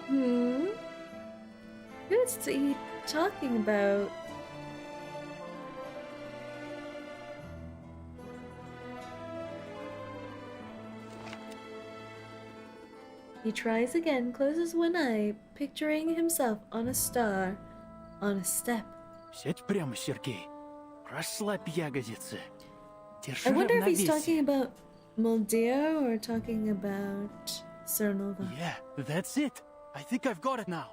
Who's he talking about? He tries again, closes one eye, picturing himself on a star, on a step. Сядь прямо, Сергей. Расслабь ягодицы. Держи I wonder if he's равновесие. talking about Moldeo or talking about Cernova. Yeah, that's it. I think I've got it now.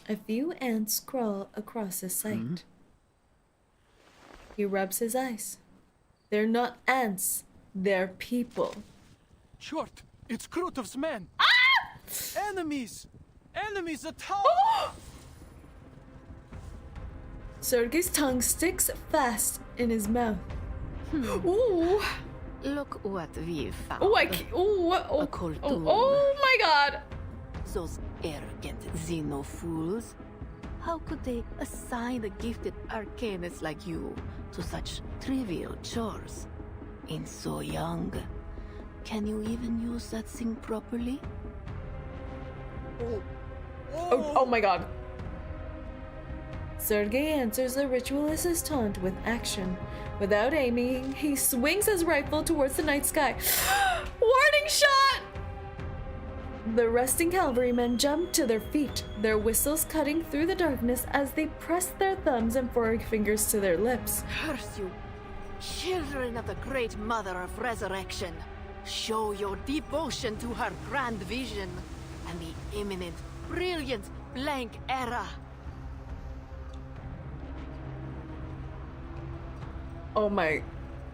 A few ants crawl across his sight. He rubs his eyes. They're not ants, they're people. Черт! It's Krutov's men! Enemies! Enemies at home! Sergei's tongue sticks fast in his mouth. Ooh! Look what we've found. Oh, oh my god! Those arrogant Xeno fools. How could they assign a gifted arcanist like you to such trivial chores? And so young. Can you even use that thing properly? Oh my god. Sergei answers the ritualist's taunt with action. Without aiming, he swings his rifle towards the night sky. Warning shot! The resting cavalrymen jump to their feet, their whistles cutting through the darkness as they press their thumbs and forefingers to their lips. Curse you, children of the great mother of resurrection. Show your devotion to her grand vision and the imminent, brilliant, blank era. Oh my...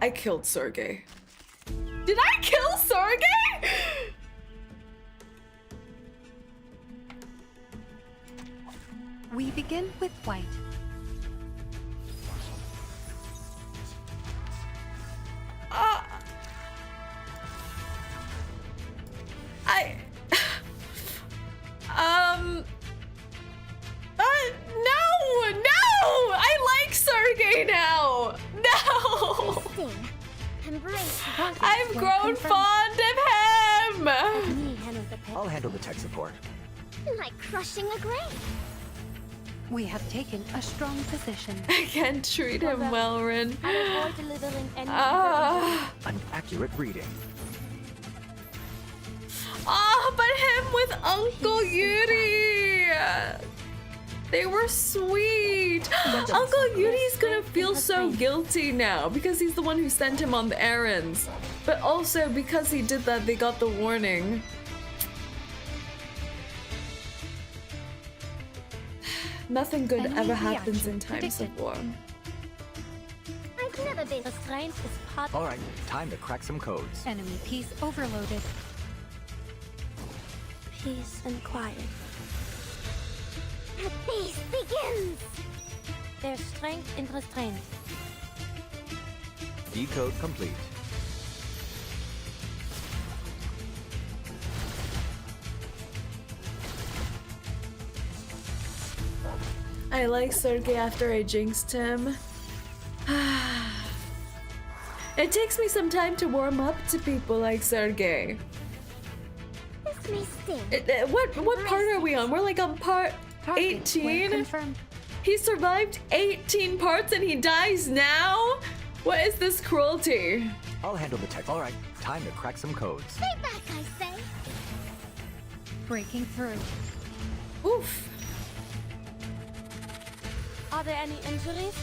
I killed Sergei. Did I kill Sergei? We begin with white. No! I like Sergei now! No! I've grown fond of him! I'll handle the tech support. Like crushing a grave. We have taken a strong position. I can't treat him well, Rin. I'll avoid delivering any An accurate reading. But him with Uncle Yuri! They were sweet. Uncle Yuri's gonna feel so guilty now because he's the one who sent him on the errands. But also because he did that, they got the warning. Nothing good ever happens in times of war. I've never been. The strength is part. All right, time to crack some codes. Enemy piece overloaded. Peace and quiet. The feast begins! There's strength in restraint. Decode complete. I like Sergei after I jinxed him. It takes me some time to warm up to people like Sergei. This may sting. What part are we on? We're like on part 18? He survived 18 parts and he dies now? What is this cruelty? I'll handle the text. All right, time to crack some codes. Stay back, I say. Breaking through. Oof. Are there any injuries?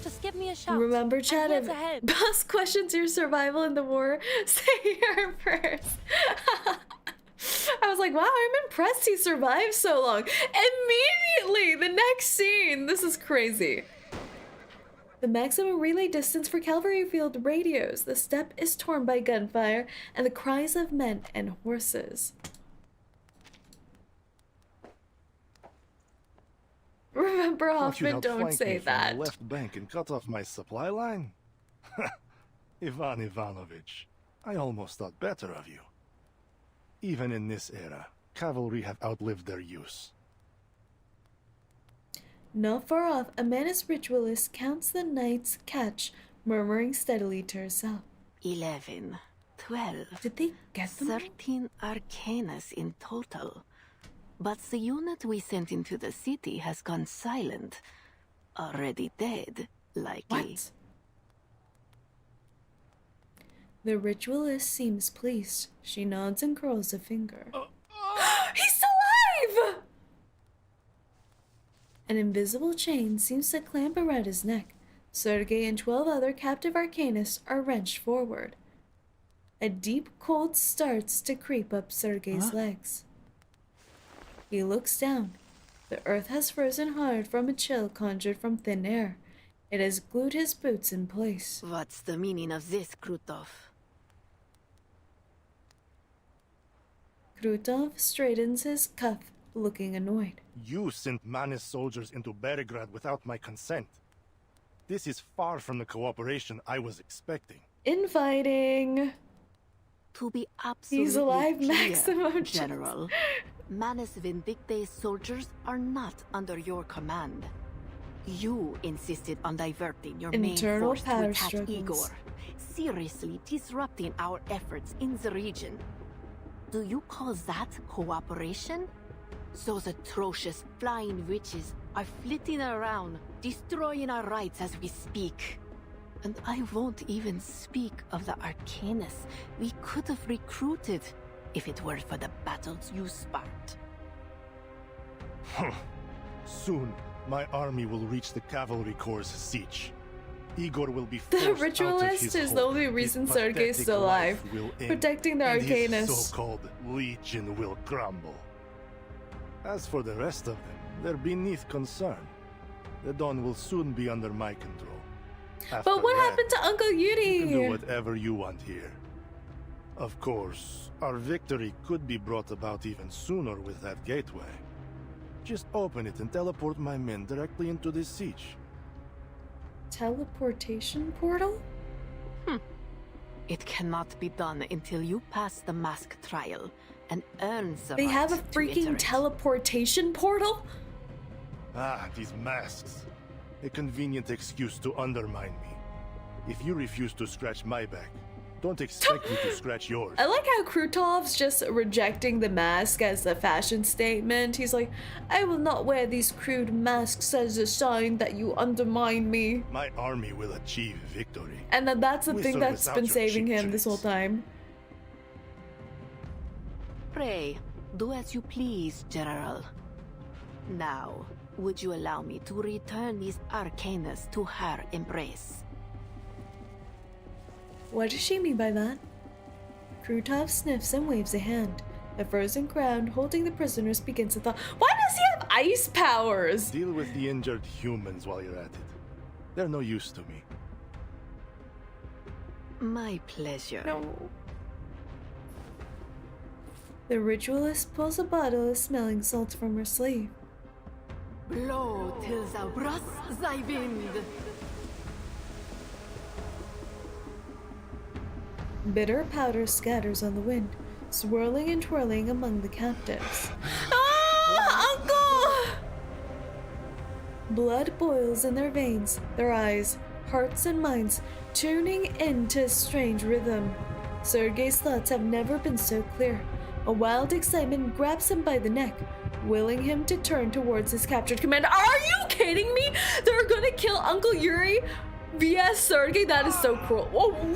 Just give me a shout. Remember, chat, I'm if here to help. boss questions your survival in the war, say your prayers. I was like, wow, I'm impressed he survived so long. Immediately, the next scene. This is crazy. The maximum relay distance for cavalry field radios. The steppe is torn by gunfire and the cries of men and horses. Remember, Hoffman, don't say that. The left bank and cut off my supply line? Ivan Ivanovich, I almost thought better of you. Even in this era, cavalry have outlived their use. Not far off, a Manus ritualist counts the knight's catch, murmuring steadily to herself. 11, 12. Did they get them? 13 arcanas in total. But the unit we sent into the city has gone silent. Already dead, likely. What? The ritualist seems pleased. She nods and curls a finger. He's alive! An invisible chain seems to clamp around his neck. Sergei and 12 other captive arcanists are wrenched forward. A deep cold starts to creep up Sergei's legs. He looks down. The earth has frozen hard from a chill conjured from thin air. It has glued his boots in place. What's the meaning of this, Krutov? Krutov straightens his cuff, looking annoyed. You sent Manus soldiers into Belgrade without my consent. This is far from the cooperation I was expecting. Infighting. To be absolutely He's alive, clear, Maximum. General, Manus Vindicte's soldiers are not under your command. You insisted on diverting your Internal main force power to attack struggles. Igor, seriously disrupting our efforts in the region. Do you call that cooperation? Those atrocious flying witches are flitting around, destroying our rights as we speak. And I won't even speak of the Arcanists we could have recruited if it were for the battles you sparked. Soon, my army will reach the cavalry corps' siege. Igor will be The forced out of ritualist his is the hole. only His reason Sergei's pathetic still alive. life will end, Protecting the and his Arcanists. so-called legion will crumble. As for the rest of them, they're beneath concern. The Dawn will soon be under my control. After But what that, happened to Uncle Yuri? you can do whatever you want here. Of course, our victory could be brought about even sooner with that gateway. Just open it and teleport my men directly into this siege. Teleportation portal? It cannot be done until you pass the mask trial and earn the They have a right to freaking enter it. teleportation portal? Ah, these masks. A convenient excuse to undermine me. If you refuse to scratch my back, don't expect me to scratch yours. I like how Krutov's just rejecting the mask as a fashion statement. He's like, I will not wear these crude masks as a sign that you undermine me. My army will achieve victory. And then that's the With thing or that's without been your saving cheap him this whole time. Pray, do as you please, General. Now, would you allow me to return these arcanas to her embrace? What does she mean by that? Krutov sniffs and waves a hand. The frozen crowd holding the prisoners begins to thaw. Why does he have ice powers? Deal with the injured humans while you're at it. They're no use to me. My pleasure. No. The ritualist pulls a bottle of smelling salts from her sleeve. Blow till thou brass thy wind. Bitter powder scatters on the wind, swirling and twirling among the captives. Ah, Uncle! Blood boils in their veins, their eyes, hearts and minds tuning into a strange rhythm. Sergei's thoughts have never been so clear. A wild excitement grabs him by the neck, willing him to turn towards his captured commander. Are you kidding me? They're gonna kill Uncle Yuri via Sergei? That is so cruel. Whoa.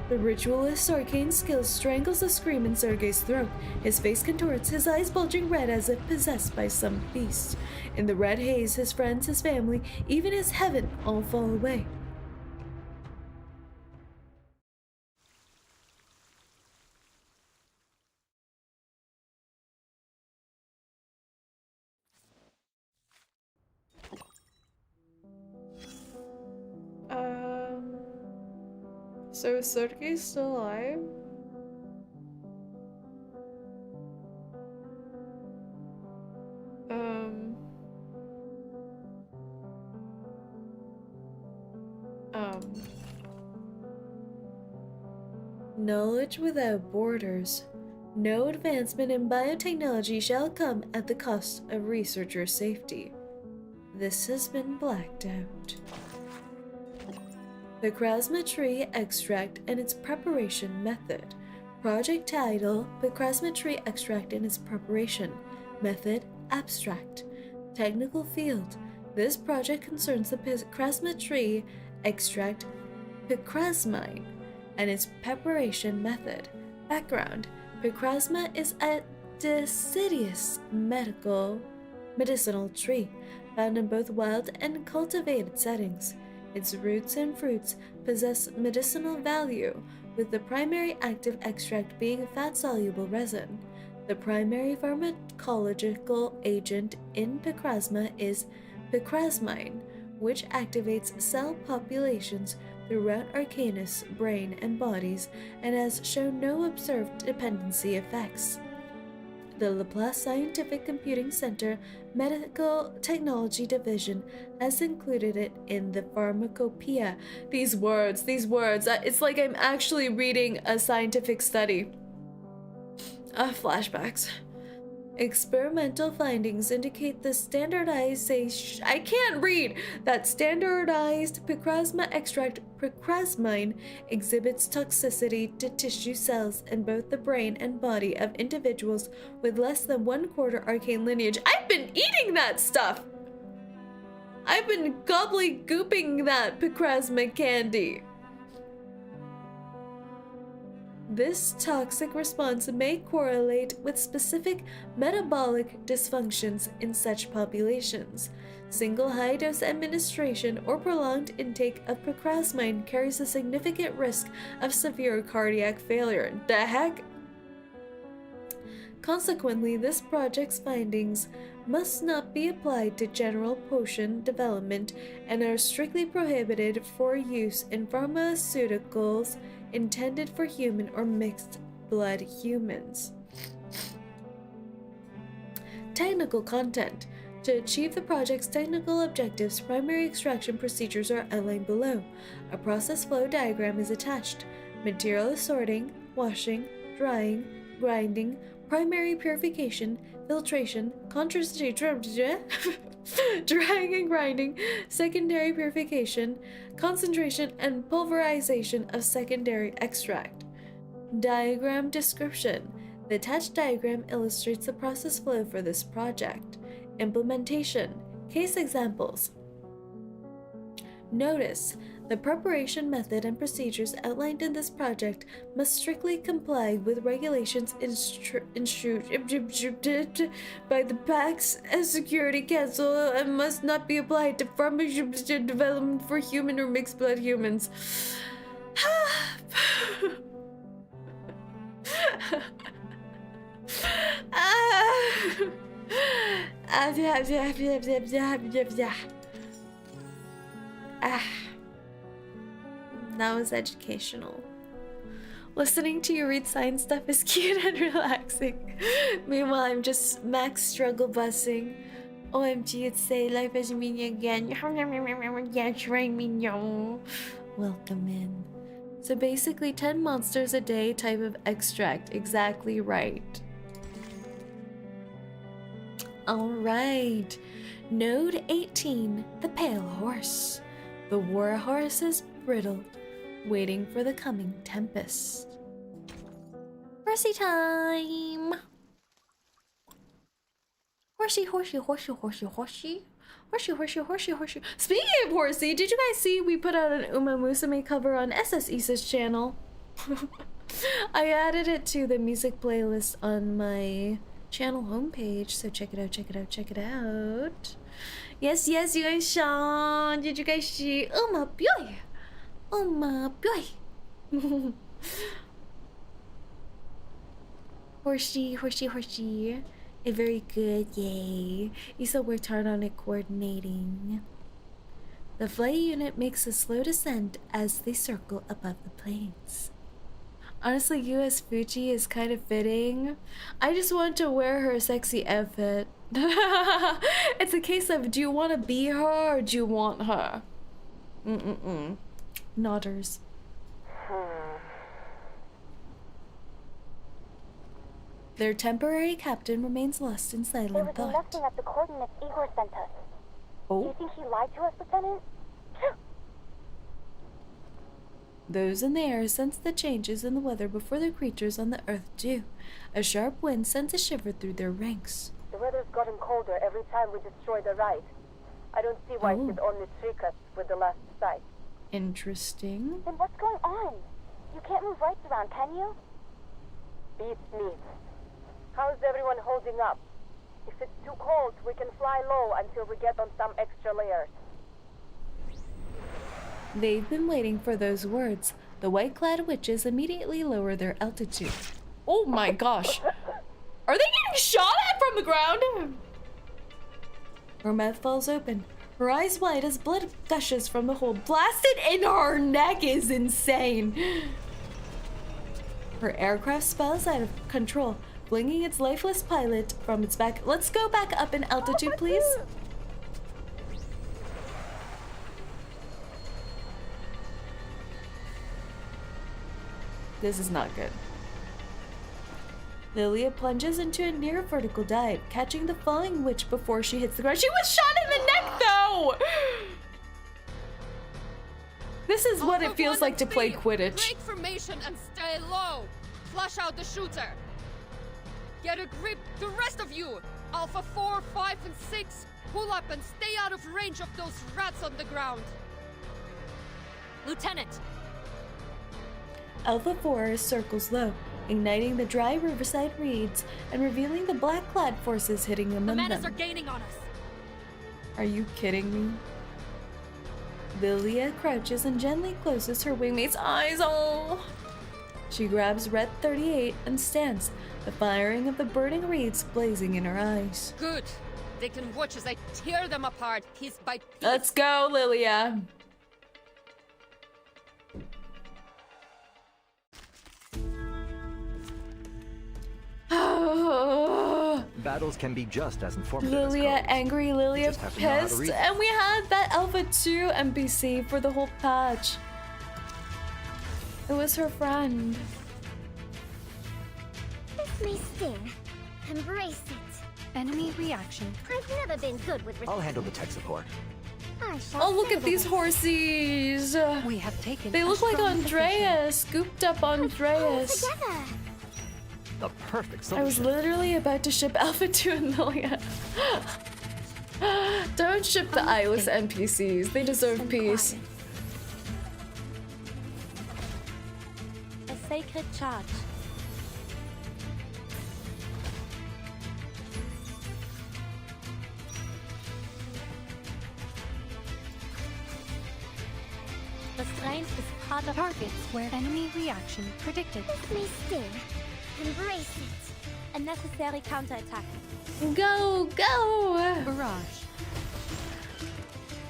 The ritualist's arcane skill strangles a scream in Sergei's throat. His face contorts, his eyes bulging red as if possessed by some beast. In the red haze, his friends, his family, even his heaven all fall away. So Sergei's still alive? Knowledge without borders. No advancement in biotechnology shall come at the cost of researcher safety. This has been blacked out. The Picrasma tree extract and its preparation method. Project title: Picrasma tree extract and its preparation. Method: abstract. Technical field: this project concerns the Picrasma tree extract Picrasmine and its preparation method. Background: Picrasma is a deciduous medicinal tree found in both wild and cultivated settings. Its roots and fruits possess medicinal value, with the primary active extract being fat-soluble resin. The primary pharmacological agent in Picrasma is picrasmine, which activates cell populations throughout Arcanus' brain and bodies and has shown no observed dependency effects. The Laplace Scientific Computing Center Medical Technology Division has included it in the pharmacopoeia. These words, it's like I'm actually reading a scientific study. Flashbacks. Experimental findings indicate the standardized Picrasma extract picrasmine exhibits toxicity to tissue cells in both the brain and body of individuals with less than 1/4 arcane lineage. I've been eating that stuff! I've been gobbly-gooping that Picrasma candy. This toxic response may correlate with specific metabolic dysfunctions in such populations. Single high-dose administration or prolonged intake of picrasmine carries a significant risk of severe cardiac failure. The heck? Consequently, this project's findings must not be applied to general potion development and are strictly prohibited for use in pharmaceuticals intended for human or mixed blood humans. Technical content. To achieve the project's technical objectives, primary extraction procedures are outlined below. A process flow diagram is attached. Material sorting, washing, drying, grinding, primary purification, filtration, drying and grinding, secondary purification, concentration and pulverization of secondary extract. Diagram description. The attached diagram illustrates the process flow for this project. Implementation. Case examples. Notice The preparation method and procedures outlined in this project must strictly comply with regulations issued by the PAX Security Council and must not be applied to pharmaceutical development for human or mixed blood humans. That was educational. Listening to you read science stuff is cute and relaxing. Meanwhile, I'm just max struggle busing. OMG, it's say life as me again. Welcome in. So basically 10 monsters a day type of extract. Exactly right. Alright. Node 18, the pale horse. The war horse is brittle, waiting for the coming tempest. Horsey time! Horsey, horsey, horsey, horsey, horsey. Horsey, horsey, horsey, horsey. Speaking of horsey, did you guys see we put out an Uma Musume cover on SS Issa's channel? I added it to the music playlist on my channel homepage, so check it out, check it out, check it out. Yes, yes, you guys saw. Did you guys see Uma Boy? Uma Boy. Horsey, horsey, horsey. Very good, yay. Issa worked hard on it coordinating. The flight unit makes a slow descent as they circle above the plains. Honestly, US Fuji is kind of fitting. I just want to wear her sexy outfit. It's a case of, do you want to be her or do you want her? Nodders. Their temporary captain remains lost in silent thought. There was nothing at the coordinates Igor sent us. Oh? Do you think he lied to us, Lieutenant? Those in the air sense the changes in the weather before the creatures on the earth do. A sharp wind sends a shiver through their ranks. The weather's gotten colder every time we destroy the ride. I don't see why it would only trick us with the last sight. Interesting. Then what's going on? You can't move rights around, can you? Beats me. How's everyone holding up? If it's too cold, we can fly low until we get on some extra layers. They've been waiting for those words. The white-clad witches immediately lower their altitude. Oh my gosh! Are they getting shot at from the ground? Her mouth falls open. Her eyes wide as blood gushes from the hole blasted in her neck is insane. Her aircraft spells out of control, flinging its lifeless pilot from its back. Let's go back up in altitude, please. This is not good. Lilia plunges into a near vertical dive, catching the falling witch before she hits the ground. She was shot in the neck, though! This is what it feels like to play Quidditch. Break formation and stay low. Flush out the shooter. Get a grip, the rest of you. Alpha 4, 5, and 6. Pull up and stay out of range of those rats on the ground. Lieutenant. Alpha 4 circles low, igniting the dry riverside reeds and revealing the black-clad forces hitting among them. The menace are gaining on us. Are you kidding me? Lilia crouches and gently closes her wingmate's eyes. Oh! She grabs Red 38 and stands, the firing of the burning reeds blazing in her eyes. Good. They can watch as I tear them apart piece by piece. Let's go, Lilia. Battles can be just as informative Lilia as codes. angry, Lilia Just have to know how to pissed, read them. and we had that Alpha 2 NPC for the whole patch. It was her friend. This may sting. Embrace it. Enemy reaction. I've never been good with I'll handle the tech support. I shall Oh, look say at the these horsies. We have taken They a look like strong Andreas, scooped up Andreas. together. The perfect I was solution. literally about to ship Alpha 2 and Lilia. Don't ship the eyeless NPCs. They deserve peace. a sacred charge. Restraint is part of targets where enemy reaction predicted. This may sting. Embrace it. A necessary counterattack. Go, go! Barrage.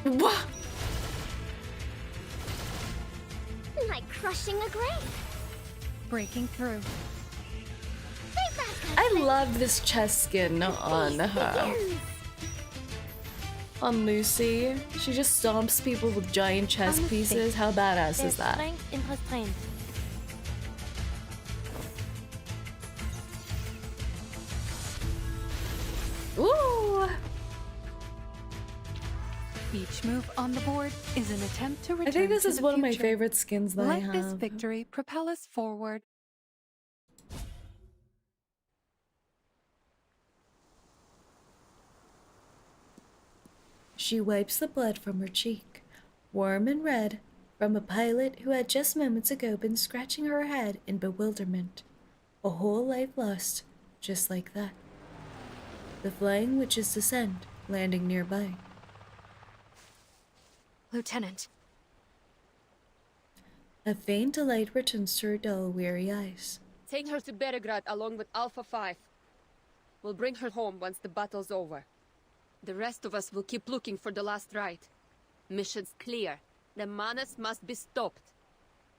What? Like crushing a grave. Breaking through. I love this chest skin on her. On Lucy. She just stomps people with giant chest pieces. How badass is that? Strength in restraint. Ooh! Each move on the board is an attempt to return I think this to is the one of my future. favorite skins that I Let have. this victory propel us forward. She wipes the blood from her cheek, warm and red, from a pilot who had just moments ago been scratching her head in bewilderment. A whole life lost, just like that. The flying witches descend, landing nearby. Lieutenant. A faint light returns to her dull, weary eyes. Take her to Belgrade along with Alpha 5. We'll bring her home once the battle's over. The rest of us will keep looking for the last rite. Mission's clear. The Manas must be stopped.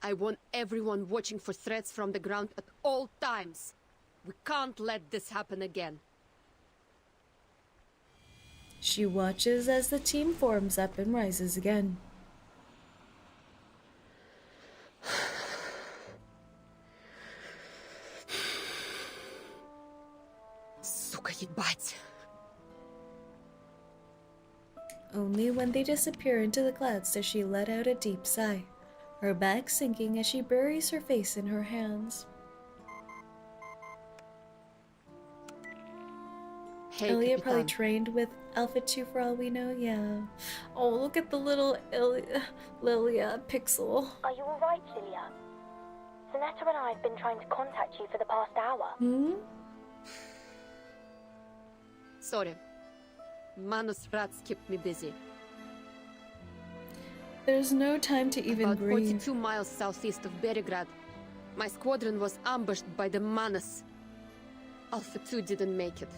I want everyone watching for threats from the ground at all times. We can't let this happen again. She watches as the team forms up and rises again. Сука, ебать! Only when they disappear into the clouds does she let out a deep sigh, her back sinking as she buries her face in her hands. Hey, Ilya probably Capitan. trained with Alpha 2 for all we know, yeah. Oh, look at the little Lilia pixel. Are you alright, Lilia? Sonetta and I have been trying to contact you for the past hour. Hmm? Sorry. Manus rats kept me busy. There's no time to even About breathe. 42 miles southeast of Belgrade, my squadron was ambushed by the Manus. Alpha 2 didn't make it.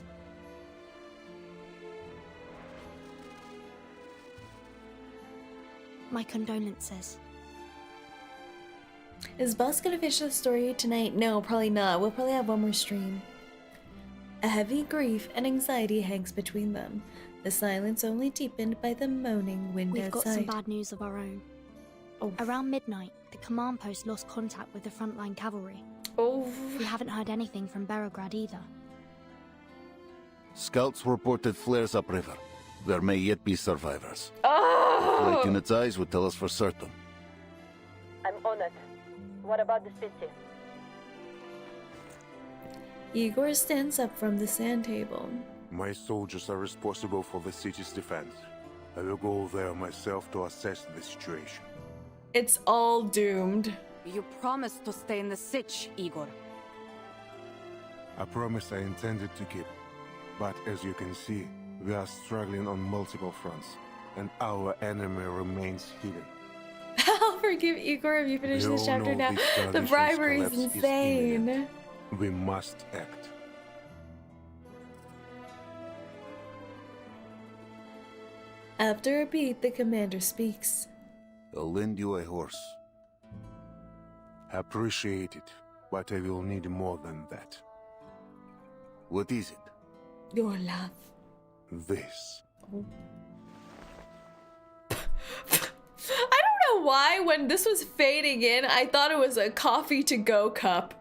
My condolences. Is Boss gonna finish the story tonight? No, probably not. We'll probably have one more stream. A heavy grief and anxiety hangs between them, the silence only deepened by the moaning wind We've got some outside. bad news of our own. Oh. Around midnight, the command post lost contact with the frontline cavalry. Oh. We haven't heard anything from Belgrade either. Scouts reported flares upriver. There may yet be survivors. Oh! Flight unit's eyes would tell us for certain. I'm on it. What about the city? Igor stands up from the sand table. My soldiers are responsible for the city's defense. I will go there myself to assess the situation. It's all doomed. You promised to stay in the Sich, Igor. A promise I intended to keep. But as you can see, we are struggling on multiple fronts, and our enemy remains hidden. I'll forgive Igor if you finish We this all chapter know now. this The coalition's bribery is collapse is insane. imminent. We must act. After a beat, the commander speaks. I'll lend you a horse. Appreciate it, but I will need more than that. What is it? Your love. This. Oh. I don't know why when this was fading in, I thought it was a coffee to go cup.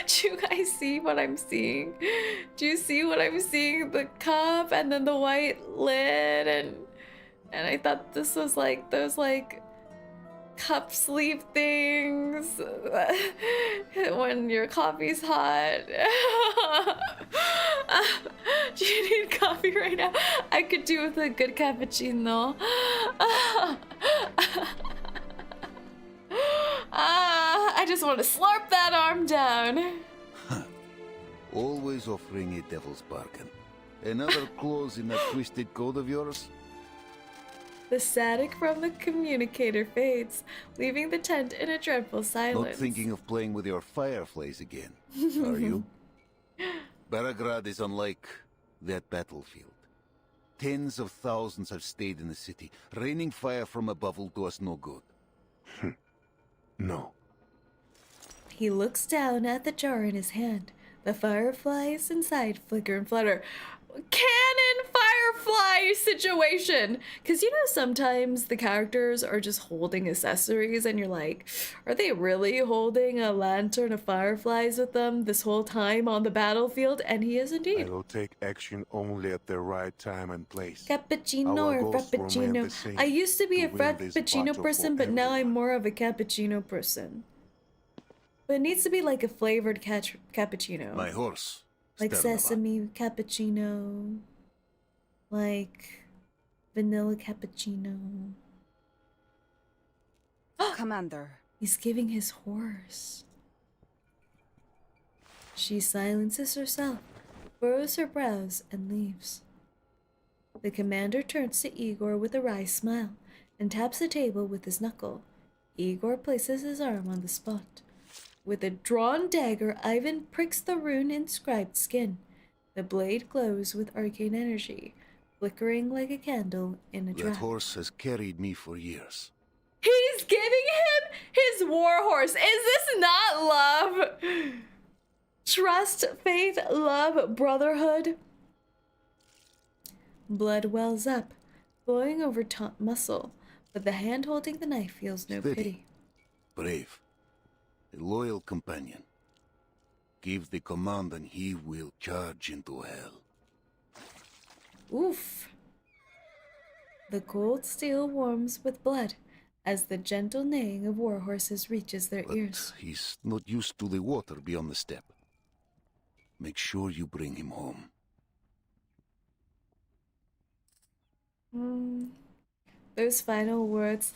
Do you guys see what I'm seeing? Do you see what I'm seeing? The cup and then the white lid and I thought this was like those like cup sleeve things when your coffee's hot. Do you need coffee right now? I could do with a good cappuccino. just want to slurp that arm down. Always offering a devil's bargain. Another clause in that twisted code of yours? The static from the communicator fades, leaving the tent in a dreadful silence. Not thinking of playing with your fireflies again, are you? Baragrad is unlike that battlefield. Tens of thousands have stayed in the city. Raining fire from above will do us no good. No. He looks down at the jar in his hand. The fireflies inside flicker and flutter. Canon firefly situation, because you know sometimes the characters are just holding accessories and you're like, are they really holding a lantern of fireflies with them this whole time on the battlefield? And he is indeed. I will take action only at the right time and place. Cappuccino or frappuccino? I used to be a frappuccino person, but now I'm more of a cappuccino person. But it needs to be like a flavored cappuccino. My horse. Like sesame cappuccino, like vanilla cappuccino. Commander. He's giving his horse. She silences herself, furrows her brows, and leaves. The commander turns to Igor with a wry smile and taps the table with his knuckle. Igor places his arm on the spot. With a drawn dagger, Ivan pricks the rune-inscribed skin. The blade glows with arcane energy, flickering like a candle in a draught. That horse has carried me for years. He's giving him his war horse. Is this not love? Trust, faith, love, brotherhood. Blood wells up, flowing over taut muscle, but the hand holding the knife feels no pity. Brave. A loyal companion. Give the command and he will charge into hell. Oof. The cold steel warms with blood as the gentle neighing of war horses reaches their ears. He's not used to the water beyond the steppe. Make sure you bring him home. Those final words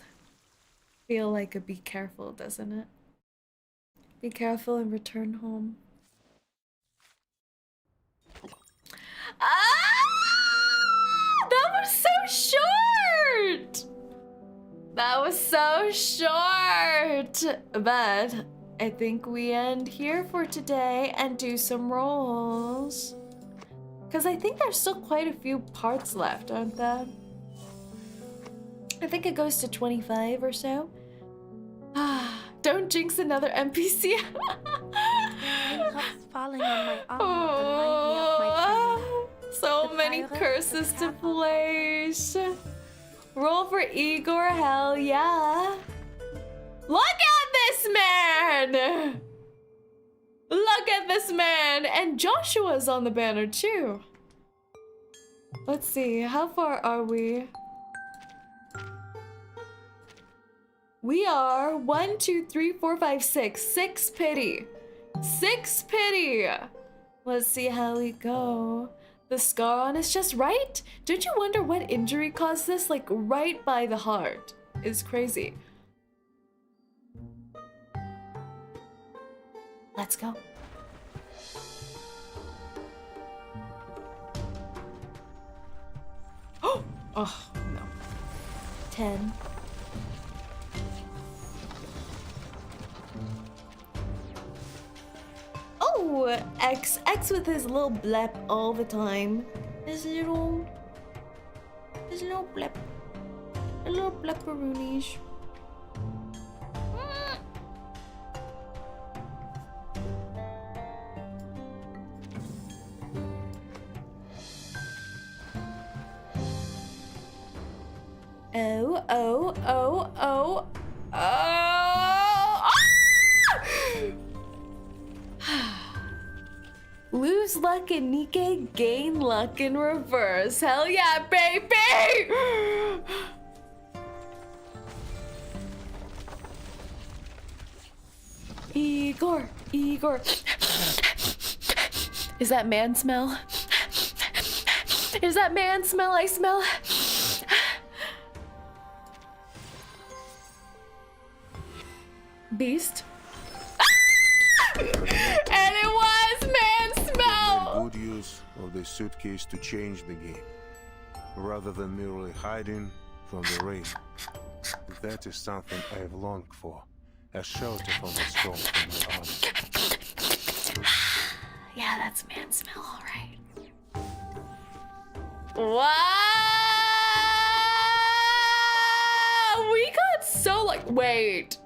feel like a be careful, doesn't it? Be careful and return home. That was so short! That was so short! But I think we end here for today and do some rolls. Because I think there's still quite a few parts left, aren't there? I think it goes to 25 or so. Don't jinx another NPC. Raindrops falling on my arm remind me of my family. So many curses to place. Roll for Igor, hell yeah. Look at this man! Look at this man! And Joshua's on the banner too. Let's see, how far are we? We are 1, 2, 3, 4, 5, 6. 6 pity. 6 pity. Let's see how we go. The scar on his chest, right? Don't you wonder what injury caused this? Like right by the heart. It's crazy. Let's go. Oh no. 10. Oh, X with his little blep all the time. His little blep. A little blepperoonish. Oh. Lose luck in Nikke, gain luck in reverse. Hell yeah, baby! Igor. Is that man smell? Is that man smell I smell? Beast. use of the suitcase to change the game, rather than merely hiding from the rain. That is something I have longed for, a shelter from the storm from my arms. Yeah, that's man smell, all right. Wow! We got so like, wait.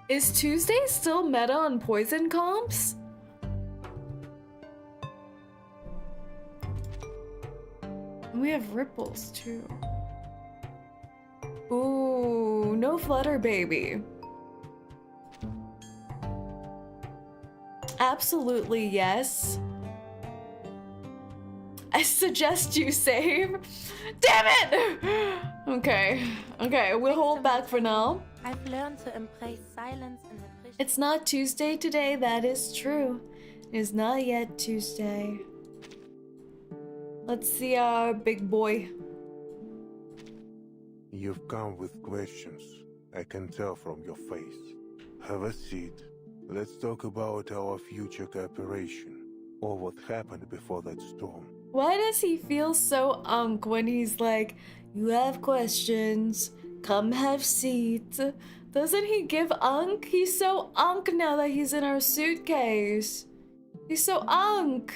Is Tuesday still meta on poison comps? We have ripples too. Ooh, no flutter baby. Absolutely yes. I suggest you save. Damn it! Okay, we'll hold back for now. I've learned to embrace silence and appreciate. It's not Tuesday today, that is true. It is not yet Tuesday. Let's see our big boy. You've come with questions. I can tell from your face. Have a seat. Let's talk about our future cooperation, or what happened before that storm. Why does he feel so unk when he's like, you have questions, come have seats? Doesn't he give unk? He's so unk now that he's in our suitcase. He's so unk.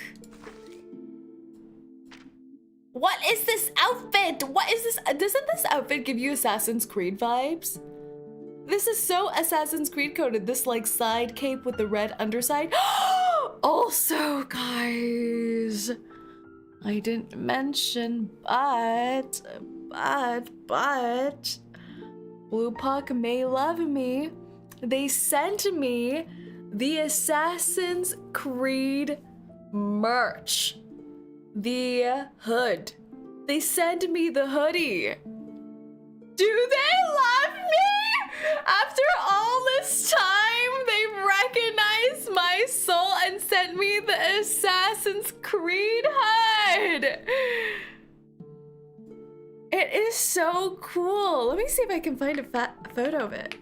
What is this outfit? What is this? Doesn't this outfit give you Assassin's Creed vibes? This is so Assassin's Creed coded. This like side cape with the red underside. Also, guys, I didn't mention, but Blue Puck may love me. They sent me the Assassin's Creed merch. The hood. They sent me the hoodie. Do they love me? After all this time, they recognized my soul and sent me the Assassin's Creed hood. It is so cool. Let me see if I can find a photo of it.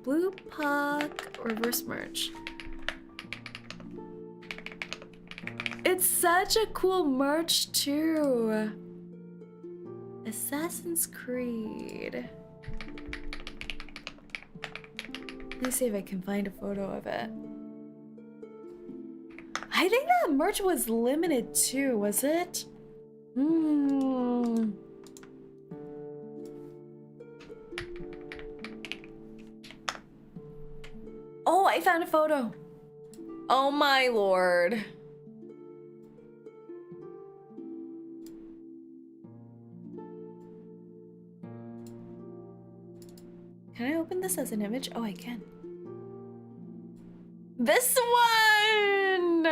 Blue Puck reverse merch. It's such a cool merch too. Assassin's Creed. Let me see if I can find a photo of it. I think that merch was limited too, was it? Oh, I found a photo. Oh my lord. Can I open this as an image? Oh, I can. This one!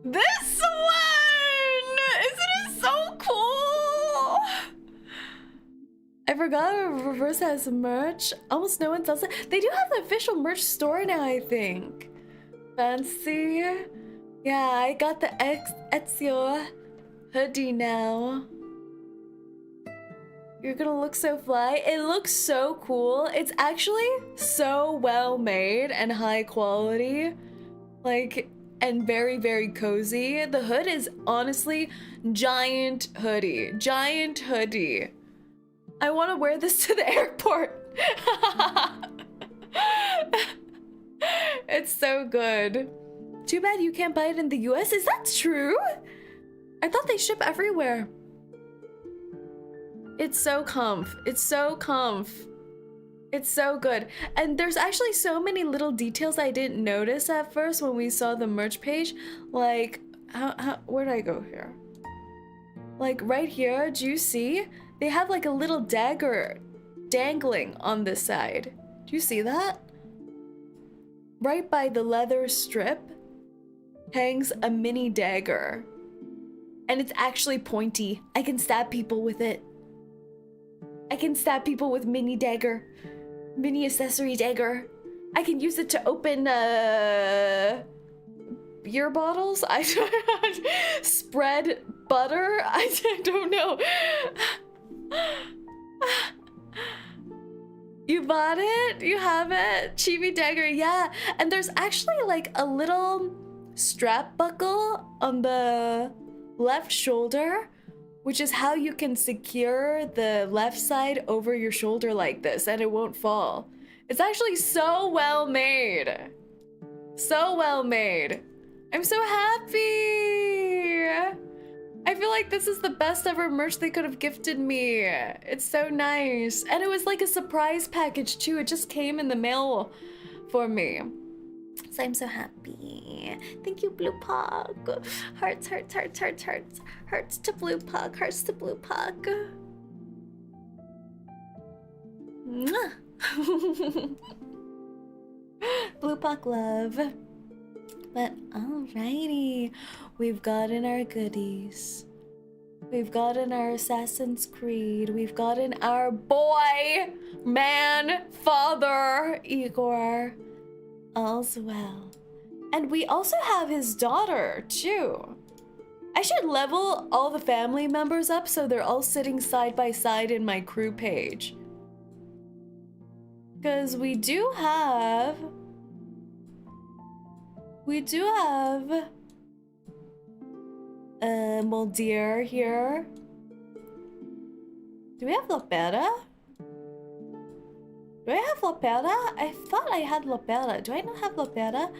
This one! Isn't it so cool? I forgot Reverse has merch. Almost no one sells it. They do have the official merch store now, I think. Fancy. Yeah, I got the Ezio hoodie now. You're gonna look so fly. It looks so cool. It's actually so well made and high quality. Like, and very, very cozy. The hood is honestly giant hoodie. Giant hoodie. I want to wear this to the airport. It's so good. Too bad you can't buy it in the US. Is that true? I thought they ship everywhere. It's so comf. It's so comf. It's so good. And there's actually so many little details I didn't notice at first when we saw the merch page. Like, where'd I go here? Like right here, do you see? They have like a little dagger dangling on this side. Do you see that? Right by the leather strip hangs a mini dagger. And it's actually pointy. I can stab people with it. I can stab people with mini dagger. Mini accessory dagger. I can use it to open beer bottles. I don't spread butter. I don't know. You've bought it? You have it? Chibi Dagger, yeah. And there's actually like a little strap buckle on the left shoulder, which is how you can secure the left side over your shoulder like this and it won't fall. It's actually so well made. So well made. I'm so happy. I feel like this is the best ever merch they could have gifted me. It's so nice. And it was like a surprise package too. It just came in the mail for me. So I'm so happy. Thank you, Blue Pug. Hearts, hearts, hearts, hearts, hearts. Hearts to Blue Pug, hearts to Blue Pug. Mwah. Blue Pug love. But alrighty, we've gotten our goodies. We've gotten our Assassin's Creed. We've gotten our boy, man, father, Igor. All's well. And we also have his daughter, too. I should level all the family members up so they're all sitting side by side in my crew page. Because we do have Moldier here. Do we have Lopera? Do I have Lopera? I thought I had Lopera. Do I not have Lopera?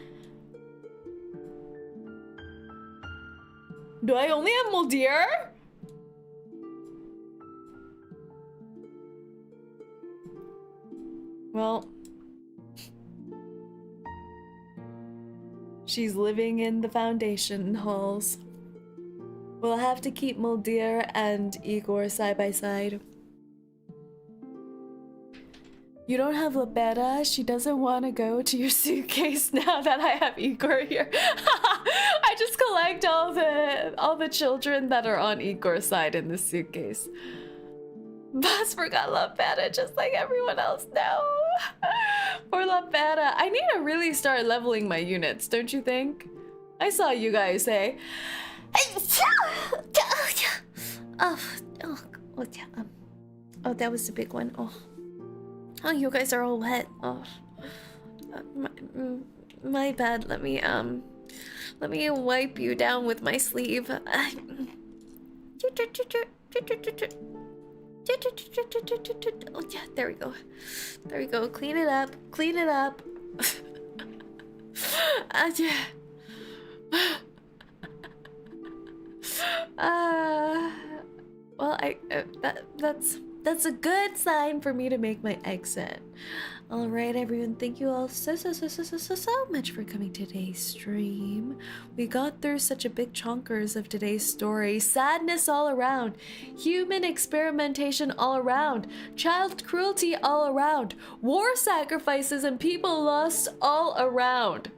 Do I only have Moldier? Well, she's living in the foundation halls. We'll have to keep Moldier and Igor side by side. You don't have Lopera? She doesn't want to go to your suitcase now that I have Igor here. I just collect all the children that are on Igor's side in the suitcase. Boss forgot Lopera just like everyone else now. For Lopera. I need to really start leveling my units, don't you think? I saw you guys say. Oh, that was a big one. Oh, you guys are all wet. Oh, my bad. Let me wipe you down with my sleeve. Oh yeah, there we go. There we go. Clean it up. Clean it up. Yeah. Well, that's a good sign for me to make my exit. All right, everyone. Thank you all so much for coming to today's stream. We got through such a big chonkers of today's story. Sadness all around. Human experimentation all around. Child cruelty all around. War sacrifices and people lost all around.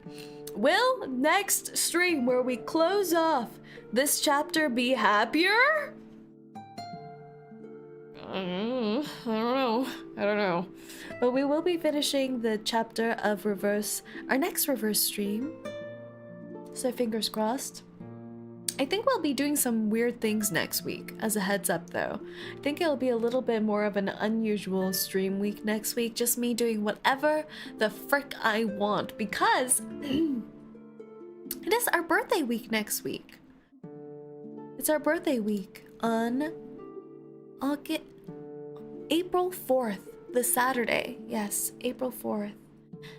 Will next stream where we close off this chapter be happier? I don't know. But we will be finishing the chapter of Reverse, our next Reverse stream. So fingers crossed. I think we'll be doing some weird things next week, as a heads up though. I think it'll be a little bit more of an unusual stream week next week. Just me doing whatever the frick I want, because it is our birthday week next week. It's our birthday week on April 4th, the Saturday. Yes, April 4th.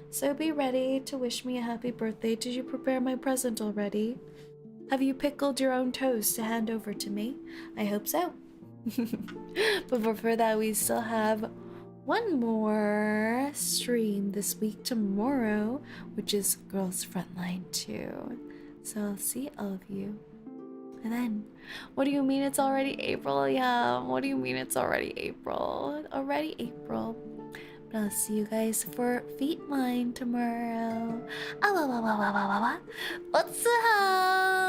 So be ready to wish me a happy birthday. Did you prepare my present already? Have you pickled your own toast to hand over to me? I hope so. But before that, we still have one more stream this week tomorrow, which is Girls Frontline 2. So I'll see all of you. And then, what do you mean it's already April? Yeah, what do you mean it's already April? Already April. But I'll see you guys for Feet Line tomorrow. What's the hound?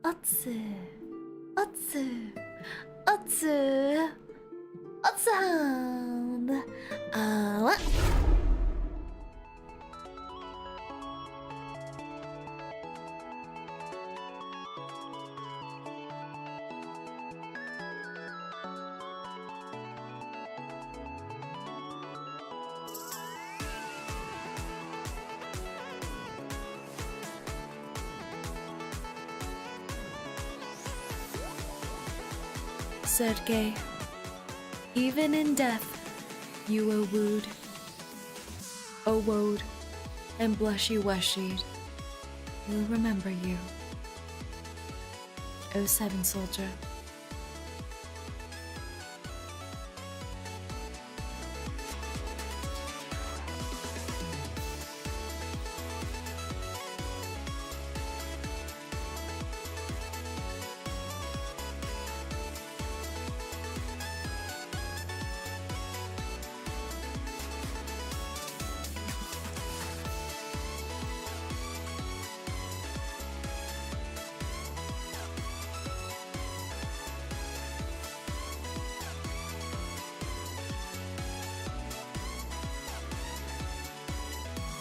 What's the hound? What? Sergei. Even in death, you are wooed. O woed and blushy weshied, we'll remember you. 07 Soldier.